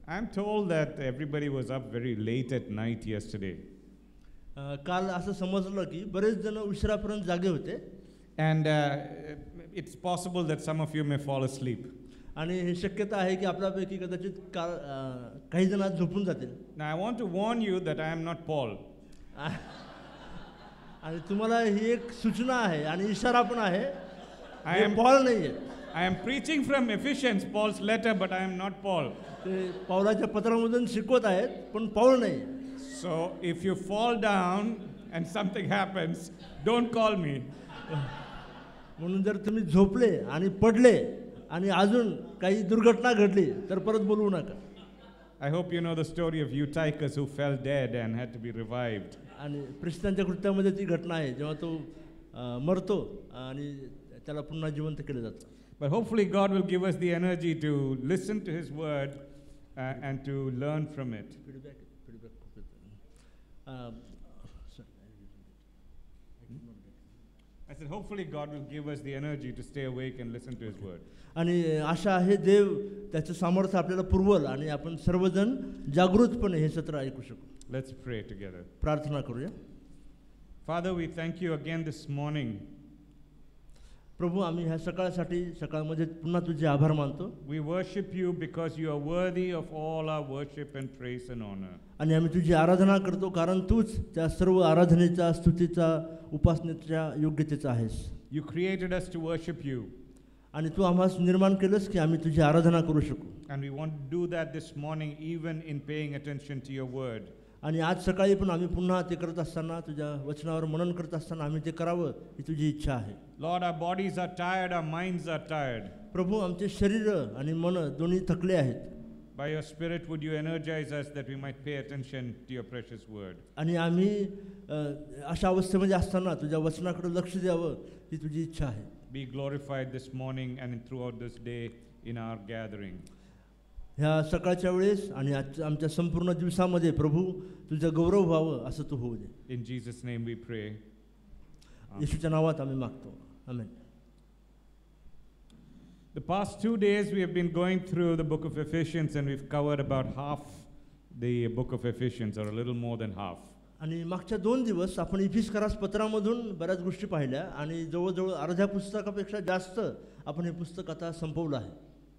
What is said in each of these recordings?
I'm told that everybody was up very late at night yesterday. काल असं समजलं की बरेच जण उशिरापर्यंत जागे होते. And it's possible that some of you may fall asleep. आणि हे शक्यता आहे की आपल्यापैकी कदाचित काही जण आज झोपून जातील. Now I want to warn you that I am not Paul. आणि तुम्हाला ही एक सूचना आहे आणि इशारा पण आहे. I am पॉल नाहीये. I am preaching from Ephesians, Paul's letter, but I am not Paul. ते पौलाच्या पत्रामधून शिकवत आहेत पण पौल नाही. So if you fall down and something happens, don't call me. म्हणून जर तुम्ही झोपले आणि पडले आणि अजून काही दुर्घटना घडली तर परत बोलवू नका. I hope you know the story of Eutychus who fell dead and had to be revived. आणि प्रिस्तांच्या कृत्यामध्ये ती घटना आहे जेव्हा तो मरतो आणि त्याला पुन्हा जिवंत केलं जातं. But hopefully God will give us the energy to listen to His word and to learn from it. I said hopefully God will give us the energy to stay awake and listen to His word. आणि आशा आहे देव त्याचं सामर्थ्य आपल्याला पुरवल आणि आपण सर्वजण जागृतपणे हे सत्र ऐकू शकू. Let's pray together. प्रार्थना करूया. Father, we thank you again this morning. प्रभू आम्ही ह्या सकाळमध्ये पुन्हा तुझे आभार मानतो. We worship you because you are worthy of all our worship and praise and honor. आणि आम्ही तुझी आराधना करतो कारण तूच त्या सर्व आराधनेचा, स्तुतीचा, उपासनेच्या योग्यतेचा आहेस. You created us to worship you. आणि तू आम्हास निर्माण केलंस की आम्ही तुझी आराधना करू शकू. And we want to do that this morning even in paying attention to your word. आणि आज सकाळी पण आम्ही पुन्हा ते करत असताना तुझ्या वचनावर मनन करत असताना आम्ही ते करावं ही तुझी इच्छा आहे. Lord, our bodies are tired, our minds are tired. प्रभू आमचे शरीर आणि मन दोन्ही थकले आहेत. By your Spirit, would you energize us that we might pay attention to your precious word? आणि आम्ही अशा अवस्थेमध्ये असताना तुझ्या वचनाकडे लक्ष द्यावं ही तुझी इच्छा आहे. Be glorified this morning and throughout this day in our gathering. ह्या सकाळच्या वेळेस आणि आमच्या संपूर्ण दिवसामध्ये प्रभू तुझं गौरव व्हावं असं तू होऊ दे. In Jesus' name we pray. येशूच्या नावात आम्ही मागतो. आमेन. The past 2 days we have been going through the book of Ephesians and we've covered about half the book of Ephesians or a little more than half. आणि मागच्या 2 दिवस आपण इफिसकरास पत्रामधून बऱ्याच गोष्टी पाहिल्या आणि जवळजवळ अर्ध्या पुस्तकापेक्षा जास्त आपण हे पुस्तक आता संपवलं आहे.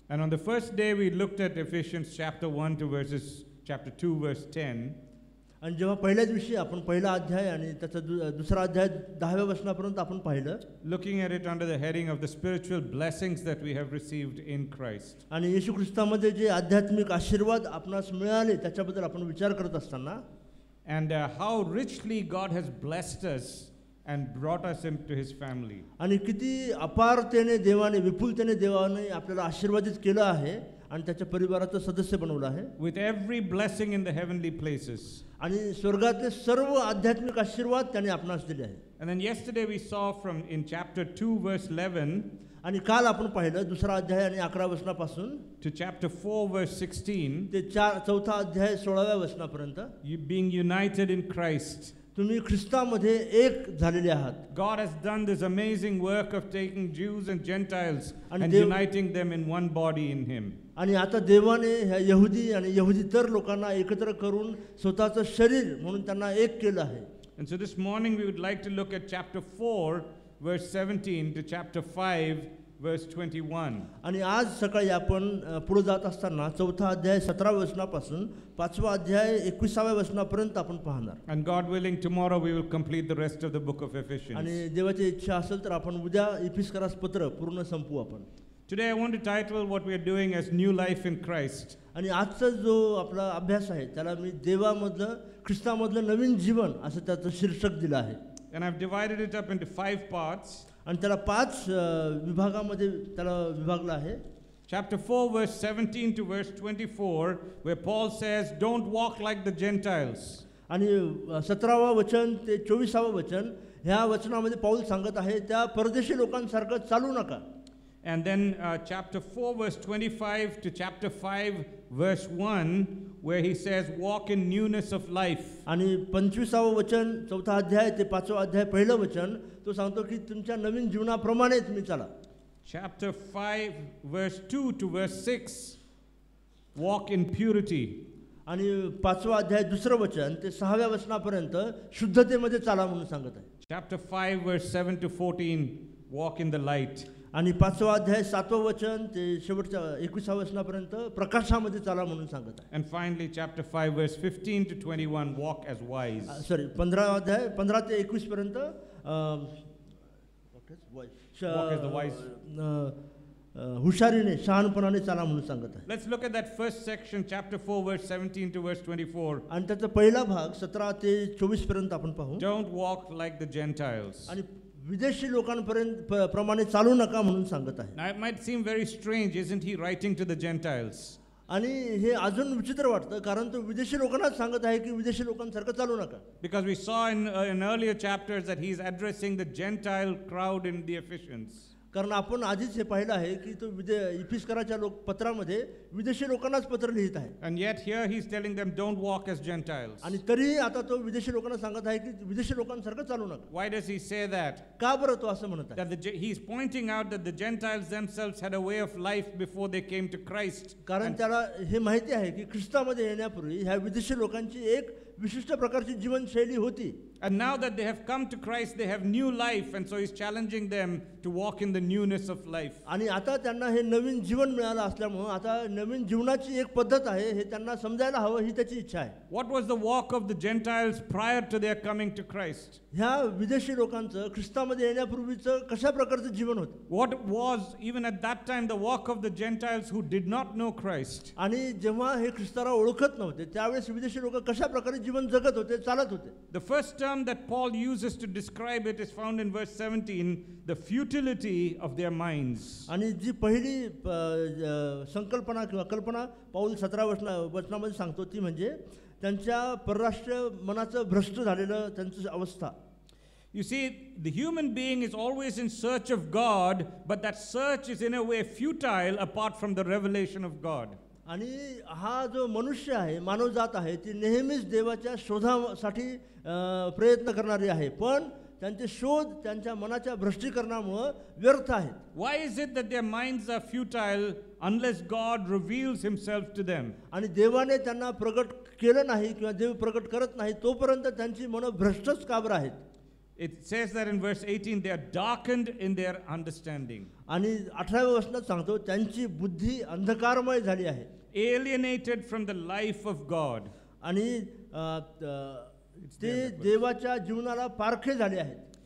And on the first day we looked at Ephesians chapter 1 to chapter 2 verse 10. आणि जेव्हा पहिल्या दिवशी आपण पहिला अध्याय आणि त्याचा दुसरा अध्याय 10व्या वचनापर्यंत आपण पाहिलं. Looking at it under the heading of the spiritual blessings that we have received in Christ. आणि येशू ख्रिस्तामध्ये जे आध्यात्मिक आशीर्वाद आपणास मिळाले त्याच्याबद्दल आपण विचार करत असताना and how richly God has blessed us and brought us into His family. आणि किती अपारतेने देवाने विपुलतेने देवाने आपल्याला आशीर्वादित केलं आहे आणि त्याच्या परिवाराचं सदस्य बनवलं आहे. With every blessing in the heavenly places. आणि स्वर्गातले सर्व आध्यात्मिक आशीर्वाद त्याने आपणास दिले आहे. And then yesterday we saw from in chapter 2 verse 11 आणि काल आपण पाहिलं दुसरा अध्याय आणि 11 वचनापासून to chapter 4 verse 16 ते चौथा अध्याय 16व्या वचनापर्यंत you being united in Christ. तुम्ही ख्रिस्तामध्ये एक झालेले आहात. God has done this amazing work of taking Jews and Gentiles and Dev, uniting them in one body in Him. आणि आता देवाने ह्या यहुदी आणि यहुदीतर लोकांना एकत्र करून स्वतःचं शरीर म्हणून त्यांना एक केलं आहे. And so this morning we would like to look at chapter 4 verse 17 to chapter 5 verse 21. आणि आज सकाळी आपण पुढे जात असताना चौथा अध्याय 17व्या वचनापासून 5वा अध्याय 21व्या वचनापर्यंत आपण पाहणार. And God willing tomorrow we will complete the rest of the book of Ephesians. आणि देवाची इच्छा असेल तर आपण उद्या इफिसकरास पत्र पूर्ण संपवू आपण. Today I want to title what we are doing as New Life in Christ. आणि आजचा जो आपला अभ्यास आहे त्याला मी देवामधलं ख्रिस्तामधलं नवीन जीवन असं त्याचं शीर्षक दिलं आहे. And I've divided it up into 5 parts. आणि त्याला 5 विभागामध्ये त्याला विभागलं आहे. Chapter 4 verse 17 to verse 24 where Paul says don't walk like the Gentiles. आणि 17वा वचन ते 24वा वचन ह्या वचनामध्ये पौल सांगत आहे त्या परदेशी लोकांसारखं चालू नका. And then chapter 4 verse 25 to chapter 5 verse 1 where he says walk in newness of life. आणि 25वा वचन चौथा अध्याय ते 5वा अध्याय पहिलं वचन तो सांगतो की तुमच्या नवीन जीवनाप्रमाणे तुम्ही चला. Chapter 5 verse 2 to verse 6 walk in purity. आणि 5वा अध्याय 2रं वचन ते 6व्या वचनापर्यंत शुद्धतेमध्ये चाला म्हणून सांगत आहे. Chapter 5 verse 7 to 14, walk in the light. आणि 5वा अध्याय 7वं वचन ते शेवटच्या 21व्या वचनापर्यंत प्रकाशामध्ये चाला म्हणून सांगत आहे. And finally chapter 5 verse 15 to 21, walk as wise. Sorry 15वा अध्याय 15 ते 21 पर्यंत Walk as the wise. हुशारीने शहाणपणाने चाला म्हणून सांगत आहे. Let's look at that first section, chapter 4 verse 17 to verse 24. आणि त्याचा पहिला भाग 17 ते 24 पर्यंत आपण पाहू. Don't walk like the Gentiles. आणि विदेशी लोकांपर्यंत प्रमाणे चालू नका म्हणून सांगत आहे. Now it might seem very strange, isn't he writing to the Gentiles? आणि हे अजून विचित्र वाटतं कारण तो विदेशी लोकांनाच सांगत आहे की विदेशी लोकांसारखं चालू नका. Because we saw in earlier chapters that he's addressing the Gentile crowd in the Ephesians. कारण आपण आधीच हे पाहिलं आहे की तो इफिस्कराच्या पत्रामध्ये विदेशी लोकांनाच पत्र लिहित आहे. And yet here he's telling them don't walk as Gentiles. आणि तरीही आता तो विदेशी लोकांना सांगत आहे की विदेशी लोकांसारखं चालू नका. Why does he say that? का बरं तो असं म्हणत आहे? That he's pointing out that the Gentiles themselves had a way of life before they came to Christ. कारण त्याला हे माहिती आहे की ख्रिस्तामध्ये येण्यापूर्वी ह्या विदेशी लोकांची एक विशिष्ट प्रकारची जीवनशैली होती. And now that they have come to Christ, they have new life, and so he's challenging them to walk in the newness of life. आणि आता त्यांना हे नवीन जीवन मिळालं असल्यामुळे आता नवीन जीवनाची एक पद्धत आहे हे त्यांना समजायला हवं ही त्याची इच्छा आहे. What was the walk of the Gentiles prior to their coming to Christ? ह्या विदेशी लोकांचं ख्रिस्तामध्ये येण्यापूर्वीचं कशा प्रकारचं जीवन होतं? What was even at that time the walk of the Gentiles who did not know Christ? आणि जेव्हा हे ख्रिस्ताला ओळखत नव्हते त्यावेळेस विदेशी लोक कशा प्रकारे जीवन जगत होते, चालत होते? The first term that Paul uses to describe it is found in verse 17, the futility of their minds. आणि जी पहिली संकल्पना किंवा कल्पना पाऊल 17 वचनामध्ये सांगतो ती म्हणजे त्यांच्या परराष्ट्र मनाचं भ्रष्ट झालेलं त्यांची अवस्था. You see, the human being is always in search of God, but that search is in a way futile apart from the revelation of God. आणि हा जो मनुष्य आहे, मानवजात आहे, ती नेहमीच देवाच्या शोधासाठी प्रयत्न करणारी आहे, पण त्यांचे शोध त्यांच्या मनाच्या भ्रष्टीकरणामुळे व्यर्थ आहेत. Why is it that their minds are futile unless God reveals himself to them? आणि देवाने त्यांना प्रगट केलं नाही किंवा देव प्रगट करत नाही तोपर्यंत त्यांची मन भ्रष्टच का बरं आहेत? It says that in verse 18, they are darkened in their understanding. आणि 18व्या वचनात सांगतो त्यांची बुद्धी अंधकारमय झाली आहे. Alienated from the life of God. आणि ते देवाच्या जीवनाला पारखे झाले आहेत.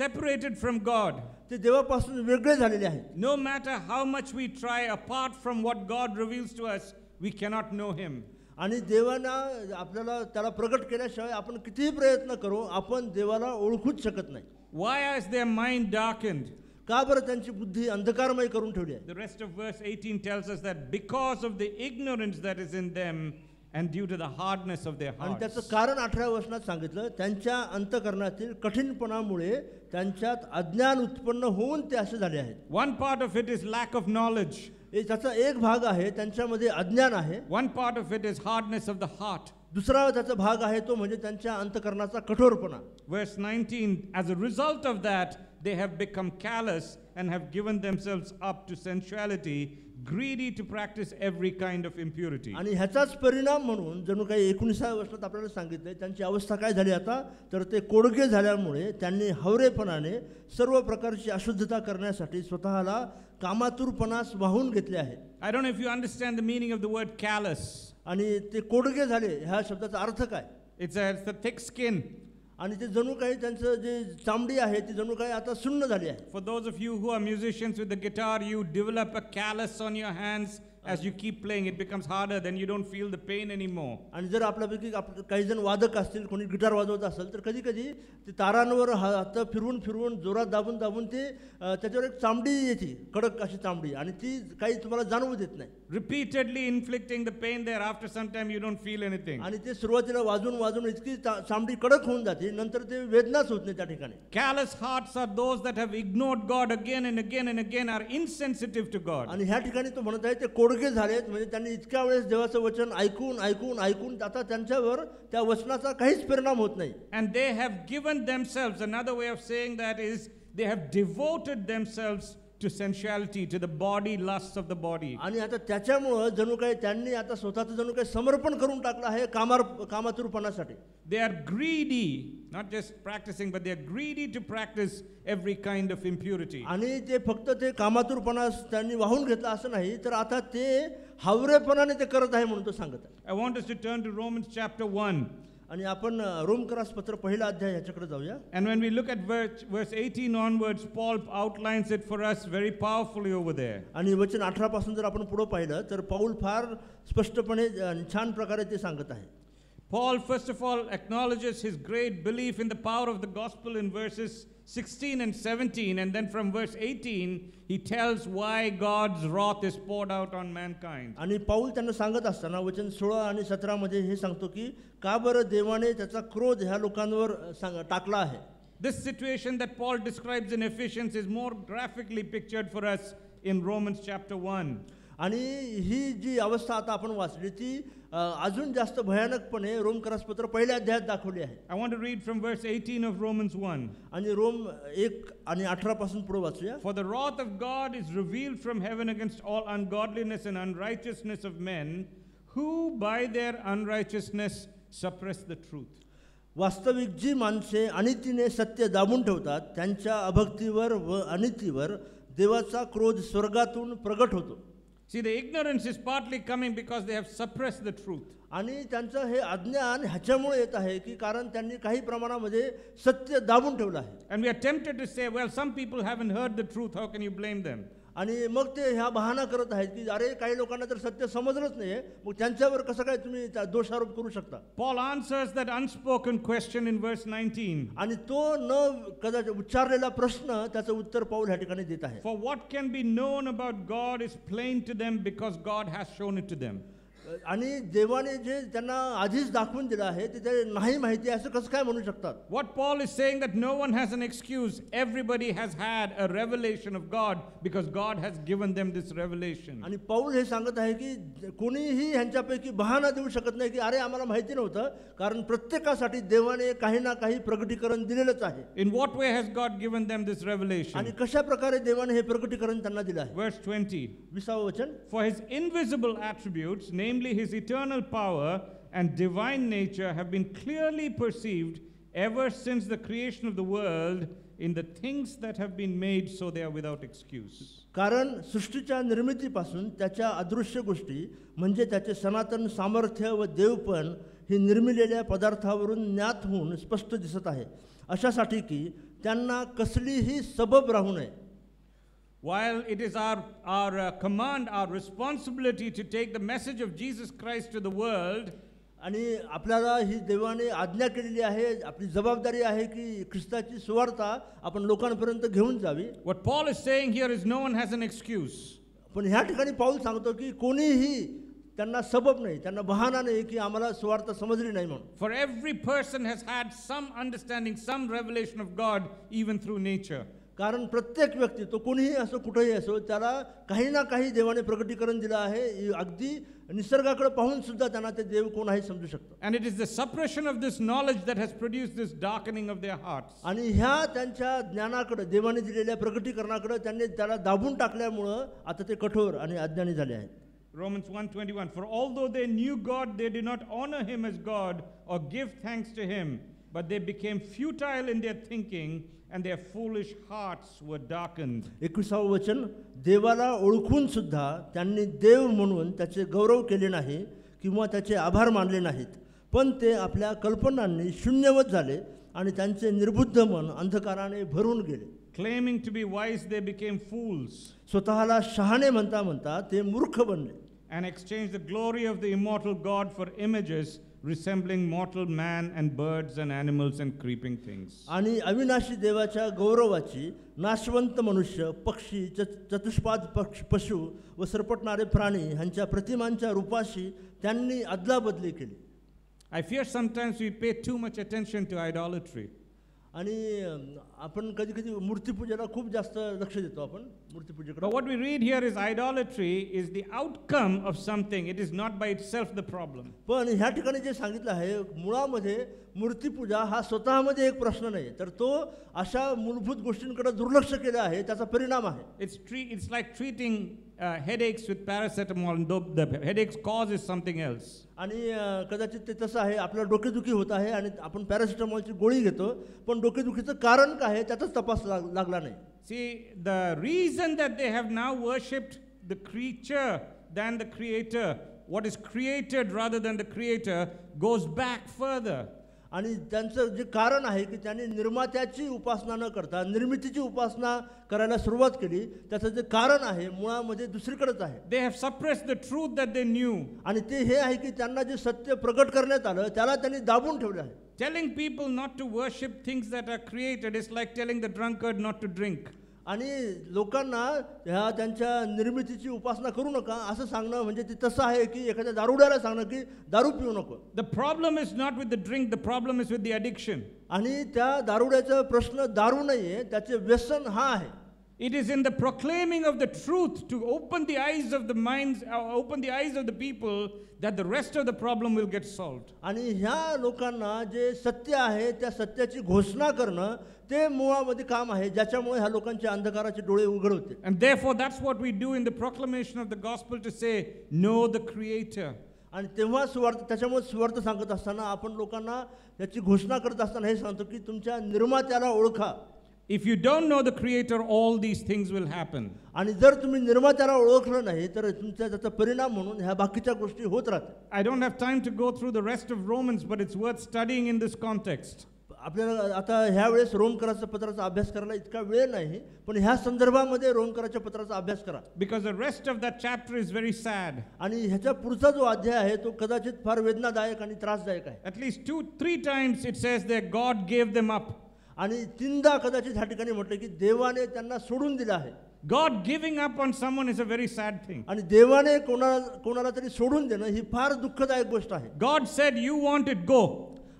Separated from God. ते देवापासून वेगळे झालेले आहेत. No matter how much we try apart from what God reveals to us, we cannot know him. आणि देवाना आपल्याला त्याला प्रगट केल्याशिवाय आपण कितीही प्रयत्न करू आपण देवाला ओळखूच शकत नाही. Why is their mind darkened? का बरं त्यांची बुद्धी अंधकारमय करून ठेवली आहे? The rest of verse 18 tells us that because of the ignorance that is in them and due to the hardness of their आणि hearts. त्याचं कारण 18व्या वचनात सांगितलं त्यांच्या अंतःकरणातील कठीणपणामुळे त्यांच्यात अज्ञान उत्पन्न होऊन ते असे झाले आहेत. One part of it is lack of knowledge. त्याचा एक भाग आहे त्यांच्यामध्ये अज्ञान आहे. One part of it is hardness of the heart. दुसरा त्याचा भाग आहे तो म्हणजे त्यांच्या अंतःकरणाचा कठोरपणा. Verse 19, as a result of that, they have become callous and have given themselves up to sensuality, greedy to practice every kind of impurity. आणि ह्याचाच परिणाम म्हणून जणू काही 19व्या वचनात आपल्याला सांगितले त्यांची अवस्था काय झाली आता तर ते कोडके झाल्यामुळे त्यांनी हवरेपणाने सर्व प्रकारची अशुद्धता करण्यासाठी स्वतःला कामातुरपणास वाहून घेतले आहे. I don't know if you understand the meaning of the word callous. आणि ते कोडके झाले ह्या शब्दाचा अर्थ काय? It's a thick skin. आणि ते जणू काही त्यांचं जे चामडी आहे ती जणू काही आता सुन्न झाली आहे. For those of you who are musicians with the guitar, you develop a callus on your hands. As you keep playing, it becomes harder, then you don't feel the pain anymore. आणि जर आपल्यापैकी काही जण वादक असतील, कोणी guitar वाजवत असेल तर कधी कधी ते तारांवर हात फिरवून फिरवून जोरात दाबून दाबून ते त्याच्यावर एक चामडी येते, कडक अशी चामडी, आणि ती काही तुम्हाला जाणवू देत नाही. Repeatedly inflicting the pain there, after some time you don't feel anything. आणि ते सुरुवातीला वाजून वाजून इतकी चामडी कडक होऊन जाते, नंतर ते वेदनाच होत नाही त्या ठिकाणी. Callous hearts are those that have ignored God again and again and again, are insensitive to God. आणि ह्या ठिकाणी तो म्हणत आहे ते कोडके झालेत, म्हणजे त्यांनी इतक्या वेळेस देवाचं वचन ऐकून ऐकून ऐकून आता त्यांच्यावर त्या वचनाचा काहीच परिणाम होत नाही. And they have given themselves, another way of saying that is they have devoted themselves to sensuality, to the body lusts of the body. आणि आता त्याच्यामुळं जणू काही त्यांनी आता स्वतःचं जणू काही समर्पण करून टाकलं आहे कामातुरपणासाठी. They are greedy, not just practicing, but they are greedy to practice every kind of impurity. आणि ते फक्त ते कामातुरपणा त्यांनी वाहून घेतला असं नाही, तर आता ते हावरेपणाने ते करत आहे म्हणून तो सांगत आहे. I want us to turn to Romans chapter 1. आणि आपण रोमकरास पत्र पहिला अध्याय ह्याच्याकडे जाऊया. And when we look at verse 18 onwards, Paul outlines it for us very powerfully over there. आणि वचन 18 पासून जर आपण पुढे पाहिलं तर पाऊल फार स्पष्टपणे छान प्रकारे ते सांगत आहे. Paul first of all acknowledges his great belief in the power of the gospel in verses 16 and 17, and then from verse 18 he tells why God's wrath is poured out on mankind. आणि पाऊल त्यांना सांगत असताना वचन 16 आणि 17 मध्ये हे सांगतो की का बरं देवाने त्याचा क्रोध ह्या लोकांवर टाकला आहे. This situation that Paul describes in Ephesians is more graphically pictured for us in Romans chapter 1. आणि ही जी अवस्था आता आपण वाचली ती अजून जास्त भयानकपणे रोमकरास पत्र पहिल्या अध्यायात दाखवली आहे. I want to read from verse 18 of Romans 1. आणि रोम 1 आणि 18 पासून पुढे वाचूया. For the wrath of God is revealed from heaven against all ungodliness and unrighteousness of men who by their unrighteousness suppress the truth. वास्तविक जी माणसे अनितीने सत्य दाबून ठेवतात त्यांच्या अभक्तीवर व अनितीवर देवाचा क्रोध स्वर्गातून प्रगट होतो. See, the ignorance is partly coming because they have suppressed the truth. आणि त्यांचं हे अज्ञान ह्याच्यामुळे येत आहे की कारण त्यांनी काही प्रमाणामध्ये सत्य दाबून ठेवलं आहे. And we are tempted to say, well, some people haven't heard the truth, how can you blame them? आणि मग ते ह्या बहाणा करत आहेत की अरे काही लोकांना तर सत्य समजलंच नाही, मग त्यांच्यावर कसं काय तुम्ही दोषारोप करू शकता. Paul answers that unspoken question in verse 19. आणि तो न कदाचित उच्चारलेला प्रश्न त्याचं उत्तर पाऊल ह्या ठिकाणी देत आहे. For what can be known about God is plain to them because God has shown it to them. आणि देवाने जे त्यांना आधीच दाखवून दिलं आहे ते नाही माहिती असं कसं काय म्हणू शकतात. What Paul is saying that no one has an excuse. Everybody has had a revelation of God because God has given them this revelation. आणि पाऊल हे सांगत आहे की कोणीही ह्यांच्यापैकी बहाणा देऊ शकत नाही की अरे आम्हाला माहिती नव्हतं, कारण प्रत्येकासाठी देवाने काही ना काही प्रगटीकरण दिलेलंच आहे. In what way has God given them this revelation? आणि कशा प्रकारे देवाने हे प्रगटीकरण त्यांना दिलं आहे. Verse 20. 20वे वचन. For his invisible attributes, namely his eternal power and divine nature, have been clearly perceived ever since the creation of the world in the things that have been made, so they are without excuse. कारण सृष्टीच्या निर्मितीपासून त्याच्या अदृश्य गोष्टी म्हणजे त्याचे सनातन सामर्थ्य व देवपण ही निर्मिलेल्या पदार्थावरून ज्ञात होऊन स्पष्ट दिसत आहे, अशासाठी की त्यांना कसलीही सबब राहू नये. While it is our command, our responsibility to take the message of Jesus Christ to the world, आणि आपल्याला ही देवाने आज्ञा केलेली आहे, आपली जबाबदारी आहे की ख्रिस्ताची सुवार्ता आपण लोकांपर्यंत घेऊन जावी. what Paul is saying here is no one has an excuse. पण ह्या ठिकाणी पाऊल सांगतो की कोणीही त्यांना सबब नाही, त्यांना बहाणा नाही की आम्हाला सुवार्ता समजली नाही म्हणून. For every person has had some understanding, some revelation of God, even through nature. कारण प्रत्येक व्यक्ती तो कोणीही असो कुठेही असो त्याला काही ना काही देवाने प्रगटीकरण दिलं आहे. अगदी निसर्गाकडे पाहून सुद्धा त्यांना ते देव कोण आहे समजू शकतो. And it is the suppression of this knowledge that has produced this darkening of their hearts. आणि ह्या त्यांच्या ज्ञानाकडे देवाने दिलेल्या प्रगटीकरणाकडे त्यांनी त्याला दाबून टाकल्यामुळं आता ते कठोर आणि अज्ञानी झाले आहेत. Romans 1:21. For although they knew God, they did not honor him as God or give thanks to him, but they became futile in their thinking and their foolish hearts were darkened. 21वे वचन. देवाला ओळखून सुद्धा त्यांनी देव म्हणून त्याचे गौरव केले नाही किंवा त्याचे आभार मानले नाहीत, पण ते आपल्या कल्पनांनी शून्यवत झाले आणि त्यांचे निर्बुद्ध मन अंधकाराने भरून गेले. Claiming to be wise, they became fools. स्वतःला शहाणे म्हणता म्हणता ते मूर्ख बनले. And exchanged the glory of the immortal God for images resembling mortal man and birds and animals and creeping things. आणि अविनाशी देवाच्या गौरवाची नाशवंत मनुष्य, पक्षी, चतुष्पाद पशु व सरपटणारे प्राणी ह्यांच्या प्रतिमांच्या रूपाशी त्यांनी अदलाबदली केली. I fear sometimes we pay too much attention to idolatry. आणि आपण कधी कधी मूर्तीपूजेला खूप जास्त लक्ष देतो आपण मूर्तीपूजेकडे. But what we read here is idolatry is the outcome of something. It is not by itself the problem. पण ह्या ठिकाणी जे सांगितलं आहे मुळामध्ये मूर्तीपूजा हा स्वतःमध्ये एक प्रश्न नाही, तर तो अशा मूलभूत गोष्टींकडे दुर्लक्ष केलं आहे त्याचा परिणाम आहे. It's like treating headaches with paracetamol, and the headache's cause is something else. आणि कदाचित ते तसं आहे, आपल्याला डोकेदुखी होत आहे आणि आपण पॅरासिटामॉलची गोळी घेतो, पण डोकेदुखीचं कारण काय आहे त्याचाच तपास लागला नाही. See, the reason that they have now worshipped the creature than the creator, what is created rather than the creator, goes back further. आणि त्यांचं जे कारण आहे की त्यांनी निर्मात्याची उपासना न करता निर्मितीची उपासना करायला सुरुवात केली, त्याचं जे कारण आहे मुळामध्ये दुसरीकडेच आहे. They have suppressed the truth that they knew. आणि ते हे आहे की त्यांना जे सत्य प्रकट करण्यात आलं त्याला त्यांनी दाबून ठेवलं आहे. Telling people not to worship things that are created is like telling the drunkard not to drink. आणि लोकांना ह्या त्यांच्या निर्मितीची उपासना करू नका असं सांगणं म्हणजे ते तसं आहे की एखाद्या दारुड्याला सांगणं की दारू पिऊ नको. The problem is not with the drink, the problem is with the addiction. आणि त्या दारुड्याचा प्रश्न दारू नाही आहे, त्याचे व्यसन हा आहे. It is in the proclaiming of the truth to open the eyes of the minds, open the eyes of the people, that the rest of the problem will get solved. आणि ह्या लोकांना जे सत्य आहे त्या सत्याची घोषणा करणं ते मुळामध्ये काम आहे, ज्याच्यामुळे ह्या लोकांचे अंधकाराचे डोळे उघड होते. And therefore that's what we do in the proclamation of the gospel, to say know the creator. आणि तेव्हा सुवार्थ, त्याच्यामुळे सुवार्थ सांगत असताना आपण लोकांना याची घोषणा करत असताना हे सांगतो की तुमच्या निर्मात्याला ओळखा. If you don't know the creator, all these things will happen. आणि जर तुम्ही निर्मात्याला ओळखलं नाही तर तुमच्या त्याचा परिणाम म्हणून ह्या बाकीच्या गोष्टी होत राहतात. I don't have time to go through the rest of Romans, but it's worth studying in this context. आपल्याला आता ह्या वेळेस रोमकराच्या पत्राचा अभ्यास करायला इतका वेळ नाही, पण ह्या संदर्भामध्ये रोमकराच्या पत्राचा अभ्यास करा. Because the rest of that chapter is very sad. आणि ह्याच्या पुढचा जो अध्याय आहे तो कदाचित फार वेदनादायक आणि त्रासदायक आहे. At least 2-3 times it says that God gave them up. आणि तीनदा कदाचित ह्या ठिकाणी म्हटलं की देवाने त्यांना सोडून दिलं आहे. God giving up on someone is a very sad thing. आणि देवाने कोणाला तरी सोडून देणं ही फार दुःखदायक गोष्ट आहे. God said, you want it, go.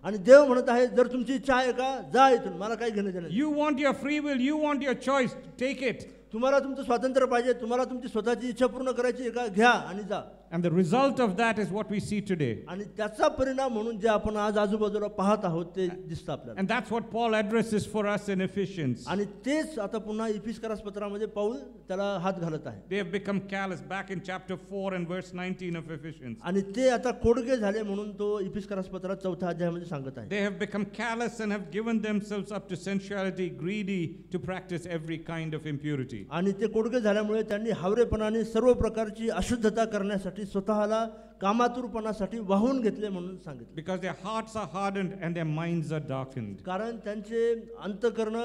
आणि देव म्हणत आहे जर तुमची इच्छा आहे का जा इथून, मला काही घेणं देणं. You want your free will, you want your choice, take it. तुम्हाला तुमचं स्वातंत्र्य पाहिजे, तुम्हाला तुमची स्वतःची इच्छा पूर्ण करायची आहे का, घ्या आणि जा. And the result of that is what we see today. आणि त्याचा परिणाम म्हणून जे आपण आज आजूबाजूला पाहत आहोत ते दिसतं आपल्याला. And that's what Paul addresses for us in Ephesians. आणि तेच आता पुन्हा इफिसकरास पत्रामध्ये पाऊल त्याला हात घालत आहे. They have become callous back in chapter 4 and verse 19 of Ephesians. आणि ते आता कोडगे झाले म्हणून तो इफिसकरास पत्रात 4थ्या अध्यायामध्ये सांगत आहे. They have become callous and have given themselves up to sensuality, greedy to practice every kind of impurity. आणि ते कोडगे झाल्यामुळे त्यांनी हावरेपणाने सर्व प्रकारची अशुद्धता करण्यासाठी स्वतःला कामातुरपणासाठी वाहून घेतले म्हणून सांगितले. Because their hearts are hardened and their minds are darkened. कारण त्यांचे अंतःकरण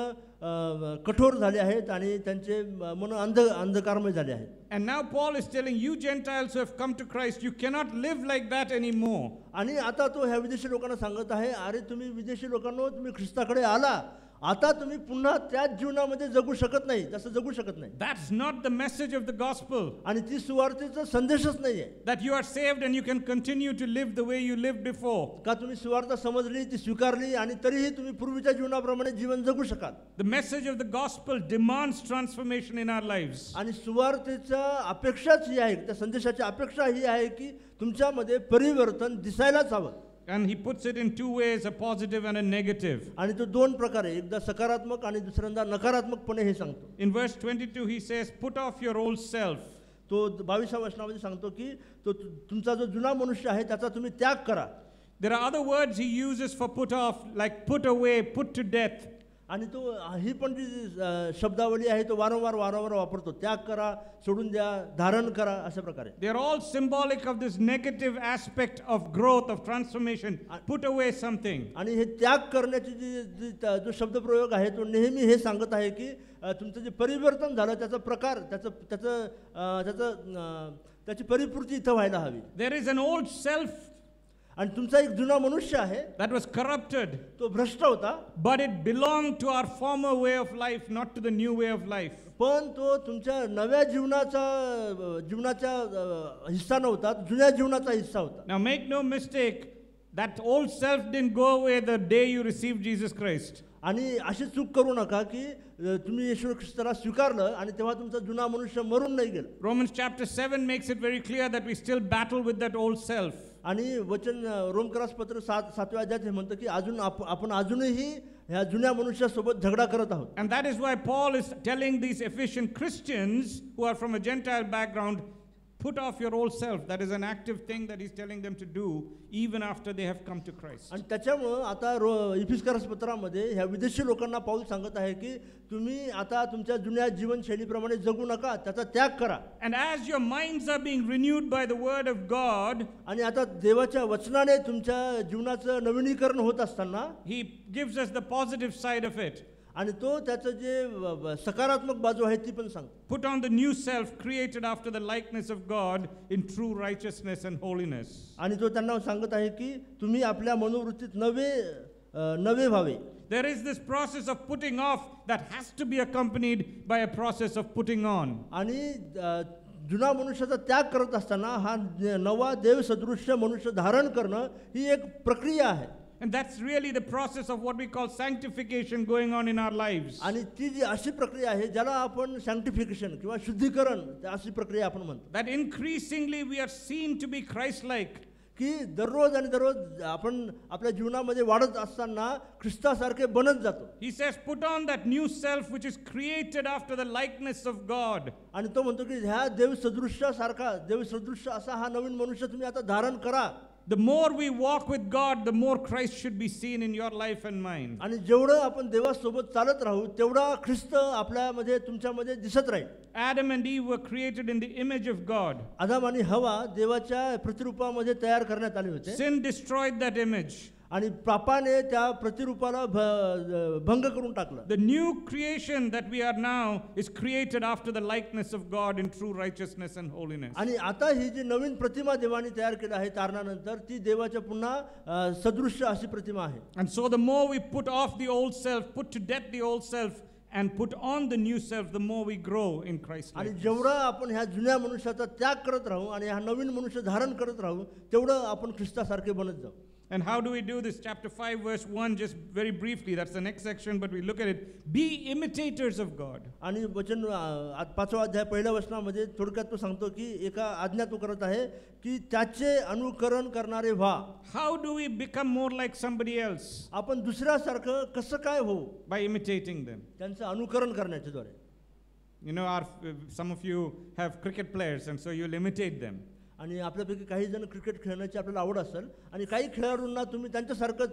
कठोर झाले आहेत आणि त्यांचे मन अंधकारमय झाले आहेत. And now Paul is telling you Gentiles who have come to Christ, you cannot live like that anymore. आणि आता तो ह्या विदेशी लोकांना सांगत आहे, अरे तुम्ही विदेशी लोकांनो, तुम्ही ख्रिस्ताकडे आला, आता तुम्ही पुन्हा त्याच जीवनामध्ये जगू शकत नाही, तसं जगू शकत नाही. That's not the message of the gospel. आणि ती सुवार्तेचा संदेशच नाही आहे. That you are saved and you can continue to live the way you lived before. का तुम्ही सुवार्ता समजली, ती स्वीकारली आणि तरीही तुम्ही पूर्वीच्या जीवनाप्रमाणे जीवन जगू शकाल. The message of the gospel demands transformation in our lives. आणि सुवार्तेचा अपेक्षाच ही आहे, त्या संदेशाची अपेक्षा ही आहे की तुमच्यामध्ये परिवर्तन दिसायलाच हवं. And he puts it in two ways, a positive and a negative. आणि तो दोन प्रकारे, एकदा सकारात्मक आणि दुसऱ्यांदा नकारात्मकपणे हे सांगतो. In verse 22 he says, put off your old self. तो 22व्या वचनामध्ये सांगतो की तो तुमचा जो जुना मनुष्य आहे त्याचा तुम्ही त्याग करा. There are other words he uses for put off, like put away, put to death. आणि तो ही पण जी शब्दावली आहे तो वारंवार वापरतो. त्याग करा, सोडून द्या, धारण करा, अशा प्रकारे. They are all symbolic of this negative aspect of growth, of transformation. Put away something. आणि हे त्याग करण्याची जो शब्दप्रयोग आहे तो नेहमी हे सांगत आहे की तुमचं जे परिवर्तन झालं त्याचा प्रकार, त्याची परिपूर्ती इथं व्हायला हवी. There is an old self. आणि तुमचा एक जुना मनुष्य आहे, that was corrupted, तो भ्रष्ट होता, but it belonged to our former way of life, not to the new way of life. पण तो तुमच्या नव्या जीवनाचा हिस्सा नव्हता, जुन्या जीवनाचा हिस्सा होता. Now make no mistake, that old self didn't go away the day you received Jesus Christ. आणि अशी चूक करू नका की तुम्ही येशू ख्रिस्ताला स्वीकारलं आणि तेव्हा तुमचा जुना मनुष्य मरून नाही गेला. Romans chapter 7 makes it very clear that we still battle with that old self. आणि वचन रोमकरास पत्र 7व्या अध्यायात हे म्हणतं की आपण अजूनही ह्या जुन्या मनुष्यासोबत झगडा करत आहोत. And that is why Paul is telling these Ephesian Christians who are from a Gentile background, put off your old self. That is an active thing that he's telling them to do even after they have come to Christ. आणि त्याच्यामुळं आता इफिसकरास पत्रामध्ये ह्या विदेशी लोकांना पाऊल सांगत आहे की तुम्ही आता तुमच्या जुन्या जीवनशैलीप्रमाणे जगू नका, त्याचा त्याग करा. And as your minds are being renewed by the word of God, आणि आता देवाच्या वचनाने तुमच्या जीवनाचं नवीनीकरण होत असताना he gives us the positive side of it. आणि तो त्याचं जे सकारात्मक बाजू आहे ती पण सांगतो. Put on the new self created after the likeness of God in true righteousness and holiness. आणि तो त्यांना सांगत आहे की तुम्ही आपल्या मनोवृत्तीत नवे व्हावे. There is this process of putting off that has to be accompanied by a process of putting on. आणि जुना मनुष्याचा त्याग करत असताना हा नवा देवसदृश्य मनुष्य धारण करणं ही एक प्रक्रिया आहे. And that's really the process of what we call sanctification going on in our lives. आणि ती जी अशी प्रक्रिया आहे ज्याला आपण सॅन्क्टिफिकेशन किंवा शुद्धीकरण अशी प्रक्रिया आपण म्हणतो. That increasingly we are seen to be Christ-like. की दररोज आणि दररोज आपण आपल्या जीवनामध्ये वाढत असताना ख्रिस्तासारखे बनत जातो. He says, put on that new self which is created after the likeness of God. आणि तो म्हणतो की ह्या देवसदृश्य असा हा नवीन मनुष्य तुम्ही आता धारण करा. The more we walk with God, the more Christ should be seen in your life and mine. आणि जेवढं आपण देवासोबत चालत राहू तेवढा ख्रिस्त आपल्यामध्ये तुमच्यामध्ये दिसत राहील. Adam and Eve were created in the image of God. आदम आणि हवा देवाच्या प्रतिरूपामध्ये तयार करण्यात आले होते. Sin destroyed that image. आणि पापाने त्या प्रतिरूपाला भंग करून टाकलं. The new creation that we are now is created after the likeness of God in true righteousness and holiness. आणि आता ही जी नवीन प्रतिमा देवाने तयार केली आहे तारणानंतर ती देवाच्या पुन्हा सदृश्य अशी प्रतिमा आहे. And so the more we put off the old self, put to death the old self and put on the new self, the more we grow in Christ. आणि जेवढं आपण ह्या जुन्या मनुष्याचा त्याग करत राहू आणि हा नवीन मनुष्य धारण करत राहू तेवढं आपण ख्रिस्तासारखे बनत जाऊ. And how do we do this? Chapter 5 verse 1, just very briefly, that's the next section, but we look at it. Be imitators of God. आणि वचन 5वा अध्याय पहिल्या वचनामध्ये थोडक्यात तो सांगतो की एका आज्ञा तो करत आहे की त्याचे अनुकरण करणारे व्हा. How do we become more like somebody else? आपण दुसऱ्यासारखं कसं काय होऊ? By imitating them. त्यांचं अनुकरण करण्याच्या द्वारे. You know, some of you have cricket players and so you'll imitate them. आणि आपल्यापैकी काही जण क्रिकेट खेळण्याची आपल्याला आवड असेल आणि काही खेळाडूंना तुम्ही त्यांच्यासारखंच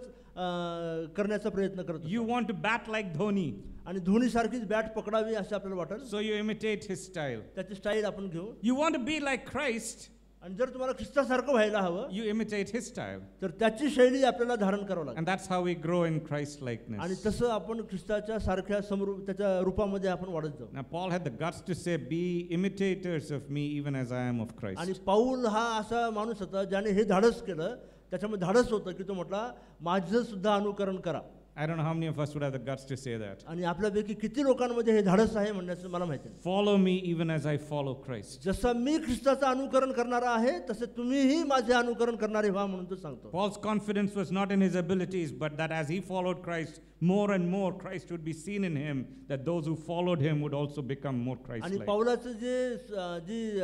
करण्याचा प्रयत्न करत. You want to bat like Dhoni. आणि धोनी सारखीच बॅट पकडावी असं आपल्याला वाटेल. So you imitate his style. त्याची स्टाईल आपण घेऊ. You want to be like Christ. आणि जर तुम्हाला ख्रिस्तासारखं व्हायला हवं you imitate his style. तर त्याची शैली आपल्याला धारण करावं लागेल. And that's how we grow in Christ likeness. आणि तसं आपण ख्रिस्ताच्या सारख्या त्याच्या रूपामध्ये आपण वाढत जाऊ. Now Paul had the guts to say, be imitators of me even as I am of Christ. आणि पाऊल हा असा माणूस होता ज्याने हे धाडस केलं. त्याच्यामध्ये धाडस होतं की तो म्हटला माझं सुद्धा अनुकरण करा. I don't know how many of us would have the guts to say that. आणि आपल्यापैकी किती लोकांमध्ये हे धाडस आहे म्हणण्याचं मला माहिती नाही. Follow me even as I follow Christ. जसं मी ख्रिस्ताचं अनुकरण करणारा आहे तसे तुम्हीही माझे अनुकरण करणारे व्हा म्हणून तो सांगतो. Paul's confidence was not in his abilities, but that as he followed Christ, more and more Christ would be seen in him, that those who followed him would also become more आणि Christ-like. पाऊलाचं जी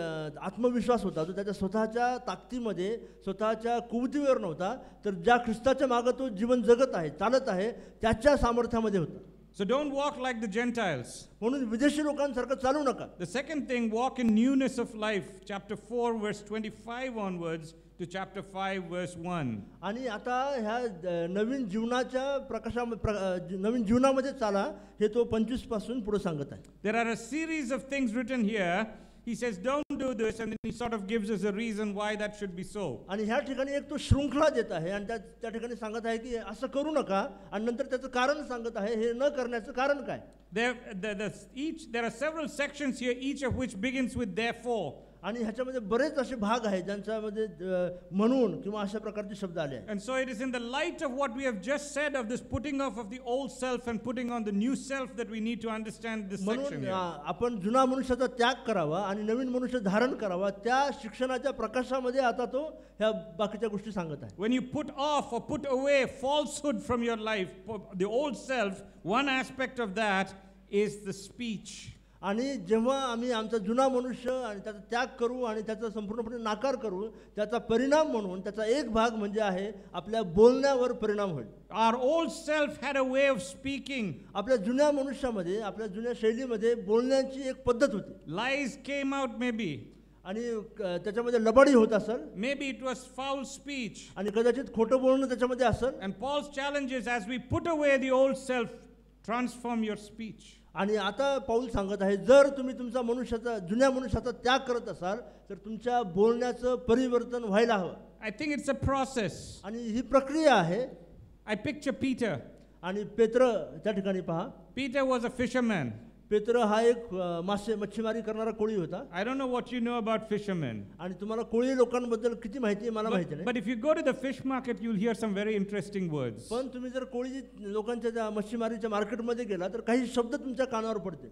आत्मविश्वास होता तो त्याच्या स्वतःच्या ताकदीमध्ये स्वतःच्या कुवतीवर नव्हता, तर ज्या ख्रिस्ताच्या मागे तो जीवन जगत आहे चालत आहे त्याच्या सामर्थ्यामध्ये होता. So don't walk like the Gentiles. म्हणून विदेशी लोकांसारखं चालू नका. The second thing, walk in newness of life. Chapter 4 verse 25 onwards to chapter 5 verse 1. आणि आता ह्या नवीन जीवनामध्ये चाला हे तो 25 पासून पुढे सांगत आहे. There are a series of things written here. He says don't do this and then he sort of gives us a reason why that should be so. आणि ह्या ठिकाणी एक तो शृंखला देत आहे आणि त्या ठिकाणी सांगत आहे की असं करू नका आणि नंतर त्याचं कारण सांगत आहे हे न करण्याचं कारण काय. There are several sections here, each of which begins with therefore. आणि ह्याच्यामध्ये बरेच असे भाग आहेत ज्यांच्यामध्ये म्हणून किंवा अशा प्रकारचे शब्द आले आहेत. And so it is in the light of what we have just said of this putting off of the old self and putting on the new self that we need to understand this section म्हणून here. आपण जुना मनुष्याचा त्याग करावा आणि नवीन मनुष्य धारण करावा, त्या शिक्षणाच्या प्रकाशामध्ये आता तो ह्या बाकीच्या गोष्टी सांगत आहे. When you put off or put away falsehood from your life, the old self, one aspect of that is the speech. आणि जेव्हा आम्ही आमचा जुना मनुष्य आणि त्याचा त्याग करू आणि त्याचा संपूर्णपणे नाकार करू, त्याचा परिणाम म्हणून त्याचा एक भाग म्हणजे आहे आपल्या बोलण्यावर परिणाम होईल. Our old self had a way of speaking. आपल्या जुन्या मनुष्यामध्ये, आपल्या जुन्या शैलीमध्ये बोलण्याची एक पद्धत होती. Lies came out maybe. आणि त्याच्यामध्ये लबाडी होत असेल, Maybe it was foul speech. आणि कदाचित खोटं बोलणं त्याच्यामध्ये असेल. And Paul's challenge is, as we put away the old self, transform your speech. आणि आता पाऊल सांगत आहे, जर तुम्ही तुमचा मनुष्याचा जुन्या मनुष्याचा त्याग करत असाल तर तुमच्या बोलण्याचं परिवर्तन व्हायला हवं. I think it's a process. आणि ही प्रक्रिया आहे. I picture Peter. आणि पेत्र त्या ठिकाणी पहा, Peter was a fisherman. पेत्र हा एक मच्छीमारी करणारा कोळी होता. I don't know what you know about fishermen. आणि तुम्हाला कोळी लोकांबद्दल किती माहिती आहे मला माहिती नाही. But if you go to the fish market, you'll hear some very interesting words. पण तुम्ही जर कोळी लोकांच्या त्या मच्छीमारीच्या मार्केटमध्ये गेला तर काही शब्द तुमच्या कानावर पडतील.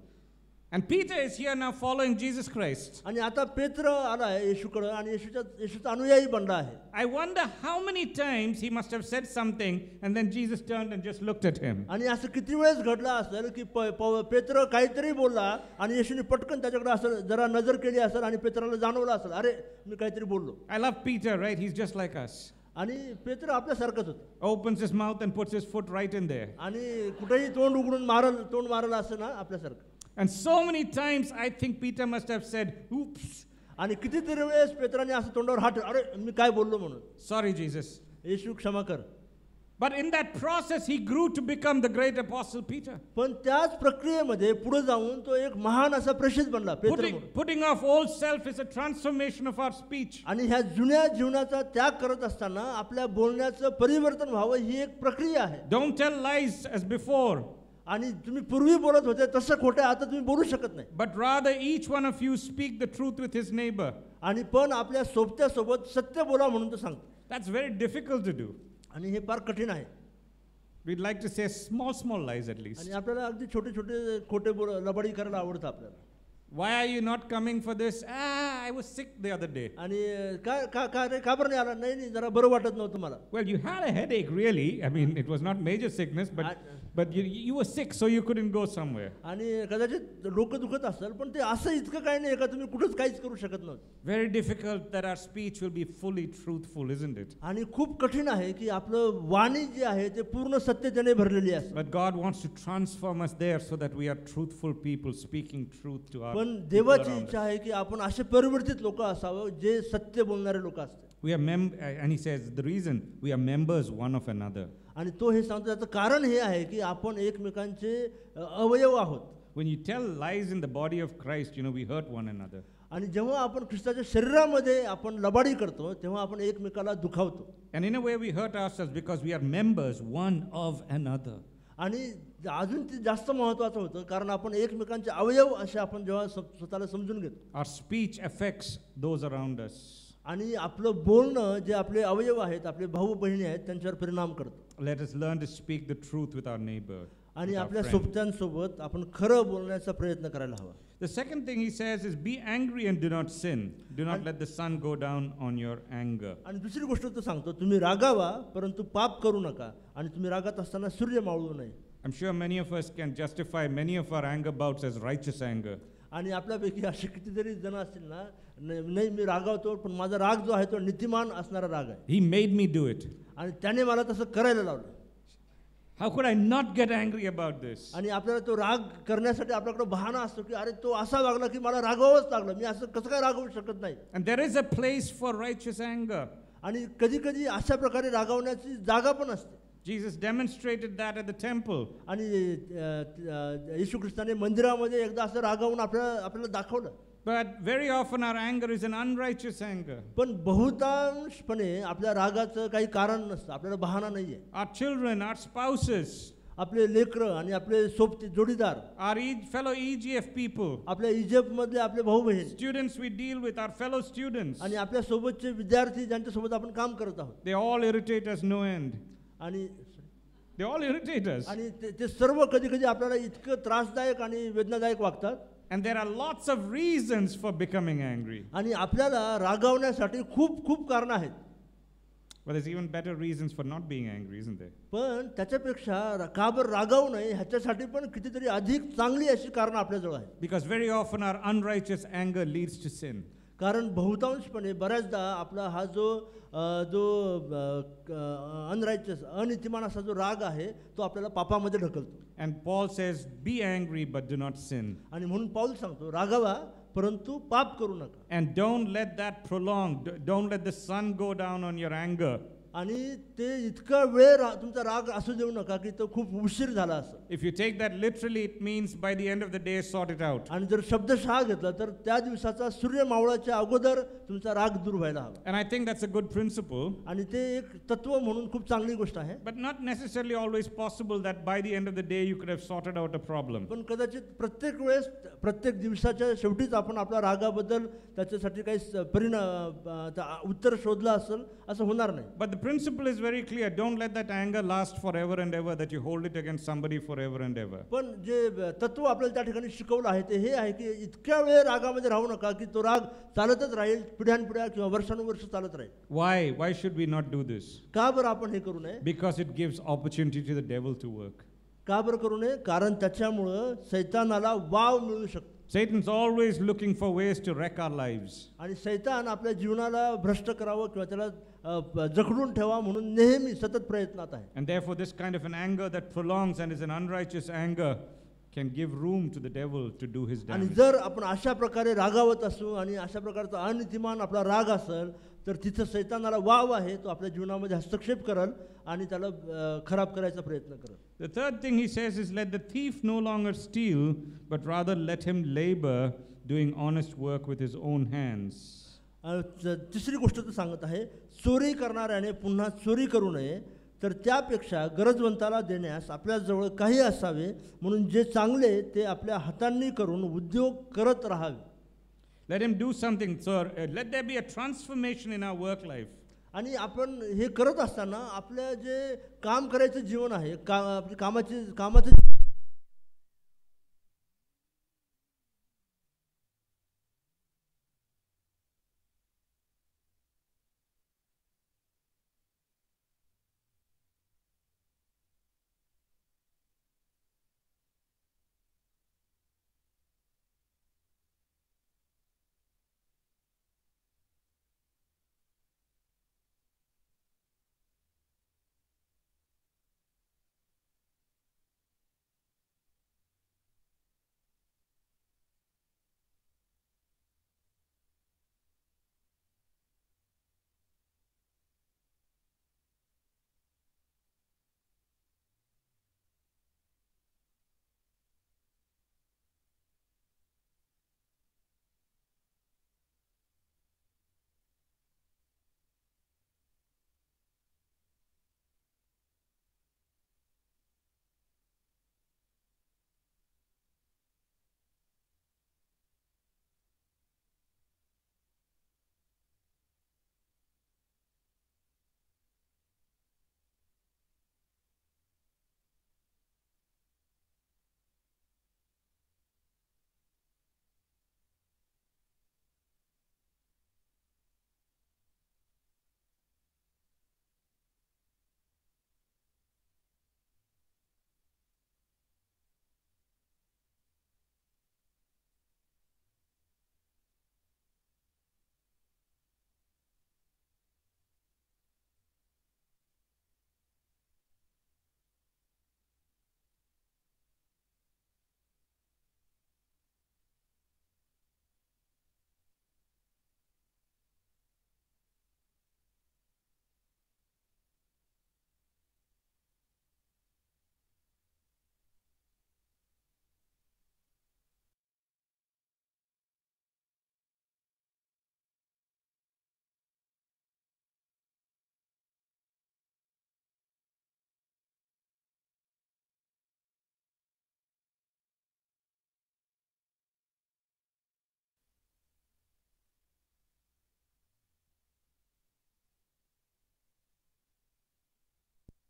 And Peter is here now following Jesus Christ. आणि आता पेत्र आलाय येशूकडे आणि येशूचा अनुयायी बनला आहे. I wonder how many times he must have said something and then Jesus turned and just looked at him. आणि असं किती वेळेस घडलं असेल की पेत्र काहीतरी बोलला आणि येशूने पटकन त्याच्याकडे असं जरा नजर केली असेल आणि पेत्राला जाणवलं असेल, अरे मी काहीतरी बोललो. I love Peter, right? He's just like us. आणि पेत्र आपल्यासारखंच होतं. Opens his mouth and puts his foot right in there. आणि कुठेही तोंड उघडून तोंड मारलं असं ना आपल्यासारखं. And so many times I think Peter must have said, oops. आणि कितीतरी वेळेस पेत्राने असं तोंडावर हात, अरे मी काय बोललो म्हणून. Sorry, Jesus. येशू क्षमा कर. But in that process, he grew to become the great apostle Peter. पण त्याच प्रक्रियेमध्ये पुढे जाऊन तो एक महान असा प्रेषित बनला पेत्र म्हणून. Putting off old self is a transformation of our speech. आणि ह्या जुन्या जीवनाचा त्याग करत असताना आपल्या बोलण्याचं परिवर्तन व्हावं ही एक प्रक्रिया आहे. Don't tell lies as before. आणि तुम्ही पूर्वी बोलत होते तसं खोटं आता तुम्ही बोलू शकत नाही. But rather each one of you speak the truth with his neighbor. आणि पण आपल्या सोबत्यासोबत सत्य बोला म्हणून तो सांगतो. That's very difficult to do. आणि हे फार कठीण आहे. We'd like to say small lies at least. आणि आपल्याला अगदी छोटे छोटे खोटे लबाडी करायला आवडतं आपल्याला. Why are you not coming for this? I was sick the other day. आणि का बरं नाही आला? नाही जरा बरं वाटत नव्हतं मला. Well, you had a headache really. I mean, it was not major sickness, but you were sick, so you couldn't go somewhere. आणि कदाचित डोकं दुखत असेल पण ते असं इतकं काही नाही का तुम्ही कुठंच काहीच करू शकत नव्हतं. Very difficult that our speech will be fully truthful, isn't it? आणि खूप कठीण आहे की आपलं वाणी जे आहे ते पूर्ण सत्यतेने भरलेली असते. But God wants to transform us there so that we are truthful people speaking truth to our पण देवाची इच्छा आहे की आपण असे परिवर्तित लोक असावं जे सत्य बोलणारे लोक असतात. We are and he says the reason we are members one of another. आणि तो हे सांगतो त्याचं कारण हे आहे की आपण एकमेकांचे अवयव आहोत. When you tell lies in the body of Christ, we hurt one another. आणि जेव्हा आपण ख्रिस्ताच्या शरीरामध्ये आपण लबाडी करतो तेव्हा आपण एकमेकाला दुखावतो. And in a way we hurt ourselves because we are members one of another. आणि अजून ते जास्त महत्त्वाचं होतं कारण आपण एकमेकांचे अवयव असे आपण जेव्हा स्वतःला समजून घेतो. Our speech affects those around us. आणि आपलं बोलणं जे आपले अवयव आहेत, आपले भाऊ बहिणी आहेत त्यांच्यावर परिणाम करतं. Let us learn to speak the truth with our neighbor. आणि आपल्या सोबत्यांसोबत आपण खरं बोलण्याचा प्रयत्न करायला हवा. The second thing he says is be angry and do not sin. Do not let the sun go down on your anger. आणि दुसरी गोष्ट तो सांगतो, तुम्ही रागावा परंतु पाप करू नका आणि तुम्ही रागात असताना सूर्य मावळू नये. I'm sure many of us can justify many of our anger bouts as righteous anger. आणि आपल्यापैकी असे कितीतरी जण असतील ना, नाही मी रागावतो पण माझा राग जो आहे तो नीतिमान असणारा राग आहे. He made me do it. आणि त्याने मला तसं करायला लावलं. How could I not get angry about this? आणि आपल्याला तो राग करण्यासाठी आपल्याकडे बहाणा असतो की अरे तो असा वागला की मला रागवावंच लागलं, मी असं कसं काय रागवू शकत नाही. And there is a place for righteous anger. आणि कधी कधी अशा प्रकारे रागवण्याची जागा पण असते. Jesus demonstrated that at the temple. आणि येशू ख्रिस्ताने मंदिरामध्ये एकदा असं रागावून आपल्याला दाखवलं. But very often our anger is an unrighteous anger. पण बहुतांशपणे आपल्या रागाचं काही कारण नसतं, आपल्याला बहाणा नाहीये. Our children, our spouses, आपले लेकरं आणि आपले सोबती जोडीदार, our fellow EGF people, आपल्या इजिप्तमधले आपले भाऊ बहीण students we deal with, our fellow students, आणि आपल्या सोबतचे विद्यार्थी ज्यांच्यासोबत आपण काम करत आहोत, they all irritate us no end. आणि They all irritate us. आणि ते सर्व कधी कधी आपल्याला इतकं त्रासदायक आणि वेदनादायक वागतात. And there are lots of reasons for becoming angry. आणि आपल्याला रागावण्यासाठी खूप खूप कारणं आहेत. But there's even better reasons for not being angry, isn't there? पण त्याच्यापेक्षा का बरं रागावू नये ह्याच्यासाठी पण कितीतरी अधिक चांगली अशी कारणं आपल्याजवळ आहेत. Because very often our unrighteous anger leads to sin. कारण बहुतांशपणे बऱ्याचदा आपला हा जो अनरायचस अनितिमान असा जो राग आहे तो आपल्याला पापामध्ये ढकलतो. And Paul says, be angry but do not sin. आणि म्हणून पाऊल सांगतो रागावा परंतु पाप करू नका. And don't let that prolong. Don't let the sun go down on your anger. आणि ते इतका वेळ तुमचा राग असू देऊ नका की तो खूप उशीर झाला असं. If you take that literally, it means by the end of the day sort it out. आणि जर शब्दशः घेतला तर त्या दिवसाचा सूर्य मावळाच्या अगोदर तुमचा राग दूर व्हायला हवा. And I think that's a good principle. आणि ते एक तत्व म्हणून खूप चांगली गोष्ट आहे. But not necessarily always possible that by the end of the day you could have sorted out a problem. पण कदाचित प्रत्येक वेळेस प्रत्येक दिवसाच्या शेवटीच आपण आपल्या रागाबद्दल त्याच्यासाठी काही उत्तर शोधलं असेल असं होणार नाही. But the principle is very clear. Don't let that anger last forever and ever, that you hold it against somebody forever and ever. पण जे तत्व आपल्याला त्या ठिकाणी शिकवलं आहे ते हे आहे की इतक्या वेळ रागामध्ये राहू नका की तो राग चालतच राहील पिढ्यानपिढ्या किंवा वर्षानुवर्ष चालत राहील. Why? Why should we not do this? का बरं आपण हे करू नये? Because it gives opportunity to the devil to work. का बरं करू नये? कारण त्याच्यामुळं सैतानाला वाव मिळू शकतो. Satan's always looking for ways to wreck our lives. आणि सैतान आपल्या जीवनाला भ्रष्ट करावं किंवा त्याला जखडून ठेवा म्हणून नेहमी सतत प्रयत्नात आहे. And therefore this kind of an anger that prolongs and is an unrighteous anger can give room to the devil to do his आणि damage. जर आपण अशा प्रकारे रागावत असू आणि अशा प्रकारचा अनितिमान आपला राग असेल तर तिथं सैतानाला वाव आहे, तो आपल्या जीवनामध्ये हस्तक्षेप करेल आणि त्याला खराब करायचा प्रयत्न करेल. The third thing he says is, let the thief no longer steal, but rather let him labor doing honest work with his own hands. तिसरी गोष्ट तो सांगत आहे, चोरी करणाऱ्याने पुन्हा चोरी करू नये, तर त्यापेक्षा गरजवंताला देण्यास आपल्याजवळ काही असावे, म्हणून जे चांगले ते आपल्या हातांनी करून उद्योग करत राहावे. Let him do something, sir. Let there be a transformation in our work life. आणि आपण हे करत असताना आपल्या जे काम करायचं जीवन आहे, कामाचं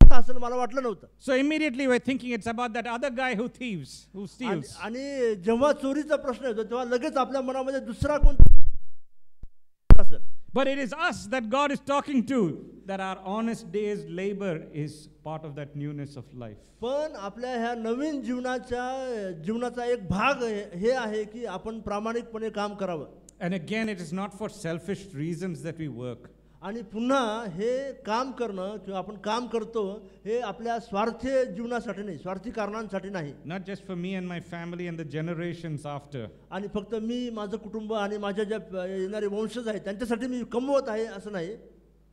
अर्थ असेल मला वाटलं नव्हतं. So immediately we're thinking it's about that other guy who steals. आणि जेव्हा चोरीचा प्रश्न येतो तेव्हा लगेच आपल्या मनामध्ये दुसरा कोण असेल. But it is us that God is talking to, that our honest day's labor is part of that newness of life. पण आपल्या ह्या नवीन जीवनाचा एक भाग हे आहे की आपण प्रामाणिकपणे काम करावं. And again, it is not for selfish reasons that we work. आणि पुन्हा हे काम करणं किंवा आपण काम करतो हे आपल्या स्वार्थी जीवनासाठी नाही, स्वार्थी कारणांसाठी नाही. Not just for me and my family and the generations after. आणि फक्त मी, माझं कुटुंब आणि माझ्या ज्या येणारे वंशज आहेत त्यांच्यासाठी मी कमवत आहे असं नाही.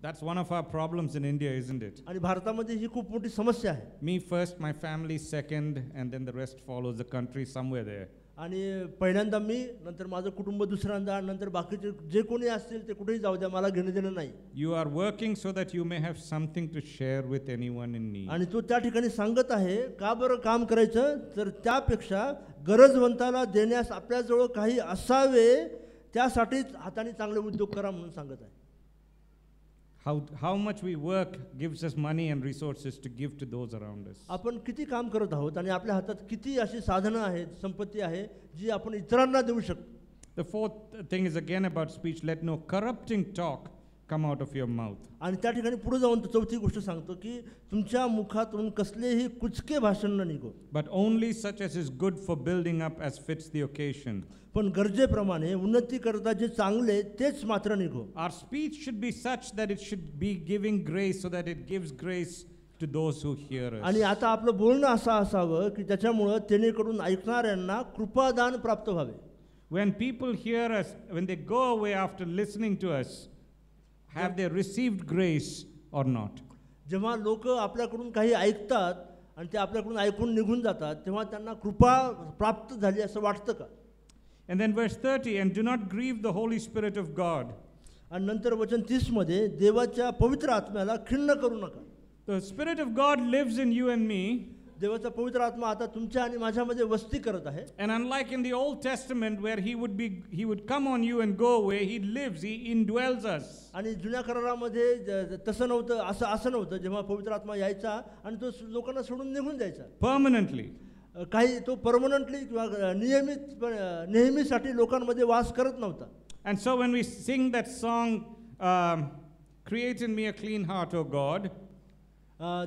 That's one of our problems in India, isn't it? आणि भारतामध्ये ही खूप मोठी समस्या आहे. Me first, my family second, and then the rest follows, the country somewhere there. आणि पहिल्यांदा मी, नंतर माझं कुटुंब दुसऱ्यांदा, नंतर बाकीचे जे कोणी असतील ते कुठेही जाऊ द्या, मला घेणं देणं नाही. You are working so that you may have something to share with anyone in need. आणि तो त्या ठिकाणी सांगत आहे का बरं काम करायचं, तर त्यापेक्षा गरजवंताला देण्यास आपल्याजवळ काही असावे त्यासाठीच हाताने चांगले उद्योग करा म्हणून सांगत आहे. How much we work gives us money and resources to give to those around us. आपण किती काम करत आहोत आणि आपल्या हातात किती अशी साधनं आहेत, संपत्ती आहे जी आपण इतरांना देऊ शकतो. The fourth thing is again about speech. Let no corrupting talk come out of your mouth. आणि त्या ठिकाणी पुढे जाऊन तो चौथी गोष्ट सांगतो की तुमच्या मुखातून कसलेही कुचके भाषण न निघो. But only such as is good for building up as fits the occasion. पण गरजेप्रमाणे उन्नती करता जे चांगले तेच मात्र निघो. Our speech should be such that it should be giving grace, so that it gives grace to those who hear us. आणि आता आपलं बोलणं असं असावं की त्याच्यामुळं तेणेकडून ऐकणाऱ्यांना कृपादान प्राप्त व्हावे. When people hear us, when they go away after listening to us, have they received grace or not? जेव्हा लोक आपल्याकडून काही ऐकतात आणि ते आपल्याकडून ऐकून निघून जातात तेव्हा त्यांना कृपा प्राप्त झाली असं वाटतं का? And then verse 30, and do not grieve the Holy Spirit of God. आणि नंतर वचन 30 मध्ये देवाच्या पवित्र आत्म्याला खिन्न करू नका. The Spirit of God lives in you and me. देवाचा पवित्र आत्मा आता तुमच्या आणि माझ्यामध्ये वस्ती करत आहे. And unlike in the Old Testament where he would come on you and go away, he lives, he indwells us. आणि जुन्या करारामध्ये तसं नव्हतं, असं नव्हतं. जेव्हा पवित्र आत्मा यायचा आणि तो लोकांना सोडून निघून जायचा Permanently. काही तो परमनंटली किंवा नेहमीसाठी लोकांमध्ये वास करत नव्हता. And so when we sing that song, create in me a clean heart, O God.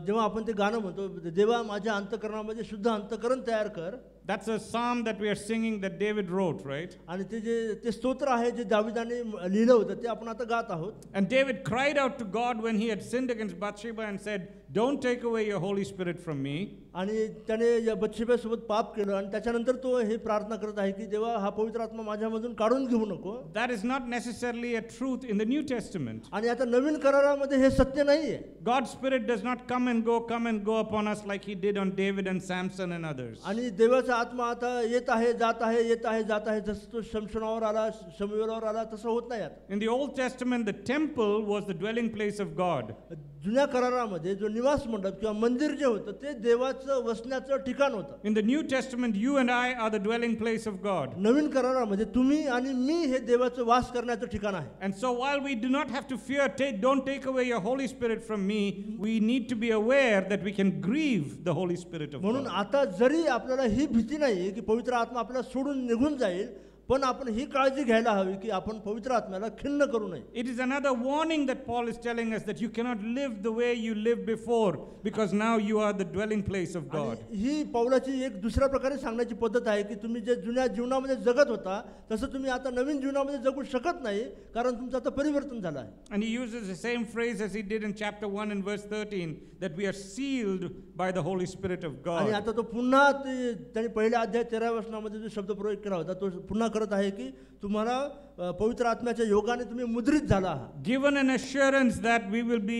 जेव्हा आपण ते गाणं म्हणतो, देवा माझ्या अंतःकरणामध्ये शुद्ध अंतःकरण तयार कर. That's a psalm that we are singing that David wrote, right? आणि ते स्तोत्र आहे जे दाविदाने लिहिलं होतं ते आपण आता गात आहोत. And David cried out to God when he had sinned against Bathsheba and said, "Don't take away your Holy Spirit from me." आणि त्याने बत्शेबासोबत पाप केलं आणि त्याच्यानंतर तो हे प्रार्थना करत आहे की देवा हा पवित्र आत्मा माझ्यामधून काढून घेऊ नको. That is not necessarily a truth in the New Testament. आणि आता नवीन करारामध्ये हे सत्य नाहीये. God's Spirit does not come and go upon us like he did on David and Samson and others. आणि देवाचा आत्मा आता येत आहे जात आहे जसं तो शमशोनावर आला, शमूएलवर आला तसं होत नाही आता. In the Old Testament, the temple was the dwelling place of God. जुन्या करारामध्ये जो निवास मंडप किंवा मंदिर जे होतं ते देवाचं वसण्याचं ठिकाण होतं. In the New Testament, you and I are the dwelling place of God. नवीन करारामध्ये तुम्ही आणि मी हे देवाचं वास करण्याचं ठिकाण आहे. And so while we do not have to fear, don't take away your Holy Spirit from me, we need to be aware that we can grieve the Holy Spirit of म्हणून God. आता जरी आपल्याला ही भीती नाही की पवित्र आत्मा आपल्याला सोडून निघून जाईल, पण आपण ही काळजी घ्यायला हवी की आपण पवित्र आत्म्याला खिन्न करू नये. It is another warning that Paul is telling us, that you cannot live the way you lived before, because now you are the dwelling place of God. ही पौलाची एक दुसऱ्या प्रकारे सांगण्याची पद्धत आहे की तुम्ही जे जुन्या जीवनामध्ये जगत होता तसं तुम्ही आता नवीन जीवनामध्ये जगू शकत नाही, कारण तुमचं आता परिवर्तन झालं आहे. And he uses the same phrase as he did in chapter 1 and verse 13, that we are sealed by the Holy Spirit of आणि God. आता तो पुन्हा त्यांनी पहिल्या अध्याय 13 वचनामध्ये जो शब्द प्रयोग केला होता तो पुन्हा करत आहे की तुम्हाला पवित्र आत्म्याच्या योगाने तुम्ही मुद्रित झाला आहात. Given an assurance that we will be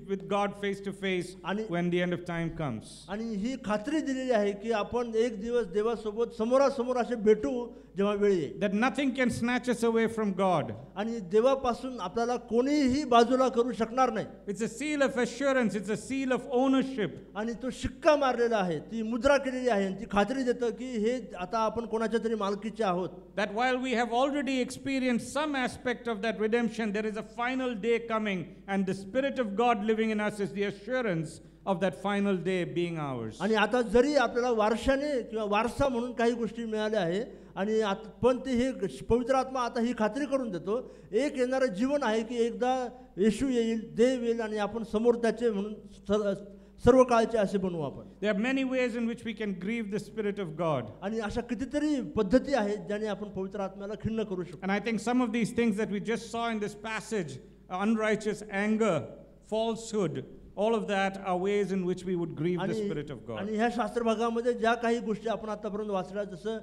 with God face to face when the end of time comes. आणि ही खात्री दिलेली आहे की आपण एक दिवस देवासोबत समोरासमोर असे भेटू जेव्हा वेळ येईल. That nothing can snatch us away from God. आणि देवापासून आपल्याला कोणीही बाजूला करू शकणार नाही. It's a seal of assurance, it's a seal of ownership. आणि तो शिक्का मारलेला आहे, ती मुद्रा केलेली आहे आणि ती खात्री देतं की हे आता आपण कोणाच्या तरी मालकीचे आहोत. That while we have already experienced experience some aspect of that redemption, there is a final day coming, and the Spirit of God living in us is the assurance of that final day being ours. आणि आता जरी आपल्याला वारशाने किंवा वारसा म्हणून काही गोष्टी मिळाल्या आहे आणि पण ते हे पवित्र आत्मा आता ही खात्री करून देतो, एक येणारं जीवन आहे की एकदा येशू येईल, देव येईल आणि आपण समोर त्याचे म्हणून सर्व काळचे असे बनवू आपण. There are many ways in which we can grieve the Spirit of God. आणि अशा कितीतरी पद्धती आहेत ज्याने आपण पवित्र आत्म्याला खिन्न करू शकतो. And I think some of these things that we just saw in this passage, unrighteous anger, falsehood, all of that are ways in which we would grieve the Spirit of God. आणि ह्या शास्त्र भागामध्ये ज्या काही गोष्टी आपण आतापर्यंत वाचल्या, जसं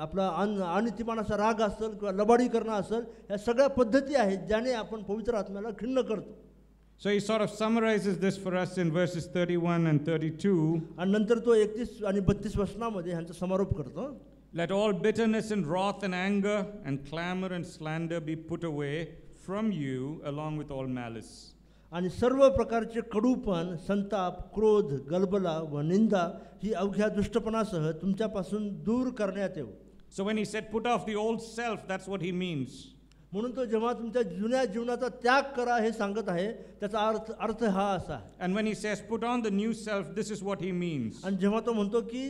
आपला अनितिमानाचा राग असेल किंवा लबाडी करणं असेल, ह्या सगळ्या पद्धती आहेत ज्याने आपण पवित्र आत्म्याला खिन्न करतो. So he sort of summarizes this for us in verses 31 and 32. आणि नंतर तो 31 आणि 32 वचनामध्ये ह्यांचा समारोप करतो. Let all bitterness and wrath and anger and clamor and slander be put away from you along with all malice. आणि सर्व प्रकारचे कडूपण, संताप, क्रोध, गलबला व निंदा ही अवघ्या दुष्टपणासह तुमच्यापासून दूर करण्यात येऊ. So when he said put off the old self, that's what he means. म्हणून तो जेव्हा तुमच्या जुन्या जीवनाचा त्याग करा हे सांगत आहे, त्याचा अर्थ हा असा आहे. And when he says put on the new self, this is what he means. आणि जेव्हा तो म्हणतो की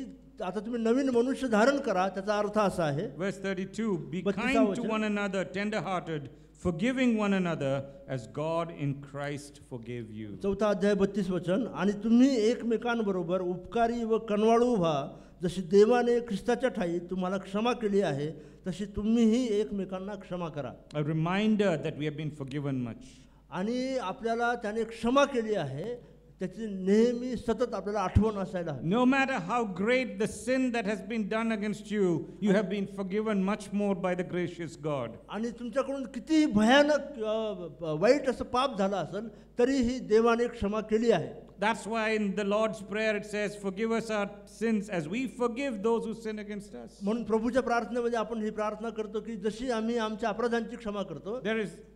आता तुम्ही नवीन मनुष्य धारण करा, त्याचा अर्थ असा आहे. Verse 32, be kind to one another, tender-hearted, forgiving one another as God in Christ forgave you. चौथा अध्याय 32 वचन, आणि तुम्ही एकमेकांबरोबर उपकारी व कनवाळू व्हा, जशी देवाने ख्रिस्ताच्या ठायी तुम्हाला क्षमा केली आहे, तशी तुम्हीही एकमेकांना क्षमा करा. A reminder that we have been forgiven much. आणि आपल्याला त्याने क्षमा केली आहे त्याची नेहमी सतत आपल्याला आठवण असायला हवी. No matter how great the sin that has been done against you, you have been forgiven much more by the gracious God. आणि तुमच्याकडून कितीही भयानक वाईट असं पाप झालं असेल तरीही देवाने क्षमा केली आहे. That's why in the Lord's Prayer it says, forgive us our sins as we forgive those who sin against us. म्हणून प्रभूच्या प्रार्थनेमध्ये आपण ही प्रार्थना करतो की जशी आम्ही आमच्या अपराधांची क्षमा करतो,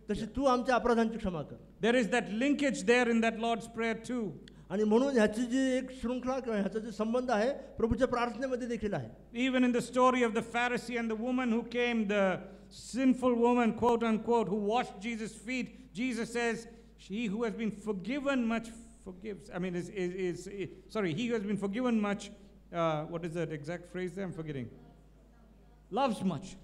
तशी तू आमच्या अपराधांची क्षमा कर. There is that linkage there in that Lord's Prayer too. आणि म्हणून ह्याची जी एक शृंखला किंवा ह्याचा जो संबंध आहे प्रभूच्या प्रार्थनेमध्ये देखील आहे. Even in the story of the Pharisee and the woman who came, the sinful woman, quote unquote, who washed Jesus' feet, Jesus says, he who has been forgiven much forgives. I mean, he who has been forgiven much, what is that exact phrase there? I'm forgetting. Loves much.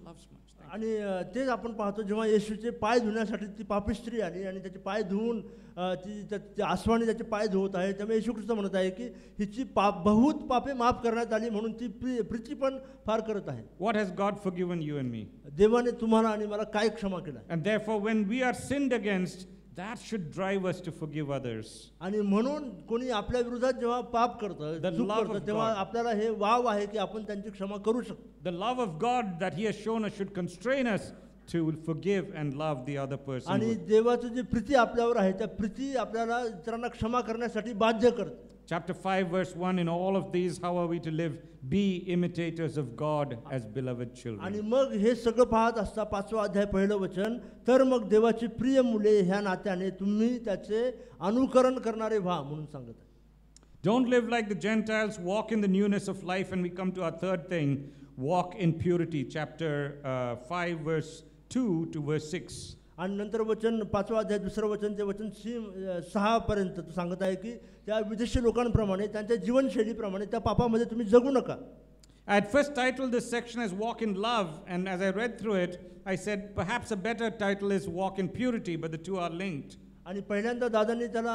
आणि तेच आपण पाहतो जेव्हा येशूचे पाय धुण्यासाठी ती पापी स्त्री आली आणि त्याचे पाय धुवून ती आसवाने त्याचे पाय धुवत आहे, त्यामुळे येशू ख्रिस्त म्हणत आहे की हिची बहुत पापे माफ करण्यात आली म्हणून ती प्रीती पण फार करत आहे. What has God forgiven you and me? देवाने तुम्हाला आणि मला काय क्षमा केलं. And therefore when we are sinned against, that should drive us to forgive others. आणि म्हणून कोणी आपल्या विरोधात जेव्हा पाप करतं, चूक करतं, तेव्हा आपल्याला हे वाव आहे की आपण त्यांची क्षमा करू शकतो. The love of God that he has shown us should constrain us to forgive and love the other person. आणि देवाची जी प्रीती आपल्यावर आहे त्या प्रीती आपल्याला इतरांना क्षमा करण्यासाठी बाध्य करते. Chapter 5 verse 1, in all of these how are we to live? Be imitators of God as beloved children. आणि मग हे सगळं पाहत असता 5वा अध्याय पहिलं वचन, तर मग देवाची प्रिय मुले ह्या नात्याने तुम्ही त्याचे अनुकरण करणारे व्हा म्हणून सांगत आहे. Don't live like the Gentiles, walk in the newness of life. And we come to our third thing, walk in purity. Chapter 5 verse 2 to verse 6. आणि नंतर वचन 5वा अध्याय 2रं वचन ते वचन 6 पर्यंत तो सांगत आहे की त्या विदेशी लोकांप्रमाणे त्यांच्या जीवनशैलीप्रमाणे त्या पापामध्ये तुम्ही जगू नका. I had first titled this section as Walk in Love, and as I read through it, I said perhaps a better title is Walk in Purity, but the two are linked. आणि पहिल्यांदा दादांनी त्याला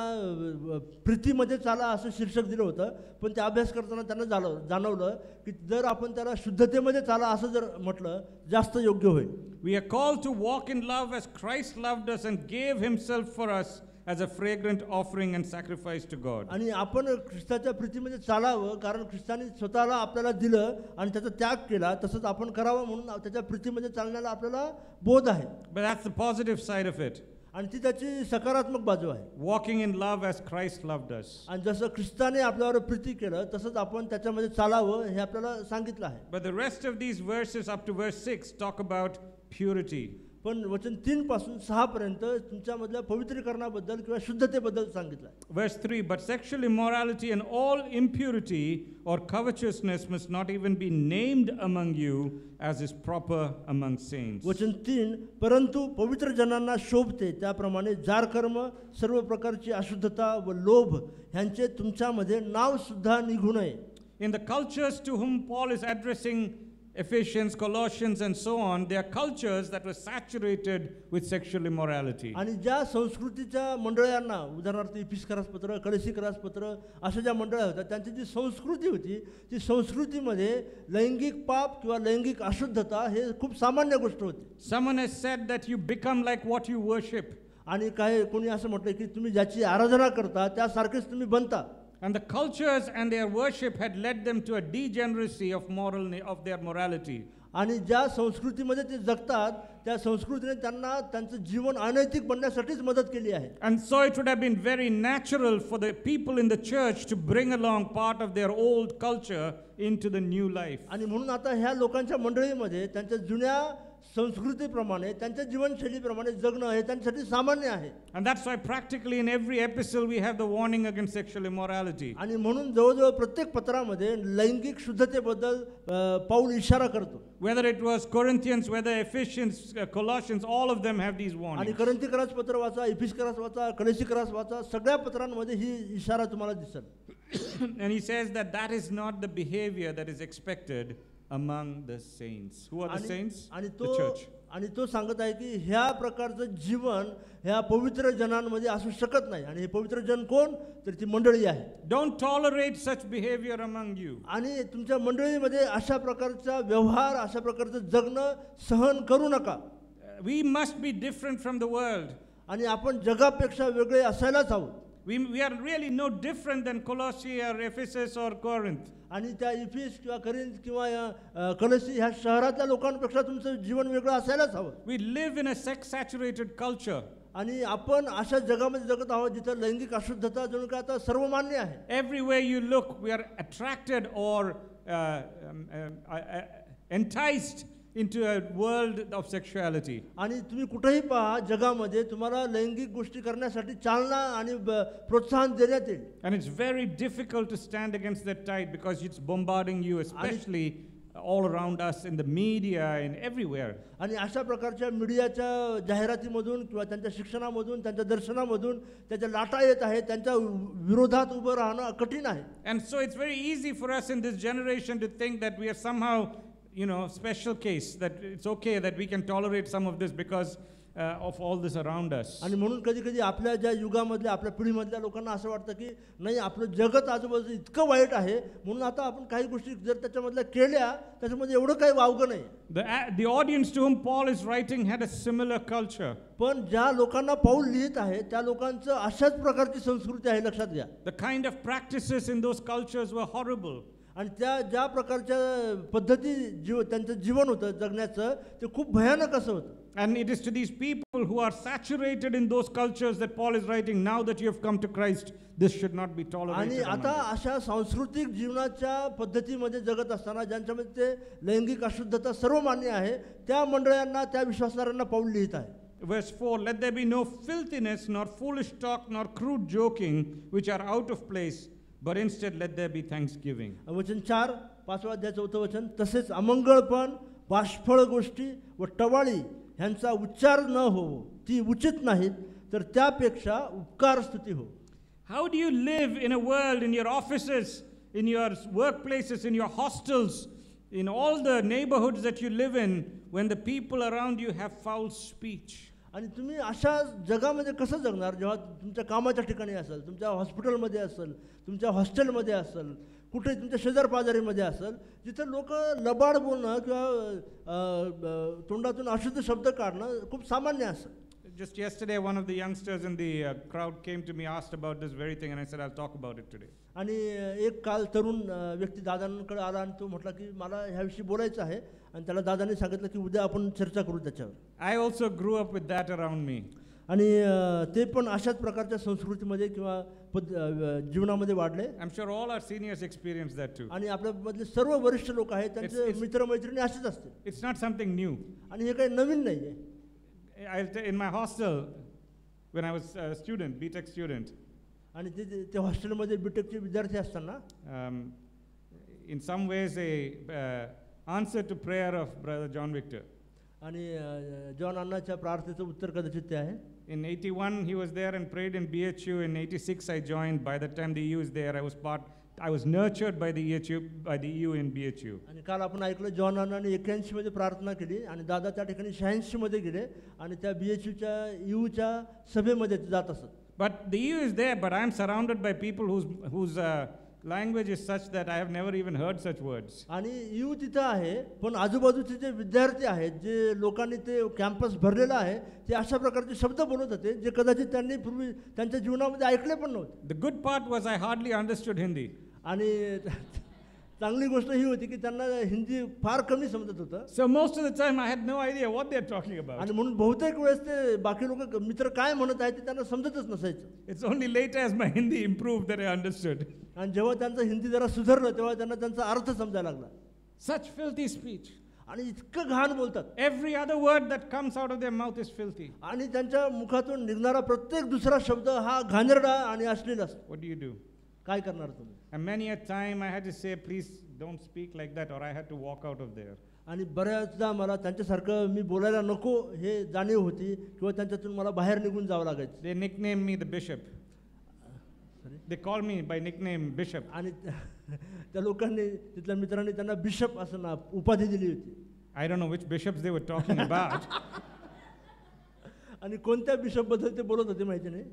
प्रीतीमध्ये चाला असं शीर्षक दिलं होतं, पण ते अभ्यास करताना त्यांना जाणवलं की जर आपण त्याला शुद्धतेमध्ये चाला असं जर म्हटलं जास्त योग्य होईल. We are called to walk in love as Christ loved us and gave himself for us as a fragrant offering and sacrifice to God. आणि आपण ख्रिस्ताच्या प्रीतीमध्ये चालावं कारण ख्रिस्ताने स्वतःला आपल्याला दिलं आणि त्याचा त्याग केला, तसंच आपण करावं म्हणून त्याच्या प्रीतीमध्ये चालण्याला आपल्याला बोध आहे. But that's the positive side of it. आणि ती त्याची सकारात्मक बाजू आहे. Walking in love as Christ loved us. आणि जसं ख्रिस्ताने आपल्यावर प्रीती केलं तसंच आपण त्याच्यामध्ये चालावं हे आपल्याला सांगितलं आहे. But the rest of these verses up to verse 6 talk about purity. पण वचन 3 पासून 6 पर्यंत तुमच्यामधल्या पवित्रीकरणाबद्दल किंवा शुद्धतेबद्दल सांगितलं आहे. Verse 3, but sexual immorality and all impurity or covetousness must not even be named among you as is proper among saints. वचन 3, परंतु पवित्र जनांना शोभते त्याप्रमाणे जारकर्म, सर्व प्रकारची अशुद्धता व लोभ ह्यांचे तुमच्यामध्ये नाव सुद्धा निघू नये. In the cultures to whom Paul is addressing Ephesians, Colossians, and so on, they are cultures that were saturated with sexual immorality. आणि ज्या संस्कृतीच्या मंडळांना उदाहरणार्थ इफिसकरास पत्र, कलेसिकरास पत्र अशा ज्या मंडळ्या होत्या त्यांची जी संस्कृती होती ती संस्कृतीमध्ये लैंगिक पाप किंवा लैंगिक अशुद्धता हे खूप सामान्य गोष्ट होती. Someone has said that you become like what you worship. आणि काय कोणी असं म्हटलं की तुम्ही ज्याची आराधना करता त्यासारखेच तुम्ही बनता. And the cultures and their worship had led them to a degeneracy of their morality. आणि ज्या संस्कृतीमध्ये ते जगतात त्या संस्कृतीने त्यांना त्यांचं जीवन अनैतिक बनण्यासाठीच मदत केली आहे. And so it would have been very natural for the people in the church to bring along part of their old culture into the new life. आणि म्हणून आता ह्या लोकांच्या मंडळीमध्ये त्यांच्या जुन्या संस्कृतीप्रमाणे त्यांच्या जीवनशैलीप्रमाणे जगणं हे त्यांच्यासाठी सामान्य आहे. And that's why practically in every epistle we have the warning against sexual immorality. आणि म्हणून जवळजवळ प्रत्येक पत्रामध्ये लैंगिक शुद्धतेबद्दल पाऊल इशारा करतो. Whether it was Corinthians, whether Ephesians, Colossians, all of them have these आणि warnings. कोरिन्थीकरास पत्र वाचा, इफिसकरास वाचा, कलेसिकरास वाचा, सगळ्या पत्रांमध्ये ही इशारा तुम्हाला दिसेल. And he says that that is not the behavior that is expected among the saints. Who are the saints? आणि The church. आणि तो सांगत आहे की ह्या प्रकारचं जीवन ह्या पवित्र जनांमध्ये असू शकत नाही. आणि हे पवित्र जन कोण तर ती मंडळी आहे. Don't tolerate such behavior among you. आणि तुमच्या मंडळीमध्ये अशा प्रकारचा व्यवहार अशा प्रकारचं जगणं सहन करू नका. We must be different from the world. आणि आपण जगापेक्षा वेगळे असायलाच हवं. We are really no different than Colossae or Ephesus or Corinth. आणि त्या इफिस किंवा करिंथ किंवा कलसी ह्या शहरातल्या लोकांपेक्षा तुमचं जीवन वेगळं असायलाच हवं. We live in a sex-saturated culture. आणि आपण अशा जगामध्ये जगत आहोत जिथं लैंगिक अशुद्धता जणू काय आता सर्वमान्य आहे. Everywhere you look, we are attracted or enticed into a world of sexuality. आणि तुम्ही कुठेही पहा जगामध्ये तुम्हाला लैंगिक गोष्टी करण्यासाठी चालना आणि प्रोत्साहन देण्यात येईल. And it's very difficult to stand against that tide because it's bombarding you, especially all around us in the media and everywhere. आणि अशा प्रकारच्या मीडियाच्या जाहिरातीमधून किंवा त्यांच्या शिक्षणामधून त्यांच्या दर्शनामधून त्याच्या लाटा येत आहेत. त्यांच्या विरोधात उभं राहणं कठीण आहे. And so it's very easy for us in this generation to think that we are somehow special case, that it's okay that we can tolerate some of this because of all this around us. आणि म्हणून कधी कधी आपल्या ज्या युगामधल्या आपल्या पिढीमधल्या लोकांना असं वाटतं की नाही आपलं जगत आजूबाजूला इतकं वाईट आहे म्हणून आता आपण काही गोष्टी जर त्याच्यामधल्या केल्या त्याच्यामध्ये एवढं काही वावगं नाही. The audience to whom Paul is writing had a similar culture. पण ज्या लोकांना पाऊल लिहित आहे त्या लोकांचं अशाच प्रकारची संस्कृती आहे. लक्षात घ्या. The kind of practices in those cultures were horrible. आणि त्या ज्या प्रकारच्या पद्धती त्यांचं जीवन होतं जगण्याचं ते खूप भयानक असं होतं. And it is to these people who are saturated in those cultures that Paul is writing, now that you have come to Christ, this should not be tolerated. आणि आता अशा सांस्कृतिक जीवनाच्या पद्धतीमध्ये जगत असताना ज्यांच्यामध्ये ते लैंगिक अशुद्धता सर्वमान्य आहे त्या मंडळांना त्या विश्वासणाऱ्यांना पाऊल लिहित आहे. Verse 4, let there be no filthiness, nor foolish talk, nor crude joking, which are out of place, but instead let there be thanksgiving. वचन 4, 5व्या अध्यायाचं 4थं वचन, तसेच अमंगळपण, बाष्फळ गोष्टी व टवाळी ह्यांचा उच्चार न होवो, ती उचित नाहीत, तर त्यापेक्षा उपकार स्तुती हो. How do you live in a world, in your offices, in your workplaces, in your hostels, in all the neighborhoods that you live in, when the people around you have foul speech? आणि तुम्ही अशा जगामध्ये कसं जगणार जेव्हा तुमच्या कामाच्या ठिकाणी असेल, तुमच्या हॉस्पिटलमध्ये असेल, तुमच्या हॉस्टेलमध्ये असेल, कुठे तुमच्या शेजारपाजारीमध्ये असेल, जिथं लोक लबाड बोलणं किंवा तोंडातून अशुद्ध शब्द काढणं खूप सामान्य असेल. Just yesterday, one of the youngsters in the crowd came to me, asked about this very thing, and I said, I'll talk about it today. आणि एक काल तरुण व्यक्ती दादांकडे आला आणि तो म्हटला की मला ह्याविषयी बोलायचं आहे आणि त्याला दादांनी सांगितलं की उद्या आपण चर्चा करू त्याच्यावर. I also grew up with that around me. आणि ते पण अशाच प्रकारच्या संस्कृतीमध्ये किंवा जीवनामध्ये वाढले. I'm sure all our seniors experience that too. आणि आपल्यामधले सर्व वरिष्ठ लोक आहेत त्यांचे मित्रमैत्रिणी असेच असते. It's not something new. आणि हे काही नवीन नाही आहे. in my hostel, when I was a student, BTech student, आणि ते हॉस्टेलमध्ये बीटेकचे विद्यार्थी असताना um, in some ways a answer to prayer of Brother John Victor. आणि जॉन अण्णाच्या प्रार्थनेचं उत्तर कदाचित ते आहे. In 81, he was there and prayed in BHU. In 86, I joined. By the time the EU was there, I was nurtured by the EU in BHU. आणि काल आपण ऐकलं John अण्णांनी 81 मध्ये प्रार्थना केली आणि दादा त्या ठिकाणी 86 मध्ये गेले आणि त्या बीएचयूच्या यूच्या सभेमध्ये ते जात असत. But the EU is there, but I am surrounded by people whose language is such that I have never even heard such words. आणि यू तिथं आहे, पण आजूबाजूचे जे विद्यार्थी आहेत, जे लोकांनी ते कॅम्पस भरलेलं आहे, ते अशा प्रकारचे शब्द बोलत होते जे कदाचित त्यांनी पूर्वी त्यांच्या जीवनामध्ये ऐकले पण नव्हते. The good part was I hardly understood Hindi. आणि चांगली गोष्ट ही होती की त्यांना हिंदी फार कमी समजत होतं. So most of the time I had no idea what they are talking about. आणि म्हणून बहुतेक वेळेस ते बाकी लोक मित्र काय म्हणत आहेत ते त्यांना समजतच नसायचं. It's only later as my Hindi improved that I understood. आणि जेव्हा त्यांचं हिंदी जरा सुधारलं तेव्हा त्यांना त्यांचा अर्थ समजायला लागला. Such filthy speech. आणि इतकं घाण बोलतात. Every other word that comes out of their mouth is filthy. आणि त्यांच्या मुखातून निघणारा प्रत्येक दुसरा शब्द हा घाणेरडा आणि अश्लील असतो. What do you do? काय करणार तुम्ही? And many a time I had to say, please don't speak like that, or I had to walk out of there. आणि बऱ्याचदा मला त्यांच्यासारखं मी बोलायला नको हे जाणीव होती किंवा त्यांच्यातून मला बाहेर निघून जावं लागायचं. They nicknamed me the bishop. They called me by nickname Bishop. आणि त्या लोकांनी तिथल्या मित्रांनी त्यांना बिशप असं नाव उपाधी दिली होती. I don't know which bishops they were talking about. आणि कोणत्या बिशप बद्दल ते बोलत होते माहिती नाही.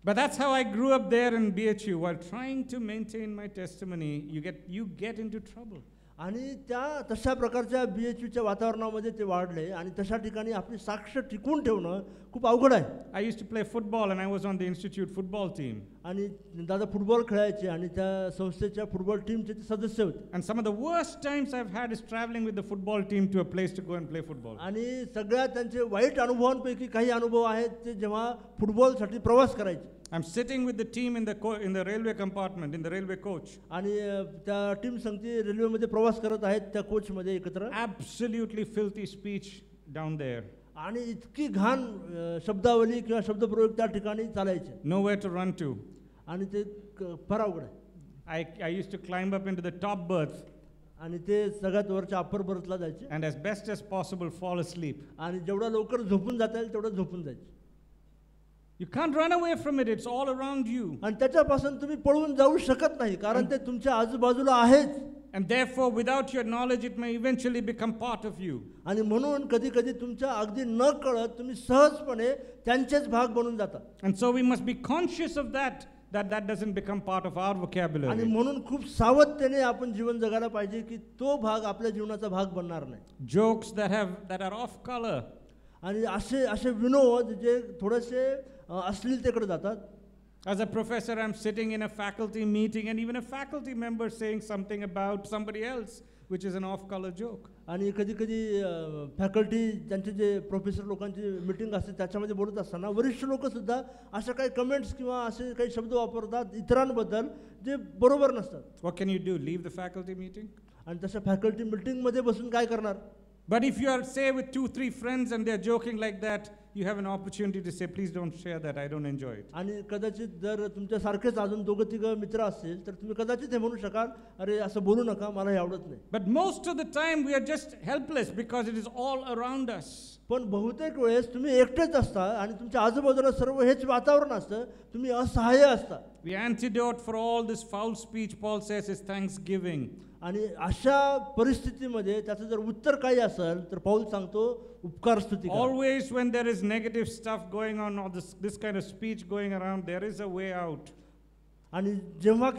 But that's how I grew up there in BHU. While trying to maintain my testimony, you get into trouble. आणि त्या तशा प्रकारच्या बीएचयूच्या वातावरणामध्ये ते वाढले आणि तशा ठिकाणी आपली साक्ष टिकवून ठेवणं खूप अवघड आहे. I used to play football and I was on the institute football team. आणि दादा फुटबॉल खेळायचे आणि त्या संस्थेच्या फुटबॉल टीमचे ते सदस्य होते. And some of the worst times I've had is traveling with the football team to a place to go and play football. आणि सगळ्यात त्यांचे वाईट अनुभवांपैकी काही अनुभव आहेत ते जेव्हा फुटबॉलसाठी प्रवास करायचे. I'm sitting with the team in the railway compartment, in the railway coach. आणि त्या टीम संगती रेल्वेमध्ये प्रवास करत आहेत त्या कोचमध्ये एकत्र. Absolutely filthy speech down there. आणि इतकी घाण शब्दावली किंवा शब्दप्रयोग त्या ठिकाणी चालायचे. Nowhere to run to. आणि ते फार अवघड आहे. I used to climb up into the top berth. आणि ते सगळ्यात वरच्या अप्पर बर्थला जायचे. And as best as possible fall asleep. आणि जेवढा लवकर झोपून जाता येईल तेवढं झोपून जायचे. You can't run away from it. It's all around you. आणि त्याच्यापासून तुम्ही पळून जाऊ शकत नाही कारण ते तुमच्या आजूबाजूला आहेच. And therefore, without your knowledge, it may eventually become part of you. आणि म्हणून कधी कधी तुमच्या अगदी न कळत तुम्ही सहजपणे त्यांचेच भाग बनून जाता. And so we must be conscious of that doesn't become part of our आणि vocabulary. म्हणून खूप सावधतेने आपण जीवन जगायला पाहिजे की तो भाग आपल्या जीवनाचा भाग बनणार नाही. Jokes that are off color. आणि असे विनोद जे थोडेसे अश्लीलतेकडे जातात. As a professor, I'm sitting in a faculty meeting and even a faculty member saying something about somebody else, which is an off-color joke. आणि कधी कधी फॅकल्टी त्यांचे जे प्रोफेसर लोकांची मीटिंग असते त्याच्यामध्ये बोलत असताना वरिष्ठ लोकसुद्धा अशा काही कमेंट्स किंवा असे काही शब्द वापरतात इतरांबद्दल जे बरोबर नसतात. What can you do? Leave the faculty meeting? आणि तशा फॅकल्टी मीटिंगमध्ये बसून काय करणार? But if you are, say, with 2-3 friends and they're joking like that, you have an opportunity to say, please don't share that, I don't enjoy it. आणि कदाचित जर तुमच्या सारखेच अजून दोघं तिघं मित्र असतील तर तुम्ही कदाचित हे म्हणू शकाल, अरे असं बोलू नका, मला हे आवडत नाही. But most of the time we are just helpless because it is all around us. पण बहुतेक वेळेस तुम्ही एकटेच असता आणि तुमच्या आजूबाजूला सर्व हेच वातावरण असतं, तुम्ही असहाय्य असता. The antidote for all this foul speech, Paul says, is thanksgiving. आणि अशा परिस्थितीमध्ये त्याचं जर उत्तर काही असेल तर पौल सांगतो उपकार स्तुती करा. Always when there is negative stuff going on or this kind of speech going around, there is a way out. आणि जेव्हा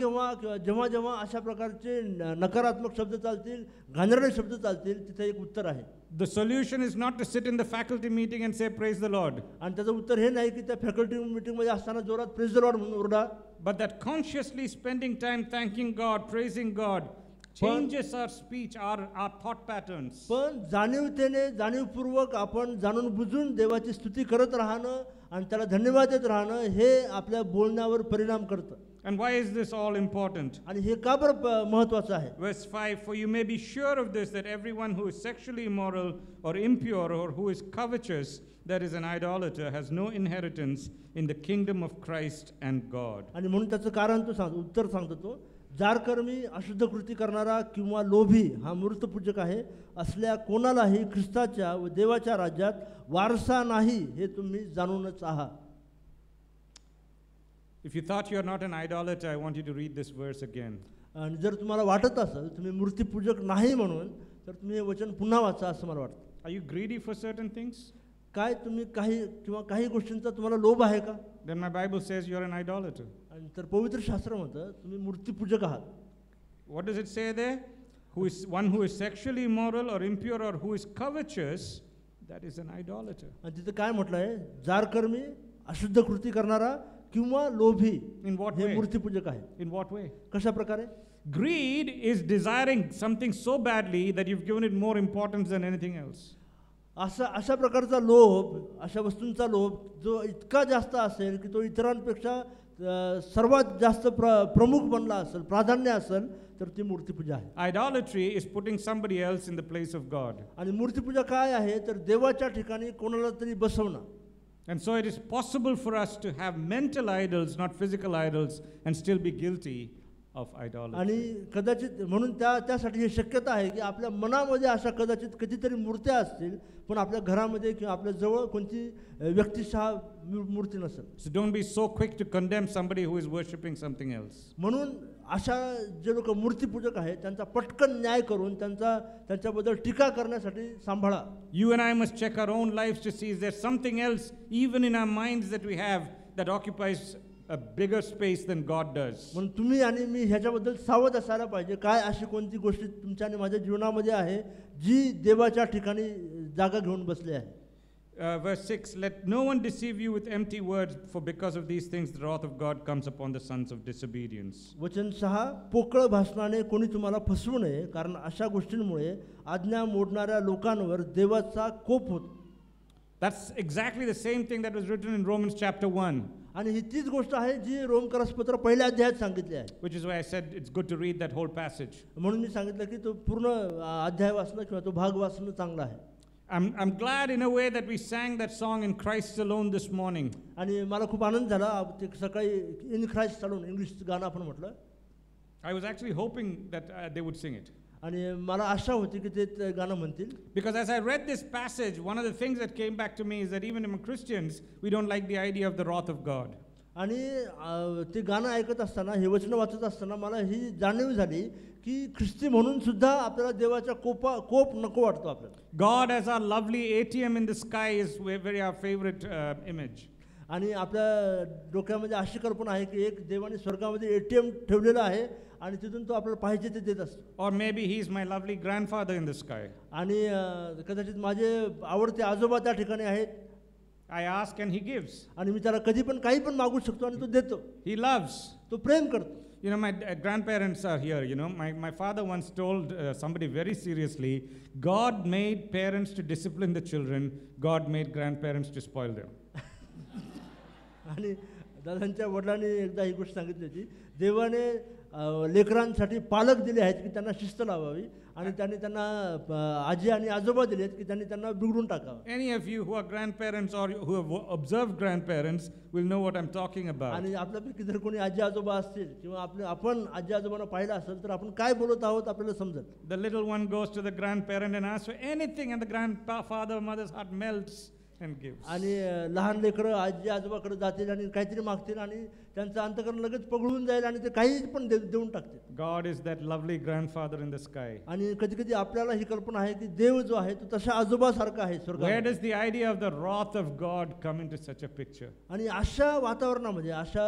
जेव्हा अशा प्रकारचे नकारात्मक शब्द चालतील, घाणेरडे शब्द चालतील, तिथे एक उत्तर आहे. The solution is not to sit in the faculty meeting and say praise the Lord. आणि त्याचं उत्तर हे नाही की त्या फॅकल्टी मीटिंगमध्ये असताना जोरात प्रेज द लॉर्ड म्हणून ओरडा. But that consciously spending time thanking God, praising God, changes our speech, our thought patterns. पण जाणीवपूर्वक आपण जाणून बुजून देवाची स्तुती करत राहणं आणि त्याला धन्यवाद देत राहणं हे आपल्या बोलण्यावर परिणाम करतं. And why is this all important? आणि हे का बरं महत्त्वाचं आहे? Verse 5, for you may be sure of this, that everyone who is sexually immoral or impure or who is covetous, that is an idolater, has no inheritance in the kingdom of Christ and God. आणि म्हणून त्याचं कारण तो उत्तर सांगतो तो, जारकर्मी, अशुद्ध कृती करणारा किंवा लोभी हा मूर्तपूजक आहे, असल्या कोणालाही ख्रिस्ताच्या व देवाच्या राज्यात वारसा नाही हे तुम्ही जाणूनच आहात. If you thought you are not an idolater, I want you to read this verse again. आणि जर तुम्हाला वाटत असेल तुम्ही मूर्तिपूजक नाही म्हणून, तर तुम्ही हे वचन पुन्हा वाचा असं मला वाटतं. Are you greedy for certain things? काय तुम्ही काही गोष्टींचा तुम्हाला लोभ आहे का? Then my Bible says you're an idolater. आणि तर पवित्र शास्त्र म्हणतं तुम्ही मूर्तिपूजक आहात. What does it say there? One who is sexually immoral or impure or who is covetous, that is an idolater. आणि तिथे काय म्हटलं आहे? जारकर्मी, अशुद्ध कृती करणारा किंवा लोभी In what हे way? मूर्तिपूजक आहे. In what way? कशा प्रकारे? Greed is desiring something so badly that you've given it more importance than anything else. अशा प्रकारचा लोभ, अशा वस्तूंचा लोभ जो इतका जास्त असेल की तो इतरांपेक्षा सर्वात जास्त प्रमुख बनला असेल, प्राधान्य असेल, तर ती मूर्तिपूजा आहे. Idolatry is putting somebody else in the place of God. आणि मूर्तिपूजा काय आहे? तर देवाच्या ठिकाणी कोणाला तरी बसवणं. And so it is possible for us to have mental idols, not physical idols, and still be guilty of idolatry. आणि कदाचित म्हणून त्यासाठी ही शक्यता आहे की आपल्या मनामध्ये अशा कदाचित कितीतरी मूर्त्या असतील, पण आपल्या घरामध्ये किंवा आपल्या जवळ कोणती व्यक्तिशः मूर्ती नसेल. So don't be so quick to condemn somebody who is worshiping something else. म्हणून अशा जे लोक मूर्तिपूजक आहेत त्यांचा पटकन न्याय करून त्यांच्याबद्दल टीका करण्यासाठी सांभाळा. You and I must check our own lives to see is there something else even in our minds that we have that occupies a bigger space than God does. म्हणून तुम्ही आणि मी ह्याच्याबद्दल सावध असायला पाहिजे. काय अशी कोणती गोष्ट तुमच्या आणि माझ्या जीवनामध्ये आहे जी देवाच्या ठिकाणी जागा घेऊन बसली आहे. Verse 6, let no one deceive you with empty words, for because of these things the wrath of God comes upon the sons of disobedience. वचन 6, पोकळ भाषणाने कोणी तुम्हाला फसवू नये, कारण अशा गोष्टींमुळे आज्ञा मोडणाऱ्या लोकांवर देवाचा कोप होतो. That's exactly the same thing that was written in Romans chapter 1. आणि ही तीच गोष्ट आहे जी रोमकरसपत्र पहिल्या अध्यायात सांगितली आहे. Which is why I said it's good to read that whole passage. म्हणून मी सांगितलं की तो पूर्ण अध्याय वाचणं किंवा तो भाग वाचणं चांगलं आहे. I'm glad in a way that we sang that song in Christ alone this morning. आणि मला खूप आनंद झाला ते सकाळी इन ख्राइस्ट अलोन इंग्लिश गाणं आपण म्हटलं. I was actually hoping that they would sing it. आणि मला आशा होती की ते गाणं म्हणतील. Because as I read this passage, one of the things that came back to me is that even among Christians, we don't like the idea of the wrath of God. आणि ते गाणं ऐकत असताना, हे वचन वाचत असताना मला ही जाणीव झाली की ख्रिस्ती म्हणून सुद्धा आपल्याला देवाचा कोप नको वाटतो आपल्याला. God as our lovely ATM in the sky is very our favorite image. आणि आपल्या डोक्यामध्ये अशी कल्पना आहे की एक देवाने स्वर्गामध्ये ATM ठेवलेला आहे आणि तिथून तो आपल्याला पाहिजे ते देत असतो. Or maybe he is my lovely grandfather in the sky. आणि कदाचित माझे आवडते आजोबा त्या ठिकाणी आहेत. I ask and he gives. आणि मी त्याला कधी पण काही पण मागू शकतो आणि तो देतो. He loves. तो प्रेम करतो. You know, my grandparents are here, you know. My father once told somebody very seriously, God made parents to discipline the children, God made grandparents to spoil them. आणि दादांच्या वडिलांनी एकदा ही गोष्ट सांगितली होती, देवाने लेकरांसाठी पालक दिले आहेत की त्यांना शिस्त लावावी आणि त्यांना आजी आणि आजोबा दिले आहेत की त्यांना बिघडून टाकावं. Any of you who are grandparents or who have observed grandparents will know what I'm talking about. आणि आपल्यापैकी जर कोणी आजी आजोबा असतील किंवा आपण आजी आजोबांना पाहिलं असेल तर आपण काय बोलत आहोत आपल्याला समजेल. The little one goes to the grandparent and asks for anything and the grandfather or mother's heart melts and gives. आणि लहान लेकरं आजी आजोबाकडे जातील आणि काहीतरी मागतील आणि त्यांचं अंतःकरण लगेच पगळून जाईल आणि ते काही पण देऊन टाकतील. God is that lovely grandfather in the sky. आणि कधी कधी आपल्याला ही कल्पना आहे की देव जो आहे तो तशा आजोबासारखा आहे स्वर्गात. Where does the idea of the wrath of God come into such a picture? आणि अशा वातावरणामध्ये, अशा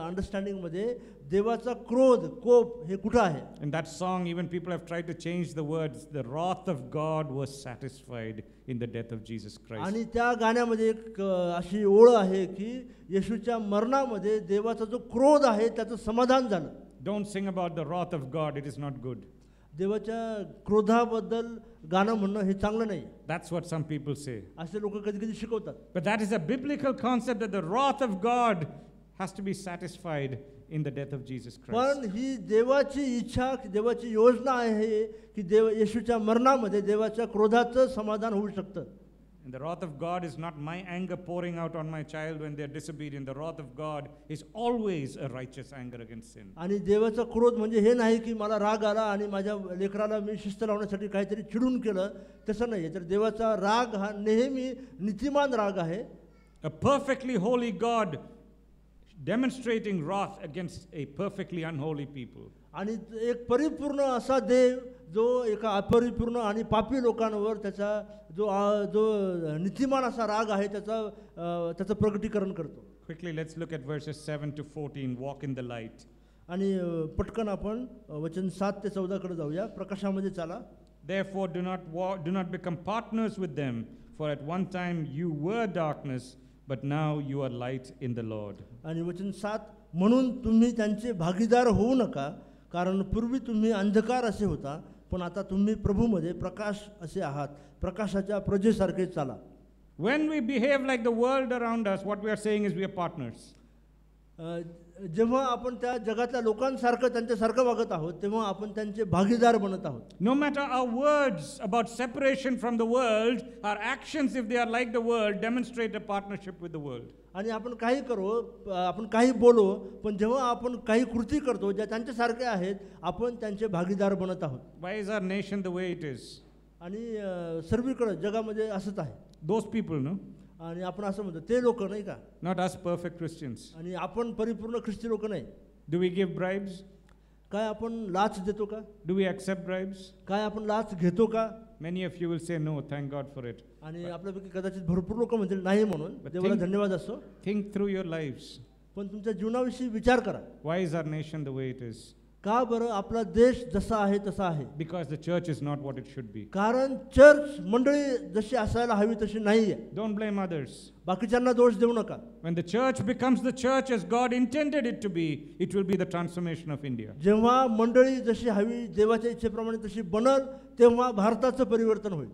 अंडरस्टँडिंगमध्ये देवाचा क्रोध, कोप हे कुठं आहे? In that song, even people have tried to change the words. The wrath of God was satisfied in the death of Jesus Christ. आणि त्या गाण्यामध्ये एक अशी ओळ आहे की येशूच्या मरणामध्ये देवाचा जो क्रोध आहे त्याचं समाधान झालं. Don't sing about the wrath of God. It is not good. देवाच्या क्रोधाबद्दल गाणं म्हणणं हे चांगलं नाही. That's what some people say. असे लोक कधी कधी शिकवतात. But that is a biblical concept that the wrath of God has to be satisfied in the death of Jesus Christ. पण ही देवाची इच्छा, देवाची योजना आहे की येशूच्या मरणामध्ये देवाच्या क्रोधाचं समाधान होऊ शकतं. And the wrath of God is not my anger pouring out on my child when they are disobedient. The wrath of God is always a righteous anger against sin. आणि देवाचा क्रोध म्हणजे हे नाही की मला राग आला आणि माझ्या लेकराला मी शिस्त लावण्यासाठी काहीतरी चिडून केलं, तसं नाही. तर देवाचा राग हा नेहमी नीतिमान राग आहे. A perfectly holy God demonstrating wrath against a perfectly unholy people. आणि एक परिपूर्ण असा देव जो एका अपरिपूर्ण आणि पापी लोकांवर त्याचा जो नीतिमान असा राग आहे त्याचं प्रगटीकरण करतो. Quickly, let's look at verses 7 to 14. Walk in the light. आणि पटकन आपण वचन 7 ते 14 कडे जाऊया. प्रकाशामध्ये चाला. Therefore, do not become partners with them, for at one time you were darkness, but now you are light in the Lord. आणि वचन 7, म्हणून तुम्ही त्यांचे भागीदार होऊ नका, कारण पूर्वी तुम्ही अंधकार असे होता, पण आता तुम्ही प्रभूमध्ये प्रकाश असे आहात. प्रकाशाच्या प्रजेसारखे चाला. When we behave like the world around us, what we are saying is we are partners. जेव्हा आपण त्या जगातल्या लोकांसारखं त्यांच्यासारखं वागत आहोत, तेव्हा आपण त्यांचे भागीदार बनत आहोत. No matter our words about separation from the world, our actions, if they are like the world, demonstrate a partnership with the world. आणि आपण काही करू, आपण काही बोलो, पण जेव्हा आपण काही कृती करतो ज्या त्यांच्यासारख्या आहेत, आपण त्यांचे भागीदार बनत आहोत. Why is our nation the way it is? आणि सर्वीकडे जगामध्ये असंच आहे. Those people, no? आणि आपण असं म्हणतो ते लोक नाही का, Not us perfect Christians. आणि आपण परिपूर्ण ख्रिस्ती लोक नाही. Do we give bribes? काय आपण लाच देतो का? Do we accept bribes? काय आपण लाच घेतो का? Many of you will say no, thank God for it. आणि आपल्यापैकी कदाचित भरपूर लोक म्हणतील नाही म्हणून. देवाला धन्यवाद असो. Think through your lives. पण तुमच्या जीवनाविषयी विचार करा. Why is our nation the way it is? का बरं आपला देश जसा आहे तसा आहे? Because the church is not what it should be. कारण चर्च मंडळी जशी असायला हवी तशी नाही आहे. Don't blame others. बाकीच्यांना दोष देऊ नका. When the church becomes the church as God intended it to be, it will be the transformation of India. जेव्हा मंडळी जशी हवी देवाच्या इच्छेप्रमाणे तशी बनल, तेव्हा भारताचं परिवर्तन होईल.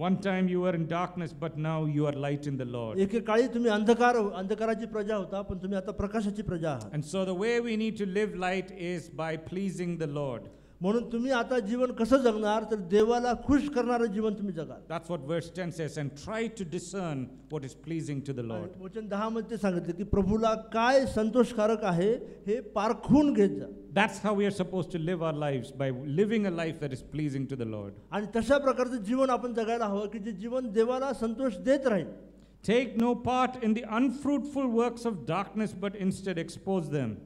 One time you were in darkness, but now you are light in the Lord. एकेकाळी तुम्ही अंधकाराची प्रजा होता, पण तुम्ही आता प्रकाशाची प्रजा आहात. And so the way we need to live light is by pleasing the Lord. म्हणून तुम्ही आता जीवन कसं जगणार, तर देवाला खुश करणारं जीवन तुम्ही जगाल. That's what verse 10 says, and try to discern what is pleasing to the Lord. वचन 10 मध्ये सांगितले की प्रभूला काय संतोषकारक आहे हे पारखून घेत जा. That's how we are supposed to live our lives, by living a life that is pleasing to the Lord. आणि तशा प्रकारचं जीवन आपण जगायला हवं की जे जीवन देवाला संतोष देत राहील. Take no part in the unfruitful works of darkness, but instead expose them.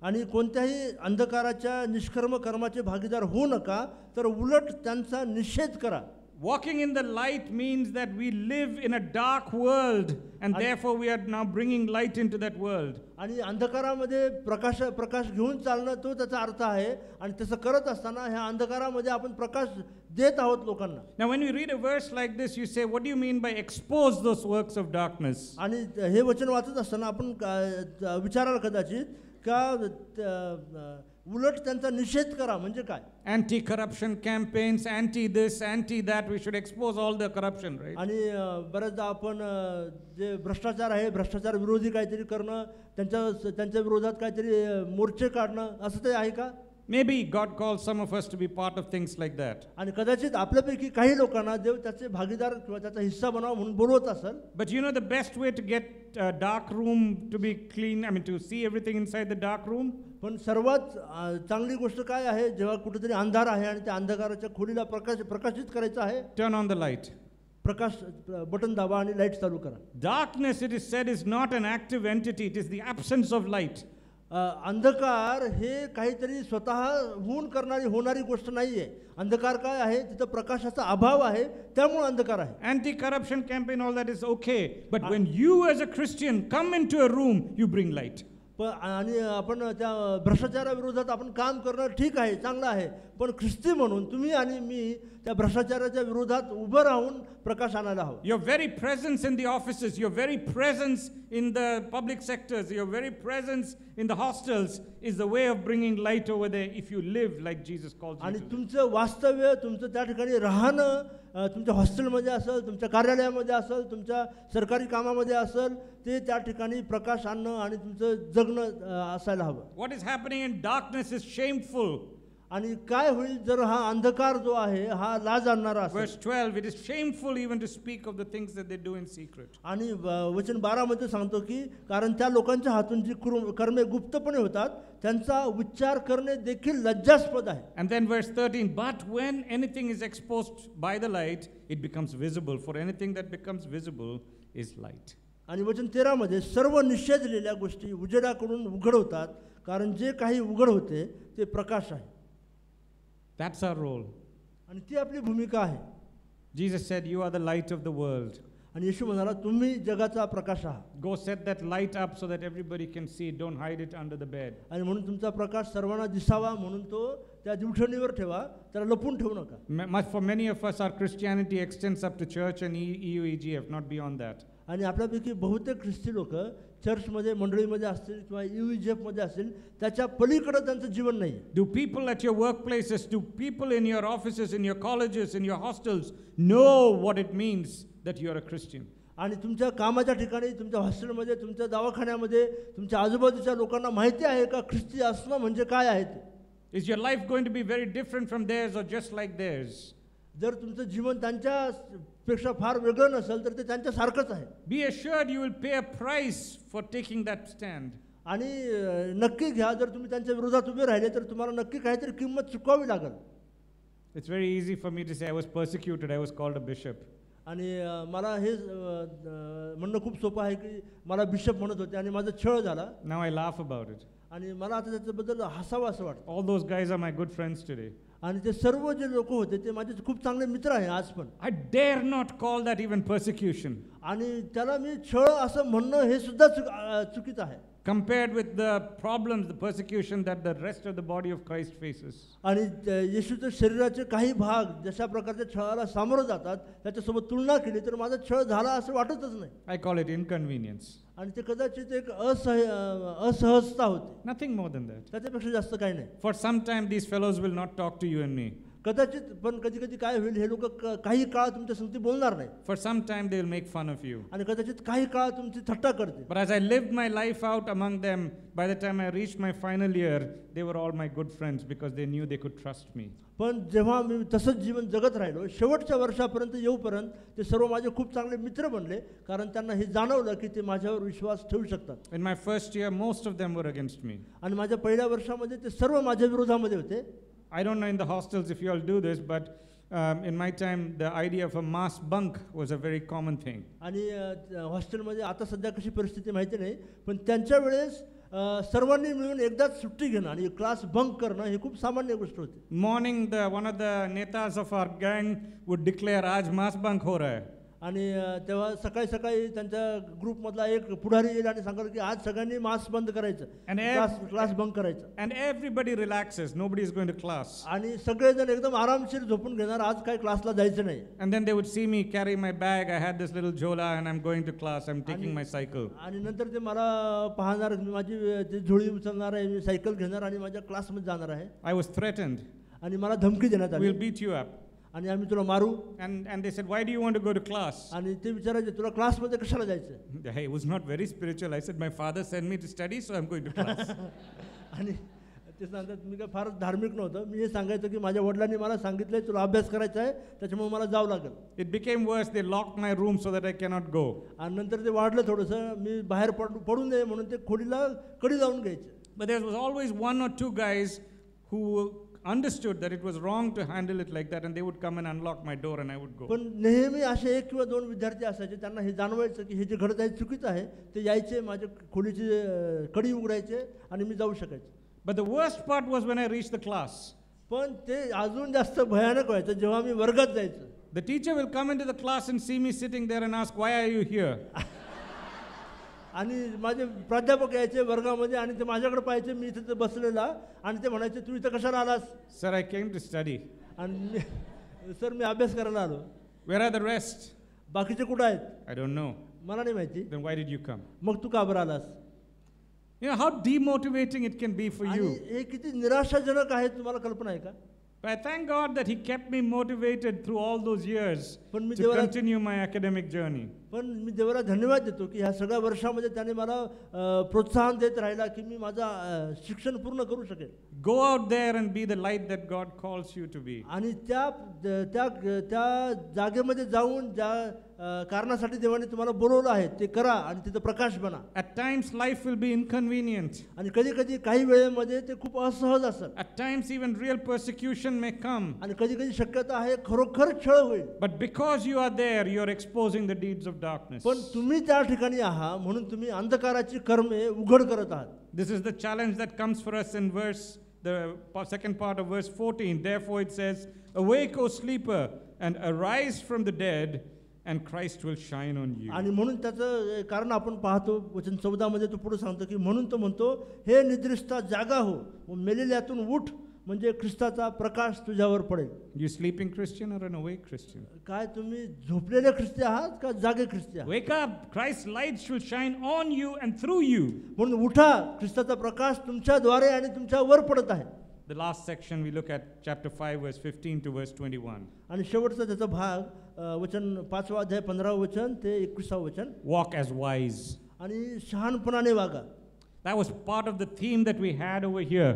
आणि कोणत्याही अंधकाराच्या निष्कर्म कर्माचे भागीदार होऊ नका, तर उलट त्यांचा निषेध करा. Walking in the light means that we live in a dark world, and therefore we are now bringing light into that world. आणि अंधकारामध्ये प्रकाश घेऊन चालणं तो त्याचा अर्थ आहे. आणि तसं करत असताना ह्या अंधकारामध्ये आपण प्रकाश देत आहोत लोकांना. Now when you read a verse like this, you say, what do you mean by expose those works of darkness? आणि हे वचन वाचत असताना आपण विचाराल कदाचित का उलट त्यांचा निषेध करा म्हणजे काय? Anti-corruption campaigns, anti this, anti that. We should expose all the corruption, right? आणि बऱ्याचदा आपण जे भ्रष्टाचार आहे, भ्रष्टाचार विरोधी काहीतरी करणं, त्यांच्या विरोधात काहीतरी मोर्चे काढणं, असं ते आहे का? Maybe God calls some of us to be part of things like that. आणि कदाचित आपल्यापैकी काही लोकांना देव त्याचे भागीदार किंवा त्याचा हिस्सा बनावा म्हणून बोलवत असेल. But you know the best way to get a dark room to be clean, I mean to see everything inside the dark room? पण सर्वात चांगली गोष्ट काय आहे, जेव्हा कुठेतरी अंधार आहे आणि त्या अंधकाराच्या खोलीला प्रकाशित करायचं आहे, Turn on the light. Prakash button दाबा आणि लाईट चालू करा. Darkness, it is said, is not an active entity, it is the absence of light. अंधकार हे काहीतरी स्वतःहून होणारी गोष्ट नाहीये. अंधकार काय आहे, तिथं प्रकाशाचा अभाव आहे, त्यामुळे अंधकार आहे. Anti-corruption campaign, all that is okay, but when you as a Christian come into a room, you bring light. आणि आपण त्या भ्रष्टाचाराविरोधात आपण काम करणं ठीक आहे, चांगलं आहे, पण ख्रिस्ती म्हणून तुम्ही आणि मी त्या भ्रष्टाचाराच्या विरोधात उभं राहून प्रकाश आणायला हवं. Your very presence in the offices, your very presence in the public sectors, your very presence in the hostels is the way of bringing light over there if you live like Jesus calls you आणि to. तुमचं वास्तव्य, तुमचं त्या ठिकाणी राहणं, तुमच्या हॉस्टेलमध्ये असेल, तुमच्या कार्यालयामध्ये असेल, तुमच्या सरकारी कामामध्ये असेल, ते त्या ठिकाणी प्रकाश आणणं आणि तुमचं जगणं असायला हवं. What is happening in darkness is shameful. आणि काय होईल जर हा अंधकार जो आहे हा लाज आणणारा असेल. Verse 12, it is shameful even to speak of the things that they do in secret. आणि वचन 12 मध्ये सांगतो की कारण त्या लोकांच्या हातून जी कर्मे गुप्तपणे होतात त्यांचा उच्चार करणे देखील लज्जास्पद आहे. And then verse 13, but when anything is exposed by the light, it becomes visible. For anything that becomes visible is light. आणि वचन 13 मध्ये सर्व निषेधलेल्या गोष्टी उजेडाकडून उघड होतात कारण जे काही उघड होते ते प्रकाश आहे. That's our role. आणि ती आपली भूमिका आहे. Jesus said, you are the light of the world. आणि येशू म्हणाला तुम्ही जगाचा प्रकाश आहात. Go set that light up so that everybody can see it. Don't hide it under the bed. आणि म्हणून तुमचा प्रकाश सर्वांना दिसावा म्हणून तो त्या दिवठणीवर ठेवा, त्याला लपून ठेवू नका. For many of us, our Christianity extends up to church and EUEGF, not beyond that. आणि आपल्यापैकी बहुतेक ख्रिस्ती लोक चर्चमध्ये मंडळीमध्ये असतील किंवा EUEGF मध्ये असतील त्याच्या पलीकडे त्यांचं जीवन नाही. Do people at your workplaces, do people in your offices, in your colleges, in your hostels know what it means that you are a Christian? आणि तुमच्या कामाच्या ठिकाणी तुमच्या हॉस्टेलमध्ये तुमच्या दवाखान्यामध्ये तुमच्या आजूबाजूच्या लोकांना माहिती आहे का ख्रिस्ती असणं म्हणजे काय आहे ते? Is your life going to be very different from theirs or just like theirs? जर तुमचं जीवन त्यांच्यापेक्षा फार वेगळं नसेल तर ते त्यांच्यासारखंच आहे. Be assured you will pay a price for taking that stand. आणि नक्की घ्या जर तुम्ही त्यांच्या विरोधात उभे राहिले तर तुम्हाला नक्की काहीतरी किंमत चुकवावी लागेल. It's very easy for me to say I was persecuted, I was called a bishop. आणि मला हे म्हणणं खूप सोपं आहे की मला बिशप म्हणत होते आणि माझा छळ झाला. Now I laugh about it. आणि मला आता त्याच्याबद्दल हसावं असं वाटतं. All those guys are my good friends today. आणि ते सर्व जे लोक होते ते माझे खूप चांगले मित्र आहे आज पण. I dare not call that even persecution. आणि त्याला मी छळ असं म्हणणं हे सुद्धा चुकीचं आहे. Compared with the problems, the persecution that the rest of the body of Christ faces. आणि येशूच्या शरीराचे काही भाग जशा प्रकारच्या छळाला सामोरं जातात त्याच्यासोबत तुलना केली तर माझा छळ झाला असं वाटतच नाही. I call it inconvenience. आणि ते कदाचित एक असहजता होती. Nothing more than that. त्याच्यापेक्षा जास्त काही नाही. For some time these fellows will not talk to you and me. कदाचित पण कधी कधी काय होईल हे लोक काही काळ तुमच्या संगती बोलणार नाही. For some time they will make fun of you. आणि कदाचित काही काळ तुमची थट्टा करते. But as I lived my life out among them, by the time I reached my final year, they were all my good friends because they knew they could trust me. पण जेव्हा मी तसंच जीवन जगत राहिलो शेवटच्या वर्षापर्यंत येऊपर्यंत ते सर्व माझे खूप चांगले मित्र बनले कारण त्यांना हे जाणवलं की ते माझ्यावर विश्वास ठेवू शकतात. In my first year, most of them were against me. आणि माझ्या पहिल्या वर्षामध्ये ते सर्व माझ्या विरोधामध्ये होते. I don't know in the hostels if you all do this, but in my time the idea of a mass bunk was a very common thing. आणि हॉस्टेलमध्ये आता सध्या कशी परिस्थिती माहिती नाही पण त्यांच्या वेळेस सर्वांनी मिळून एकदाच सुट्टी घेणं आणि क्लास बंक करणं ही खूप सामान्य गोष्ट होती. Morning, one of the netas of our gang would declare, "आज mass bunk हो रहा है." आणि तेव्हा सकाळी सकाळी त्यांच्या ग्रुपमधला एक पुढारी येईल आणि सांगाल की आज सगळ्यांनी मास्क बंद करायचं, क्लास बंक करायचं. And everybody relaxes. Nobody is going to class. आणि सगळेजण एकदम आरामशीर झोपून घेणार, आज काही क्लासला जायचं नाही. And then they would see me carry my bag. I had this little jhola and I'm going to class. I'm taking my cycle. आणि नंतर ते मला पाहणार, माझी ती झोळी उचलणार आहे, मी सायकल घेणार आणि माझ्या क्लासमध्ये जाणार आहे. I was threatened. आणि मला धमकी देण्यात आली. We'll beat you up. आणि आम्ही तुला मारू. And they said, "Why do you want to go to class?" आणि ते विचारायचे तुला क्लासमध्ये कशाला जायचं? Hey, it was not very spiritual. I said, "My father sent me to study, so I'm going to class." आणि ते सांगतात मी काय फार धार्मिक नव्हतं. मी हे सांगायचं की माझ्या वडिलांनी मला सांगितलंय तुला अभ्यास करायचा आहे त्याच्यामुळे मला जावं लागेल. It became worse. They locked my room so that I cannot go. आणि नंतर ते वाढलं थोडंसं, मी बाहेर पडू नये म्हणून ते खोलीला कडी लावून घ्यायचे. But there was always one or two guys who understood that it was wrong to handle it like that, and they would come and unlock my door and I would go. पण नेहमी असे एक किंवा दोन विद्यार्थी असायचे त्यांना हे जाणवायचं की हे जे घडत आहे चुकीचं आहे. ते यायचे माझ्या खोलीची कडी उघडायचे आणि मी जाऊ शकायचे. But the worst part was when I reached the class. पण ते अजून जास्त भयानक व्हायचं जेव्हा मी वर्गात जायचं. The teacher will come into the class and see me sitting there and ask, "Why are you here?" आणि माझे प्राध्यापक यायचे वर्गामध्ये आणि ते माझ्याकडे पाहायचे, मी इथे बसलेला आणि ते म्हणायचे तू इथं कशाला आलास? "Sir, I came to study." आणि सर मी अभ्यास करायला आलो. "Where are the rest?" बाकीचे कुठं आहेत? "I don't know." मला नाही माहिती. "Then why did you come?" मग तू का बरं आलास? You know how demotivating it can be for you. हे किती निराशाजनक आहे तुम्हाला कल्पना आहे का? But I thank God that He kept me motivated through all those years पण मी to देवाला continue my academic journey. पण मी देवाला धन्यवाद देतो की ह्या सगळ्या वर्षामध्ये त्याने मला प्रोत्साहन देत राहिला की मी माझा शिक्षण पूर्ण करू शकेल. Go out there and be the light that God calls you to be. आणि त्या त्या त्या जागेमध्ये जाऊन ज्या कारणासाठी देवाने तुम्हाला बोलवलं आहे ते करा आणि तिथं प्रकाश बना. At times life will be inconvenient. आणि कधी कधी काही वेळेमध्ये ते खूप असहज असतं. At times even real persecution may come. आणि कधी कधी शक्यता आहे खरोखर छळ होईल. But because you are there, you are exposing the deeds of darkness. पण तुम्ही त्या ठिकाणी आहात म्हणून तुम्ही अंधकाराची कर्मे उघड करत आहात. This is the challenge that comes for us in the second part of verse 14. Therefore it says, "Awake, O sleeper, and arise from the dead, and Christ will shine on you." आणि म्हणून त्याचं कारण आपण पाहतो वचन 14 मध्ये तो पुढे सांगतो की म्हणून तो म्हणतो हे निद्रिस्ता जागा हो व मेलेल्यातून उठ म्हणजे ख्रिस्ताचा प्रकाश तुझ्यावर पडेल. You sleeping Christian or an awake Christian? काय तुम्ही झोपलेले ख्रिस्ती आहात का जागे ख्रिस्ती आहात? Wake up! Christ's light shall shine on you and through you. म्हणून उठा, ख्रिस्ताचा प्रकाश तुमच्याद्वारे आणि तुमच्यावर पडत आहे. The last section we look at chapter 5 verse 15 to verse 21. आणि शेवटचा त्याचा भाग वचन 5वा अध्याय 15वे वचन ते 21वे वचन. Walk as wise. आणि शहाणपणाने वागा. That was part of the theme that we had over here.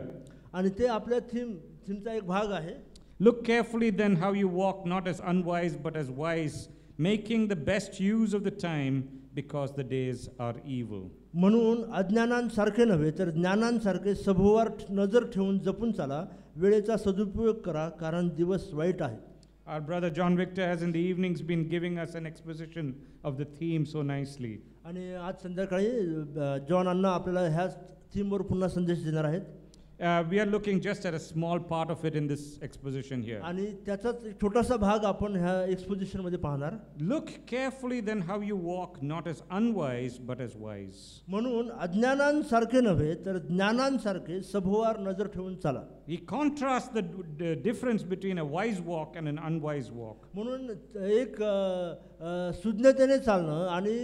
आणि ते आपल्या थीमचा एक भाग आहे. Look carefully then how you walk, not as unwise but as wise, making the best use of the time because the days are evil. म्हणून अज्ञानांसारखे नव्हे तर ज्ञानांसारखे सभोवार नजर ठेवून जपून चाला, वेळेचा सदुपयोग करा कारण दिवस वाईट आहेत. Our brother John Victor has in the evenings been giving us an exposition of the theme so nicely. आणि आज संध्याकाळी जॉन अण्णा आपल्याला ह्या थीमवर पुन्हा संदेश देणार आहेत. We are looking just at a small part of it in this exposition here. आणि त्याचाच एक छोटासा भाग आपण ह्या एक्सपोजिशन मध्ये पाहणार. Look carefully then how you walk, not as unwise but as wise. म्हणून अज्ञानांसारखे नव्हे तर ज्ञानांसारखे सभोवार नजर ठेवून चाला. He contrasts the difference between a wise walk and an unwise walk. म्हणून एक सुज्ञतेने चालणं आणि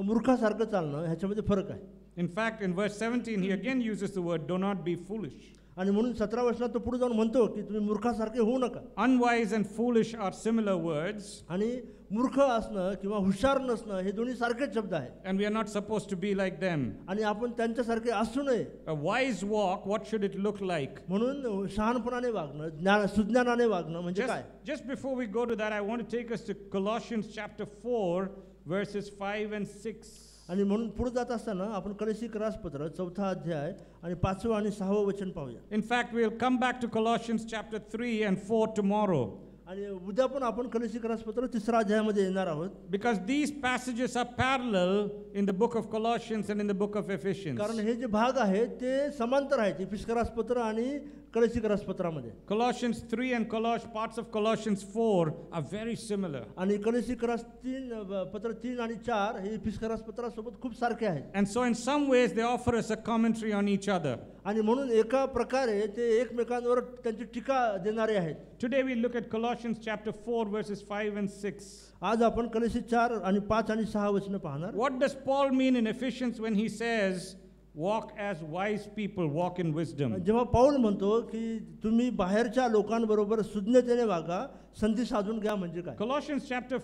मूर्खासारखं चालणं ह्याच्यामध्ये फरक आहे. In fact, in verse 17, he again uses the word, "Do not be foolish." आणि म्हणून 17 वचनात तो पुढे जाऊन म्हणतो की तुम्ही मूर्खासारखे होऊ नका. Unwise and foolish are similar words. आणि मूर्ख असणं किंवा हुशार नसणं हे दोन्ही सारखेच शब्द आहेत. And we are not supposed to be like them. आणि आपण त्यांच्यासारखे असू नये. A wise walk, what should it look like? म्हणून शहाणपणाने वागणं, सुज्ञानाने वागणं म्हणजे काय? Just before we go to that, I want to take us to Colossians chapter 4, verses 5 and 6. आणि म्हणून पुढे जात असताना आपण कलेसी करासपत्र 4था अध्याय आणि 5वं आणि 6वं वचन पाहूया. In fact, we'll come back to Colossians chapter 3 and 4 tomorrow. आणि उद्या पण आपण कलेसी करासपत्र 3रा अध्यायामध्ये येणार आहोत. Because these passages are parallel in the book of Colossians and in the book of Ephesians. कारण हे जे भाग आहेत ते समांतर आहेत इफिसकरासपत्र आणि कलेसी करासपत्रामध्ये. Colossians 3 and parts of Colossians 4 are very similar. आणि कलेसी करास 3 आणि 4 हे इफिसकरासपत्रासोबत खूप सारखे आहेत. And so in some ways they offer us a commentary on each other. आणि म्हणून एका प्रकारे ते एकमेकांवर त्यांची टीका देणारे आहेत. Today we look at Colossians chapter 4 verses 5 and 6. आज आपण कलेसी 4 आणि 5 आणि 6 वचन पाहणार. What does Paul mean in Ephesians when he says, "Walk as wise people, walk in wisdom"? जेव्हा पाऊल म्हणतो की तुम्ही बाहेरच्या लोकांबरोबर सुज्ञतेने वागा, संधी साधून घ्या म्हणजे काय? Colossians chapter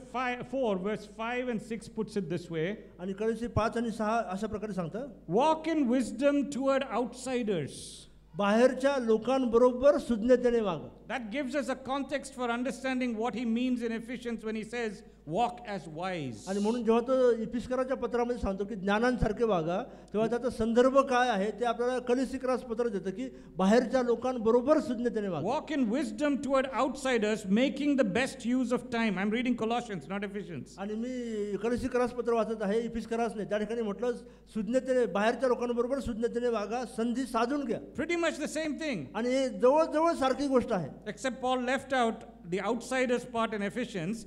4 verse 5 and 6 puts it this way. आणि कलेसी 5 आणि 6 अशा प्रकारे सांगतं. Walk in wisdom toward outsiders. बाहेरच्या लोकांबरोबर सुज्ञतेने वागा. That gives us a context for understanding what he means in Ephesians when he says, "Walk as wise." आणि म्हणून जेव्हा तो इफिसकराच्या पत्रामध्ये सांगतो की ज्ञानांसारखे वागा, तेव्हा त्याचा संदर्भ काय आहे ते आपल्याला कलेसिकरास पत्र देतं की बाहेरच्या लोकांबरोबर सुज्ञतेने वागा. Walk in wisdom toward outsiders, making the best use of time. I'm reading Colossians, not Ephesians. आणि मी कलेसिकरास पत्र वाचत आहे, इफिसकरास नाही. त्या ठिकाणी म्हटलं सुज्ञतेने बाहेरच्या लोकांबरोबर सुज्ञतेने वागा, संधी साधून घ्या. Pretty much the same thing. आणि हे जवळजवळ सारखी गोष्ट आहे. Except Paul left out the outsiders part in Ephesians.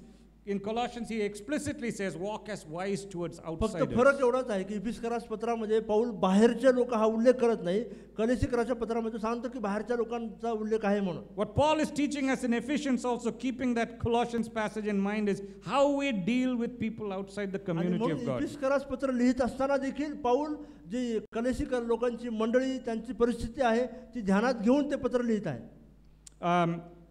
In Colossians he explicitly says, "Walk as wise towards फक्त outsiders." फरक एवढाच आहे की इफिसकरास पत्रामध्ये पाऊल बाहेरचे लोक हा उल्लेख करत नाही. कलेसिकराच्या पत्रामध्ये सांगतो की बाहेरच्या लोकांचा उल्लेख आहे म्हणून. What Paul is teaching us in Ephesians, also keeping that Colossians passage in mind, is how we deal with people outside the आणि community of म्हणून God. इफिसकरास पत्र लिहित असताना देखील पाऊल जी कलेसिकर लोकांची मंडळी त्यांची परिस्थिती आहे ती ध्यानात घेऊन ते पत्र लिहित आहे.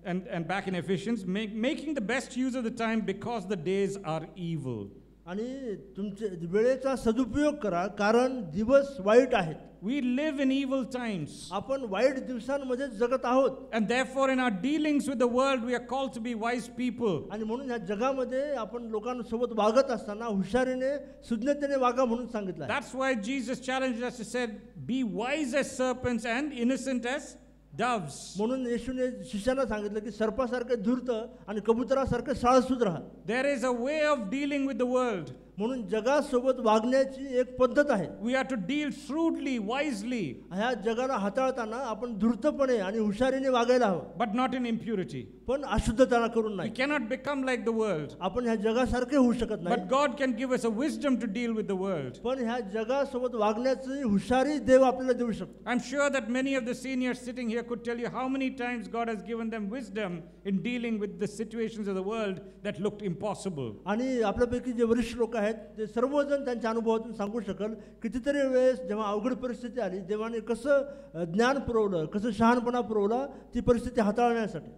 and back in Ephesians, making the best use of the time because the days are evil. आणि तुमचे वेळेचा सदुपयोग करा कारण दिवस वाईट आहेत. We live in evil times. आपण वाईट दिवसांमध्ये जगत आहोत. And therefore in our dealings with the world we are called to be wise people. आणि म्हणून ह्या जगामध्ये आपण लोकांसोबत वागत असताना हुशारीने सुज्ञतेने वागा म्हणून सांगितलं आहे. That's why Jesus challenged us. He said, be wise as serpents and innocent as doves. म्हणून येशूने शिष्यांना सांगितलं की सर्पासारखे धूर्त आणि कबुतरासारखे साळसूद राहा. There is a way of dealing with the world. म्हणून जगासोबत वागण्याची एक पद्धत आहे. We are to deal shrewdly, wisely, ह्या जगाला हाताळताना आपण धूर्तपणे आणि हुशारीने वागायला हवं. but not in impurity. पण अशुद्धता करून We नाही. cannot become like the world. आपण ह्या जगासारखे होऊ शकत नाही. But God can give us a wisdom to deal with the world. पण ह्या जगासोबत वागण्याची हुशारी देव आपल्याला देऊ शकतो. I'm sure that many of the seniors sitting here could tell you how many times God has given them wisdom in dealing with the situations of the world that looked impossible. आणि आपल्यापैकी जे वरिष्ठ लोक आहेत ते सर्वजण त्यांच्या अनुभवातून सांगू शकाल कितीतरी वेळेस जेव्हा अवघड परिस्थिती आली देवाने कसं ज्ञान पुरवलं, कसं शहाणपणा पुरवला ती परिस्थिती हाताळण्यासाठी.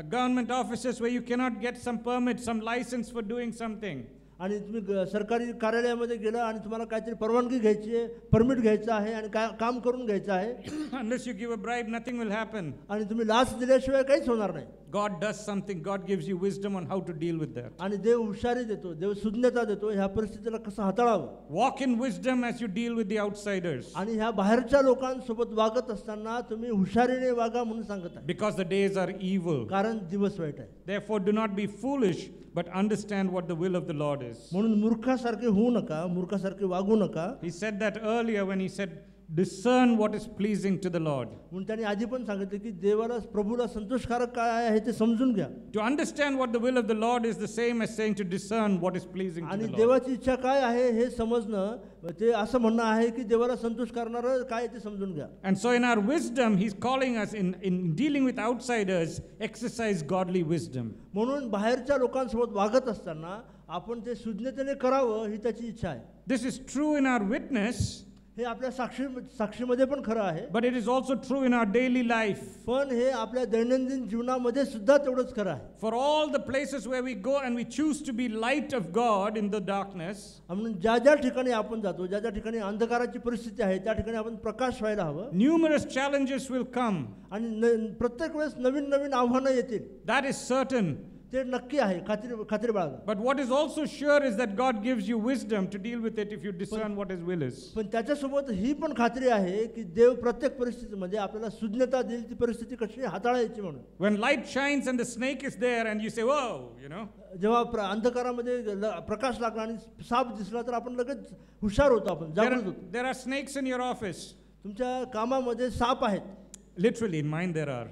Government offices where you cannot get some permit, some license for doing something. आणि तुम्ही सरकारी कार्यालयामध्ये गेला आणि तुम्हाला काहीतरी परवानगी घ्यायची आहे, परमिट घ्यायचं आहे आणि काम करून घ्यायचं आहे. Unless you give a bribe, nothing will happen. आणि तुम्ही लाच दिल्याशिवाय काहीच होणार नाही. God does something. God gives you wisdom on how to deal with that. आणि देव हुशारी देतो, देव सुज्ञता देतो ह्या परिस्थितीला कसं हाताळावं. Walk in wisdom as you deal with the outsiders. आणि ह्या बाहेरच्या लोकांसोबत वागत असताना तुम्ही हुशारीने वागा म्हणून सांगत आहे. Because the days are evil. कारण दिवस वाईट आहे. Therefore, do not be foolish, but understand what the will of the Lord is. म्हणून मूर्खासारखे होऊ नका, मूर्खासारखे वागू नका. He said that earlier when he said, discern what is pleasing to the Lord. म्हणून त्यांनी आधी पण सांगितलं की देवाला प्रभूला संतोषकारक काय आहे ते समजून घ्या. To understand what the will of the Lord is the same as saying to discern what is pleasing to आणि the Lord. देवाची इच्छा काय आहे हे समजणं ते असं म्हणणं आहे की देवाला संतोष करणारं काय ते समजून घ्या. And so in our wisdom, he's calling us in dealing with outsiders, exercise godly wisdom. म्हणून बाहेरच्या लोकांसोबत वागत असताना आपण ते सुज्ञतेने करावं ही त्याची इच्छा आहे. This is true in our witness, हे आपल्या साक्षीमध्ये पण खरं आहे. but it is also true in our daily life. पण हे आपल्या दैनंदिन जीवनामध्ये सुद्धा तेवढंच खरं आहे. For all the places where we go and we choose to be light of God in the darkness, म्हणून ज्या ज्या ठिकाणी आपण जातो, ज्या ज्या ठिकाणी अंधकाराची परिस्थिती आहे त्या ठिकाणी आपण प्रकाश व्हायला हवं. numerous challenges will come. आणि प्रत्येक वेळेस नवीन नवीन आव्हानं येतील. That is certain. ते नक्की आहे, खात्री बाळगा. But what is also sure is that God gives you wisdom to deal with it if you discern what His will is. पण त्याच्यासोबत ही पण खात्री आहे की देव प्रत्येक परिस्थितीमध्ये आपल्याला सुज्ञता देईल ती परिस्थिती कशी हाताळायची म्हणून. When light shines and the snake is there and you say, whoa, you know. जेव्हा अंधकारामध्ये प्रकाश लागला आणि साप दिसला तर आपण लगेच हुशार होतो, आपण जागृत होतो. There are snakes in your office. तुमच्या कामामध्ये साप आहेत. Literally, in mine there are.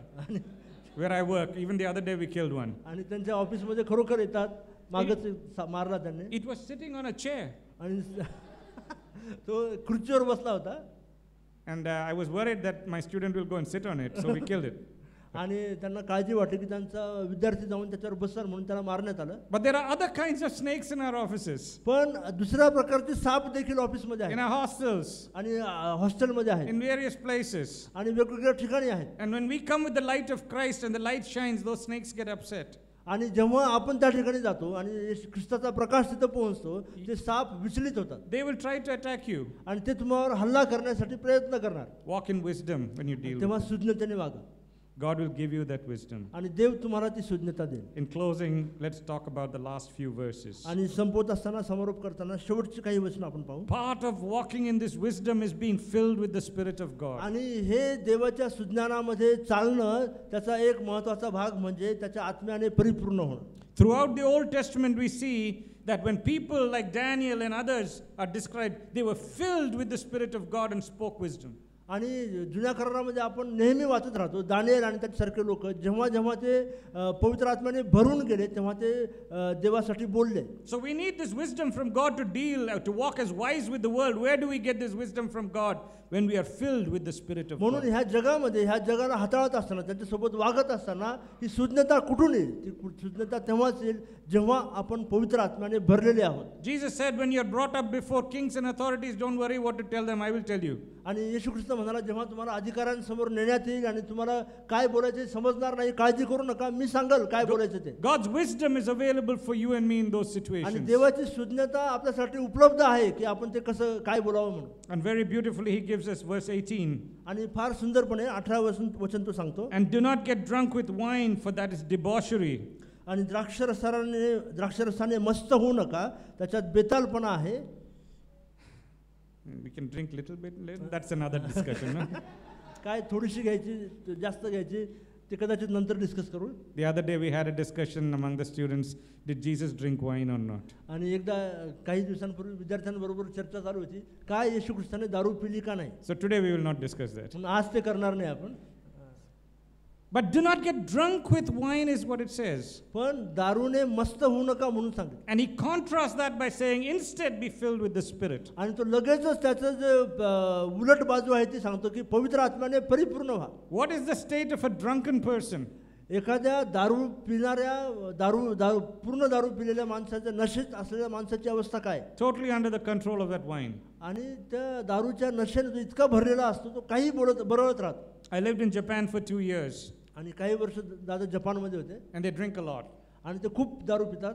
Where I work, even the other day we killed one. आणि त्यांच्या ऑफिसमध्ये खरोखर येतात. मागच मारला त्यांनी. It was sitting on a chair. आणि तो खुर्चीवर बसला होता. And I was worried that my student will go and sit on it, so we killed it. आणि त्यांना काळजी वाटली की त्यांचा विद्यार्थी जाऊन त्याच्यावर बसणार म्हणून त्याला मारण्यात आलं. But there are other kinds of snakes in our offices. पण दुसऱ्या प्रकारचे साप देखील ऑफिसमध्ये आहेत. In our hostels. आणि हॉस्टेलमध्ये आहेत. In various places. आणि वेगवेगळ्या ठिकाणी आहेत. And when we come with the light of Christ and the light shines, those snakes get upset. आणि जेव्हा आपण त्या ठिकाणी जातो आणि ख्रिस्ताचा प्रकाश तिथं पोहोचतो ते साप विचलित होतात. They will try to attack you. आणि ते तुम्हावर हल्ला करण्यासाठी प्रयत्न करणार. Walk in wisdom when you deal तेव्हा with it. सुज्ञतेने वागा. God will give you that wisdom. आणि देव तुम्हाला ती सुज्ञता देईल. In closing, let's talk about the last few verses. आणि संपवत असताना समारोप करताना शेवटची काही वचनं आपण पाहू. Part of walking in this wisdom is being filled with the Spirit of God. आणि हे देवाच्या सुज्ञानामध्ये चालणं त्याचा एक महत्त्वाचा भाग म्हणजे त्याच्या आत्म्याने परिपूर्ण होणं. Throughout the Old Testament, we see that when people like Daniel and others are described, they were filled with the Spirit of God and spoke wisdom. आणि जुन्या करारामध्ये आपण नेहमी वाचत राहतो दानिएल आणि त्याच्यासारखे लोक जेव्हा जेव्हा ते पवित्र आत्म्याने भरून गेले तेव्हा ते देवासाठी बोलले. So we need this wisdom from God to deal, to walk as wise with the world. Where do we get this wisdom from God? When we are filled with the Spirit of म्हणून God. ह्या जगामध्ये ह्या जगाला हाताळत असताना त्यांच्यासोबत वागत असताना ही सुज्ञता कुठून येईल? ती सुज्ञता तेव्हाच येईल जेव्हा आपण पवित्र आत्म्याने भरलेले आहोत. Jesus said, when you are brought up before kings and authorities, don't worry what to tell them, I will tell you. आणि येशू ख्रिस्त म्हणाला, जेव्हा तुम्हाला अधिकाऱ्यांसमोर नेण्यात येईल आणि तुम्हाला काय बोलायचे समजणार नाही, काळजी करू नका, मी सांगेल काय बोलायचं ते. God's wisdom is available for you and me in those आणि situations. देवाची सुज्ञता आपल्यासाठी उपलब्ध आहे की आपण ते कसं काय बोलावं म्हणून. And very beautifully he gives us verse 18. आणि फार सुंदरपणे 18 वचन तो सांगतो. And do not get drunk with wine, for that is debauchery. आणि द्राक्षरसाने मस्त होऊ नका, त्याच्यात बेतालपणा आहे. We can drink little bit later. That's another discussion. No? काय थोडीशी घ्यायची, जास्त घ्यायची, ते कदाचित नंतर डिस्कस करू. The other day we had a discussion among the students, did Jesus drink wine or not? आणि एकदा काही दिवसांपूर्वी विद्यार्थ्यांबरोबर चर्चा चालू होती, काय येशू ख्रिस्ताने दारू पिली का नाही. So today we will not discuss that. म्हणून आज ते करणार नाही आपण. But do not get drunk with wine is what it says. पण दारूने मस्त होऊ नका म्हणून सांगितलं. And he contrasts that by saying, instead be filled with the Spirit. आणि तो लगेचच त्याचं जे उलट बाजू आहे ती सांगतो की पवित्र आत्म्याने परिपूर्ण व्हा. What is the state of a drunken person? एखाद्या दारू पिणाऱ्या पूर्ण दारू पिलेल्या माणसाच्या, नशेत असलेल्या माणसाची अवस्था काय. Totally under the control of that wine. आणि त्या दारूच्या नशेने तो इतका भरलेला असतो, तो काही बरळत राहतो. I lived in Japan for 2 years. आणि काही वर्ष दादा जपानमध्ये होते. And they drink a lot. आणि ते खूप दारू पितात.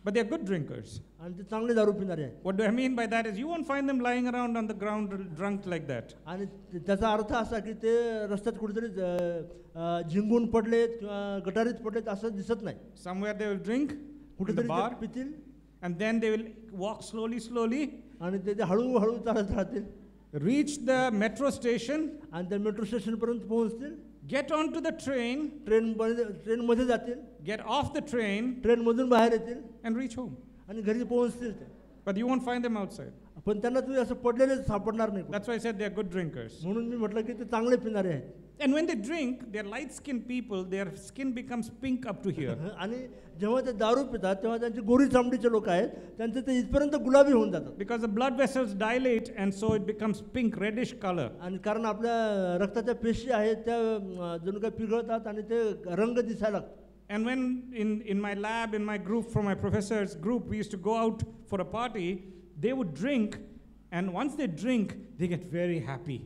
But they're good drinkers. आणि ते चांगले दारू पिणारे आहेत. What do I mean by that is you won't find them lying around on the ground drunk like that. आणि त्याचा अर्थ असा की ते रस्त्यात कुठेतरी झिंगून पडलेत किंवा गटारीत पडलेत असं दिसत नाही. Somewhere they will drink in the कुठेतरी bar. ते पितील. And then they will walk slowly. आणि ते हळूहळू चालत राहतील. Reach the metro station. आणि त्या मेट्रो स्टेशन पर्यंत पोहोचतील. Get onto the train. ट्रेनमध्ये जातील. Get off the train. ट्रेनमधून बाहेर येतील. And reach home. आणि घरी पोहोचतील ते. But you won't find them outside. पण त्यांना तुम्ही असं पडलेले सापडणार नाही. That's why I said they are good drinkers. म्हणून मी म्हटलं की ते चांगले पिणारे आहेत. And when they drink, they're light-skinned people, their skin becomes pink up to here. आणि जेव्हा ते दारू पितात तेव्हा त्यांची गोरी चामडीचे लोक आहेत, त्यांचे ते इथपर्यंत गुलाबी होऊन जातात. Because the blood vessels dilate and so it becomes pink, reddish color. आणि कारण आपल्या रक्ताच्या पेशी आहेत त्या जणू काही पिघळतात आणि ते रंग दिसायला लागतात. And when in my lab, in my group, from my professor's group, we used to go out for a party, they would drink, and once they drink, they get very happy.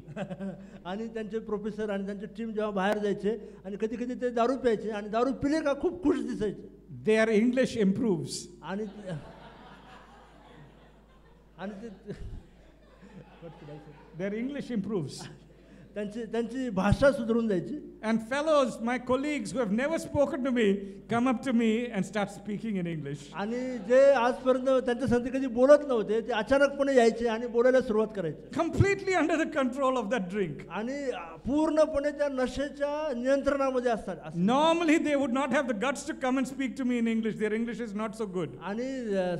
आणि त्यांचे professor आणि त्यांची team जेव्हा बाहेर जायचे आणि कधी कधी ते दारू प्यायचे आणि दारू पिले का खूप खुश दिसायचे. Their English improves. आणि Their English improves. त्यांची भाषा सुधारून जायची. And fellows, my colleagues who have never spoken to me, come up to me and start speaking in English. आणि जे आजपर्यंत त्यांच्या संगती कधी बोलत नव्हते ते अचानकपणे यायचे आणि बोलायला सुरुवात करायचे. Completely under the control of that drink. आणि पूर्णपणे त्या नशेच्या नियंत्रणामध्ये असतात. Normally they would not have the guts to come and speak to me in English. Their English is not so good. आणि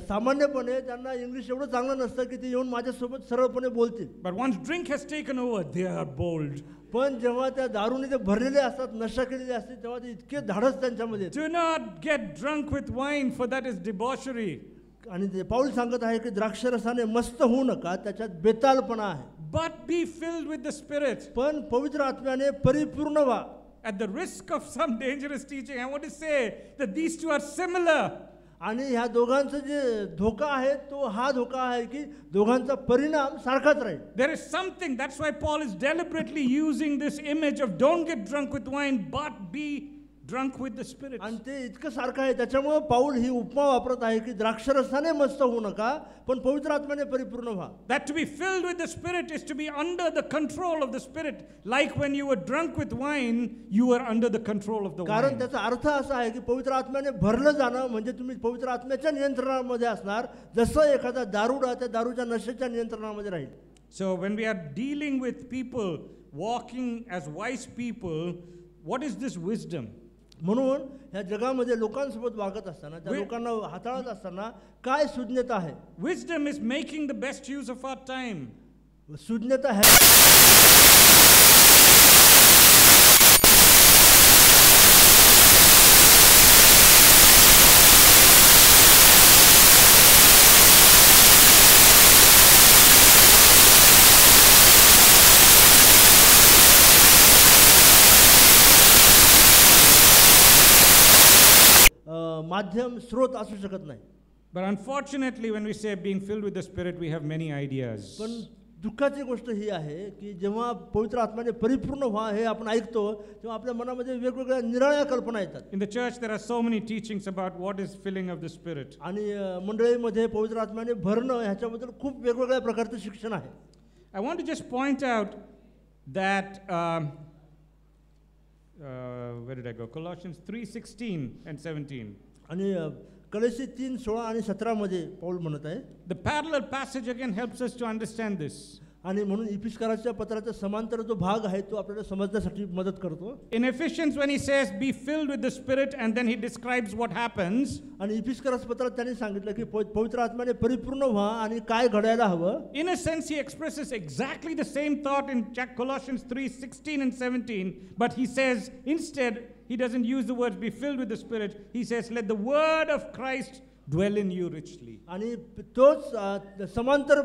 सामान्यपणे त्यांना इंग्लिश एवढं चांगलं नसतं की ते येऊन माझ्यासोबत सरळपणे बोलतील. But once drink has taken over, they are bold. पण जेव्हा त्या दारूने ते भरलेले असतात, नशा केलेली असते, तेव्हा ते इतके धाडस त्यांच्यामध्ये. Do not get drunk with wine, for that is debauchery. आणि ते पाऊल सांगत आहे की द्राक्षरसाने मस्त होऊ नका, त्याच्यात बेतालपणा आहे. But be filled with the Spirit. पण पवित्र आत्म्याने परिपूर्ण व्हा. At the risk of some dangerous teaching, I want to say that these two are similar. आणि ह्या दोघांचा जे धोका आहे तो हा धोका आहे की दोघांचा परिणाम सारखाच राहील. There is something, that's why Paul is deliberately using this image of don't get drunk with wine, but be drunk with the Spirit. आणि ते इतकं सारखं आहे त्याच्यामुळे पाऊल ही उपमा वापरत आहे की द्राक्षरसाने मस्त होऊ नका, पण पवित्र आत्म्याने परिपूर्ण व्हा. That to be filled with the Spirit is to be under the control of the Spirit. Like when you were drunk with wine, you were under the control of the कारण wine. त्याचा अर्थ असा आहे की पवित्र आत्म्याने भरलं जाणं म्हणजे तुम्ही पवित्र आत्म्याच्या नियंत्रणामध्ये असणार, जसं एखादा दारुडा त्या दारूच्या नशेच्या नियंत्रणामध्ये राहील. So when we are dealing with people walking as wise people, what is this wisdom? म्हणून ह्या जगामध्ये लोकांसोबत वागत असताना, त्या लोकांना हाताळत असताना काय सुज्ञता आहे. Wisdom is making the best use of our time. सुज्ञता है माध्यम स्रोत असू शकत नाही. But unfortunately, when we say being filled with the Spirit, we have many ideas. पण दुःखाची गोष्ट ही आहे की जेव्हा पवित्र आत्म्याने परिपूर्ण व्हा हे आपण ऐकतो तेव्हा आपल्या मनामध्ये वेगवेगळ्या निराळ्या कल्पना येतात. In the church, there are so many teachings about what is filling of the Spirit. आणि मंडळीमध्ये पवित्र आत्म्याने भरणं ह्याच्याबद्दल खूप वेगवेगळ्या प्रकारचं शिक्षण आहे. I want to just point out that, where did I go? Colossians 3:16 and 17. आणि कलोसी 3:16 आणि 17 मध्ये पौल म्हणत आहे. The parallel passage again helps us to understand this. आणि म्हणून इफिसकाराच्या पत्राचा समांतर जो भाग आहे तो आपल्याला समजण्यासाठी मदत करतो. In Ephesians, when he says, be filled with the Spirit, and then he describes what happens. आणि इफिसकाराच्या पत्रात त्यांनी सांगितलं की पवित्र आत्म्याने परिपूर्ण व्हा आणि काय घडायला हवं. In a sense, he expresses exactly the same thought in Colossians 3:16 and 17, but he says, instead, he doesn't use the words be filled with the Spirit. He says, let the word of Christ dwell in you richly. आणि तोच समांतर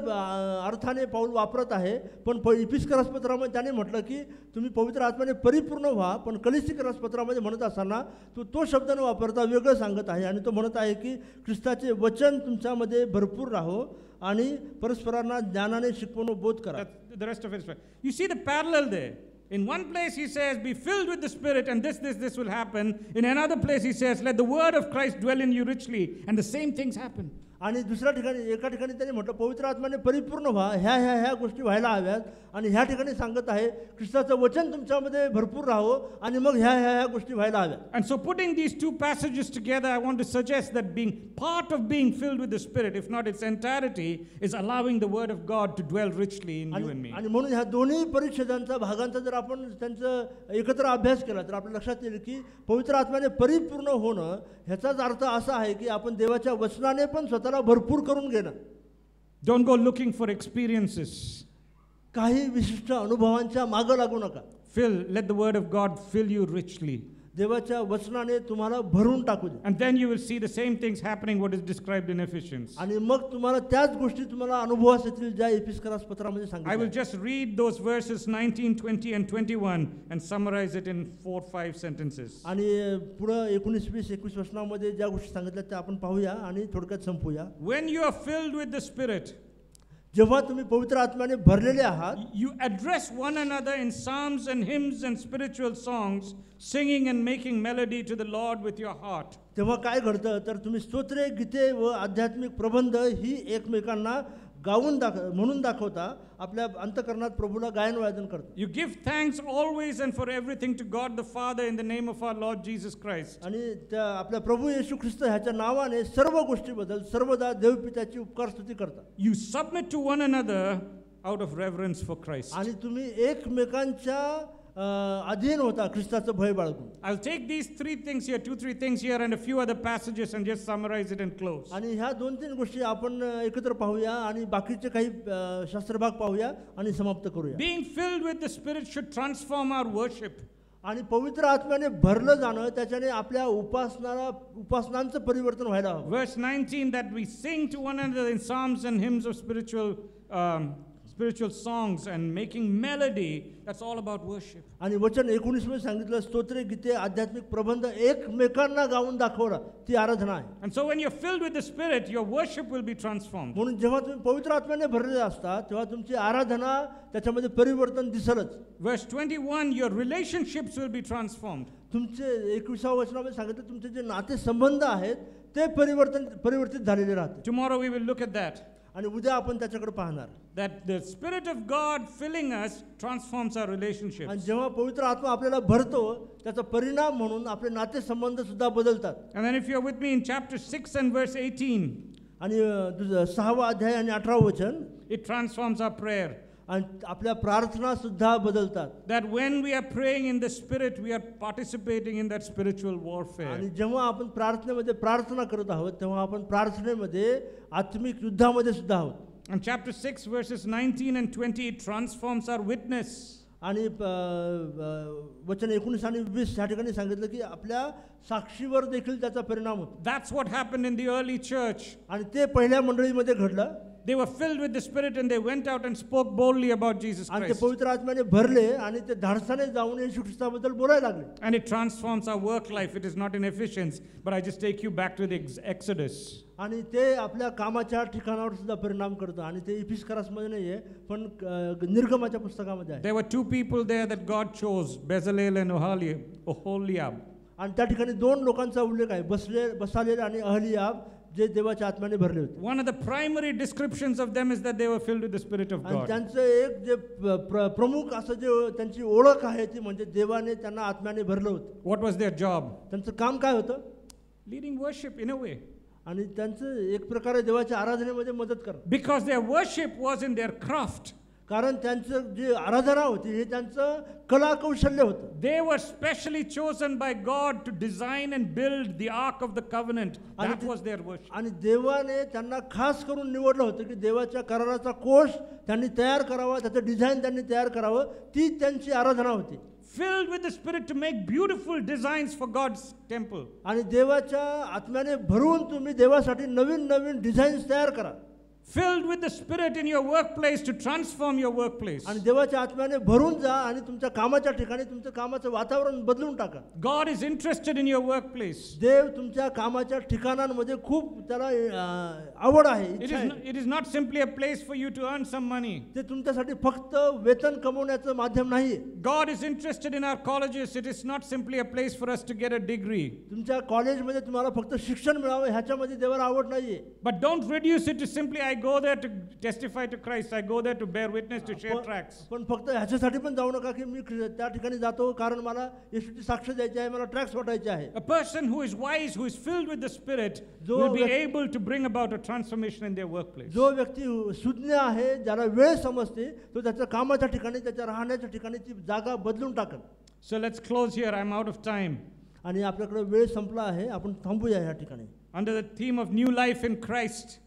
अर्थाने पौल वापरत आहे. पण इफिसकारास पत्रामध्ये त्याने म्हटलं की तुम्ही पवित्र आत्म्याने परिपूर्ण व्हा, पण कलिसिकरास पत्रामध्ये म्हणत असताना तो शब्द न वापरता वेगळं सांगत आहे. आणि तो म्हणत आहे की ख्रिस्ताचे वचन तुमच्यामध्ये भरपूर राहो आणि परस्परांना ज्ञानाने शिकवणं बोध करा. The rest of it. You see the parallel there. In one place he says, be filled with the Spirit, and this will happen. In another place he says, let the word of Christ dwell in you richly, and the same things happen. आणि दुसऱ्या ठिकाणी एका ठिकाणी त्यांनी म्हटलं पवित्र आत्म्याने परिपूर्ण व्हा, ह्या गोष्टी व्हायला हव्यात. आणि ह्या ठिकाणी सांगत आहे ख्रिस्ताचं वचन तुमच्यामध्ये भरपूर राहो आणि मग ह्या गोष्टी व्हायला हव्यात. And so putting these two passages together, I want to suggest that being part of being filled with the Spirit, if not its entirety, is allowing the word of God to dwell richly in you and me. आणि म्हणून ह्या दोन्ही परिच्छेदांचा भागांचा जर आपण त्यांचं एकत्र अभ्यास केला तर आपल्या लक्षात येईल की पवित्र आत्म्याने परिपूर्ण होणं ह्याचाच अर्थ असा आहे की आपण देवाच्या वचनाने पण स्वतःला भरपूर करून घेणं. Don't go looking for experiences. काही विशिष्ट अनुभवांच्या मागं लागू नका. Let the word of God fill you richly. देवाच्या वचनाने तुम्हाला भरून टाकू दे. And then you will see the same things happening what is described in Ephesians. आणि मग तुम्हाला त्याच गोष्टी तुम्हाला अनुभवास येतील ज्या इफिसकारास पत्रामध्ये सांगितल्या. I will just read those verses 19, 20 and 21 and summarize it in 4-5 sentences. आणि पुढे 19, 20, 21 वचनामध्ये ज्या गोष्टी सांगितल्या त्या आपण पाहूया आणि थोडक्यात संपूया. When you are filled with the Spirit, जेव्हा तुम्ही पवित्र आत्म्याने भरलेले आहात, you address one another in psalms and hymns and spiritual songs, singing and making melody to the Lord with your heart. तेव्हा काय घडतं तर तुम्ही स्तोत्रे, गीते व आध्यात्मिक प्रबंध ही एकमेकांना गाऊन म्हणून दाखवता आपल्या अंतःकरणात प्रभूला गायन वादन करता. You give thanks always and for everything to God the Father in the name of our Lord Jesus Christ. आणि त्या आपल्या प्रभू येशू ख्रिस्त ह्याच्या नावाने सर्व गोष्टीबद्दल सर्वदा देवपित्याची उपकार स्तुती करता. You submit to one another out of reverence for Christ. आणि तुम्ही एकमेकांच्या अधीन होता ख्रिस्ताचं भय बाळगून. I'll take these 3 things here, 2-3 things here and a few other passages and just summarize it and close. आणि ह्या 2-3 गोष्टी आपण एकत्र पाहूया आणि बाकीचे काही शास्त्रभाग पाहूया आणि समाप्त करूया. Being filled with the Spirit should transform our worship. आणि पवित्र आत्म्याने भरलं जाणं त्याच्याने आपल्या उपासनांचं परिवर्तन व्हायला हवं. Verse 19, that we sing to one another in psalms and hymns of spiritual songs and making melody, that's all about worship. आणि वचन 19 मध्ये सांगितलं स्तोत्रे, गीते, आध्यात्मिक प्रबंध एकमेकांना गाऊन दाखवणं ती आराधना आहे. And so when you're filled with the Spirit, your worship will be transformed. म्हणून जेव्हा तुम्ही पवित्र आत्म्याने भरलेले असता तेव्हा तुमची आराधना त्याच्यामध्ये परिवर्तन दिसलच. Verse 21, your relationships will be transformed. तुमचे 21व्या वचनामध्ये सांगितलं तुमचे जे नाते संबंध आहेत ते परिवर्तित झालेले राहतात. Tomorrow we will look at that. आणि उद्या आपण त्याच्याकडे पाहणार. That the Spirit of God filling us transforms our आणि relationships. जेव्हा पवित्र आत्मा आपल्याला भरतो त्याचा परिणाम म्हणून आपले नाते संबंध सुद्धा बदलतात. And then if you're with me in chapter 6 and verse 18, आणि 6वा अध्याय आणि 18वे वचन, it transforms our prayer. आणि आपल्या प्रार्थना सुद्धा बदलतात. That when we are praying in the Spirit, we are participating in that spiritual warfare. आणि जेव्हा आपण प्रार्थनेमध्ये प्रार्थना करत आहोत तेव्हा आपण प्रार्थनेमध्ये आत्मिक युद्धामध्ये सुद्धा आहोत. And chapter 6 verses 19 and 20, it transforms our witness. आणि वचन 19 आणि 20 या ठिकाणी सांगितलं की आपल्या साक्षीवर देखील त्याचा परिणाम होतो. That's what happened in the early church. आणि ते पहिल्या मंडळीमध्ये घडलं. they were filled with the Spirit and they went out and spoke boldly about Jesus आणि ते Christ. पवित्र आत्म्याने भरले आणि ते धाडसाने जाऊन येशू ख्रिस्ताबद्दल बोलायला लागले. And it transforms our work life. It is not in Ephesians, but I just take you back to the Exodus. आणि ते आपल्या कामाच्या ठिकाणावर सुद्धा परिणाम करतं आणि ते इफिस्करासमध्ये नाही आहे पण निर्गमाच्या पुस्तकामध्ये आहे. There were two people there that God chose, Bezalel and Oholiab. आणि त्या ठिकाणी दोन लोकांचा उल्लेख आहे, बसालेल आणि अहलियाब, जे देवाच्या आत्म्याने भरले होते. One of the primary descriptions of them is that they were filled with the Spirit of आणि God. त्यांचं एक जे प्रमुख असं जे त्यांची ओळख आहे ती म्हणजे देवाने त्यांना आत्म्याने भरलं होतं. What was their job? त्यांचं काम काय होतं? Leading worship in a way. आणि त्यांचं एक प्रकारे देवाच्या आराधनेमध्ये मदत करणं. Because their worship was in their craft. कारण त्यांचं जे आराधना होती हे त्यांचं कला कौशल्य होतं. They were specially chosen by God to design and build the Ark of the Covenant. That was their worship. आणि देवाने त्यांना खास करून निवडलं होतं की देवाच्या कराराचा कोष त्यांनी तयार करावा, त्याचं डिझाईन त्यांनी तयार करावं, ती त्यांची आराधना होती. Filled with the Spirit to make beautiful designs for God's temple. आणि देवाच्या आत्म्याने भरून तुम्ही देवासाठी नवीन नवीन डिझाईन्स तयार करा. Filled with the Spirit in your workplace to transform your workplace. आणि देवाच्या आत्म्याने भरून जा आणि तुमच्या कामाच्या ठिकाणी तुमचं कामाचं वातावरण बदलून टाका. God is interested in your workplace. देव तुमच्या कामाच्या ठिकाणांमध्ये खूप त्याला आवड आहे, इच्छा आहे. It is not simply a place for you to earn some money. ते तुमच्यासाठी फक्त वेतन कमवण्याचं माध्यम नाही. God is interested in our colleges. It is not simply a place for us to get a degree. तुमच्या कॉलेजमध्ये तुम्हाला फक्त शिक्षण मिळावं ह्याच्यामध्ये देवाला आवड नाहीये. But don't reduce it to simply I go there to testify to Christ. I go there to bear witness, to share tracts. पण फक्त ह्याच्यासाठी पण जाऊ नका की मी त्या ठिकाणी जातो कारण मला येशूची साक्ष द्यायची आहे, मला ट्रॅक्ट्स वाटायचे आहे. A person who is wise, who is filled with the Spirit, will be able to bring about a transformation in their workplace. जो व्यक्ती सुज्ञ आहे, ज्याला वेळ समजते, तो त्याच्या कामाच्या ठिकाणी, त्याच्या राहण्याच्या ठिकाणी ती जागा बदलून टाकेल. So let's close here. I'm out of time. आणि आपल्याकडे वेळ संपला आहे, आपण थांबूया ह्या ठिकाणी. Under the theme of new life in Christ.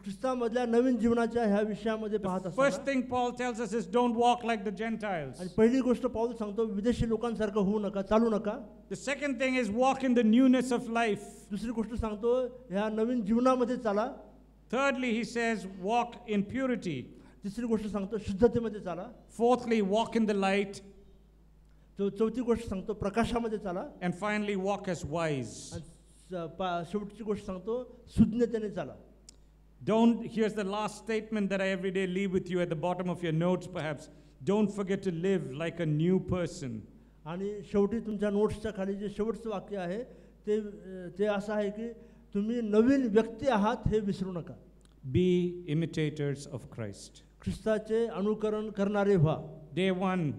ख्रिस्तामधल्या नवीन जीवनाच्या ह्या विषयामध्ये पाहत असतो. First thing Paul tells us is don't walk like the Gentiles. आणि पहिली गोष्ट पाऊल सांगतो विदेशी लोकांसारखं होऊ नका, चालू नका. The second thing is walk in the newness of life. दुसरी गोष्ट सांगतो ह्या नवीन जीवनामध्ये चाला. Thirdly, he says walk in purity. तिसरी गोष्ट सांगतो शुद्धतेमध्ये चाला. Fourthly, walk in the light. चौथी गोष्ट सांगतो प्रकाशामध्ये चाला. And finally, walk as wise. शेवटची गोष्ट सांगतो सुज्ञतेने चाला. Here's the last statement that I every day leave with you at the bottom of your notes perhaps. Don't forget to live like a new person. आणि शेवटी तुमच्या नोट्सच्या खाली जे शेवटचं वाक्य आहे ते असं आहे की तुम्ही नवीन व्यक्ती आहात हे विसरू नका. Be imitators of Christ. ख्रिस्ताचे अनुकरण करणारे व्हा. Day 1,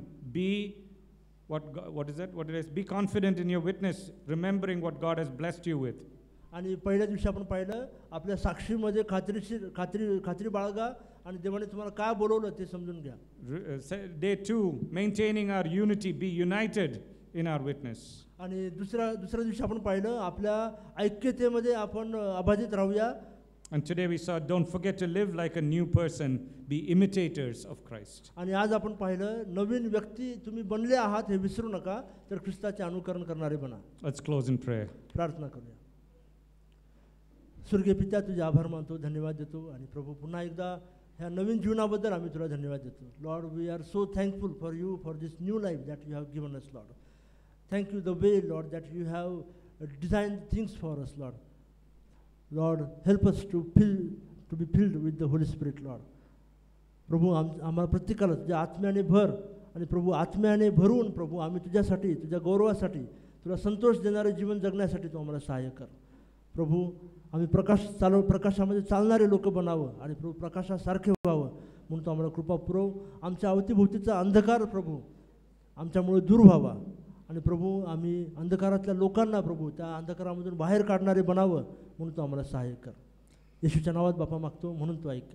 what is it? What it is? Be confident in your witness, remembering what God has blessed you with. आणि पहिल्या दिवशी आपण पाहिलं आपल्या साक्षीमध्ये खात्री बाळगा आणि देवाने तुम्हाला काय बोलवलं ते समजून घ्या. Day 2, maintaining our unity, be united in our witness. आणि दुसऱ्या दिवशी आपण पाहिलं आपल्या ऐक्यतेमध्ये आपण अबाधित राहूया. And today we saw don't forget to live like a new person, be imitators of Christ. आणि आज आपण पाहिलं नवीन व्यक्ती तुम्ही बनले आहात हे विसरू नका, तर ख्रिस्ताचे अनुकरण करणारे बना. Let's close in prayer. प्रार्थना करूया. स्वर्गीय पिता तुझे आभार मानतो, धन्यवाद देतो आणि प्रभू पुन्हा एकदा ह्या नवीन जीवनाबद्दल आम्ही तुला धन्यवाद देतो. Lord we are so thankful for you for this new life that you have given us Lord. Thank you the way Lord that you have design things for us Lord. Lord help us to be filled with the Holy Spirit Lord. प्रभू आम्हाला प्रत्येकाला तुझ्या आत्म्याने भर आणि प्रभू आत्म्याने भरून प्रभू आम्ही तुझ्यासाठी, तुझ्या गौरवासाठी, तुला संतोष देणारे जीवन जगण्यासाठी तू आम्हाला सहाय्य कर. प्रभू आम्ही प्रकाशामध्ये चालणारे लोक बनावं आणि प्रभू प्रकाशासारखे व्हावं म्हणून तो आम्हाला कृपा पुरव. आमच्या अवतीभोवतीचा अंधकार प्रभू आमच्यामुळे दूर व्हावा आणि प्रभू आम्ही अंधकारातल्या लोकांना प्रभू त्या अंधकारामधून बाहेर काढणारे बनावं म्हणून तो आम्हाला सहाय्य कर. येशूच्या नावात बापा मागतो म्हणून तो ऐक.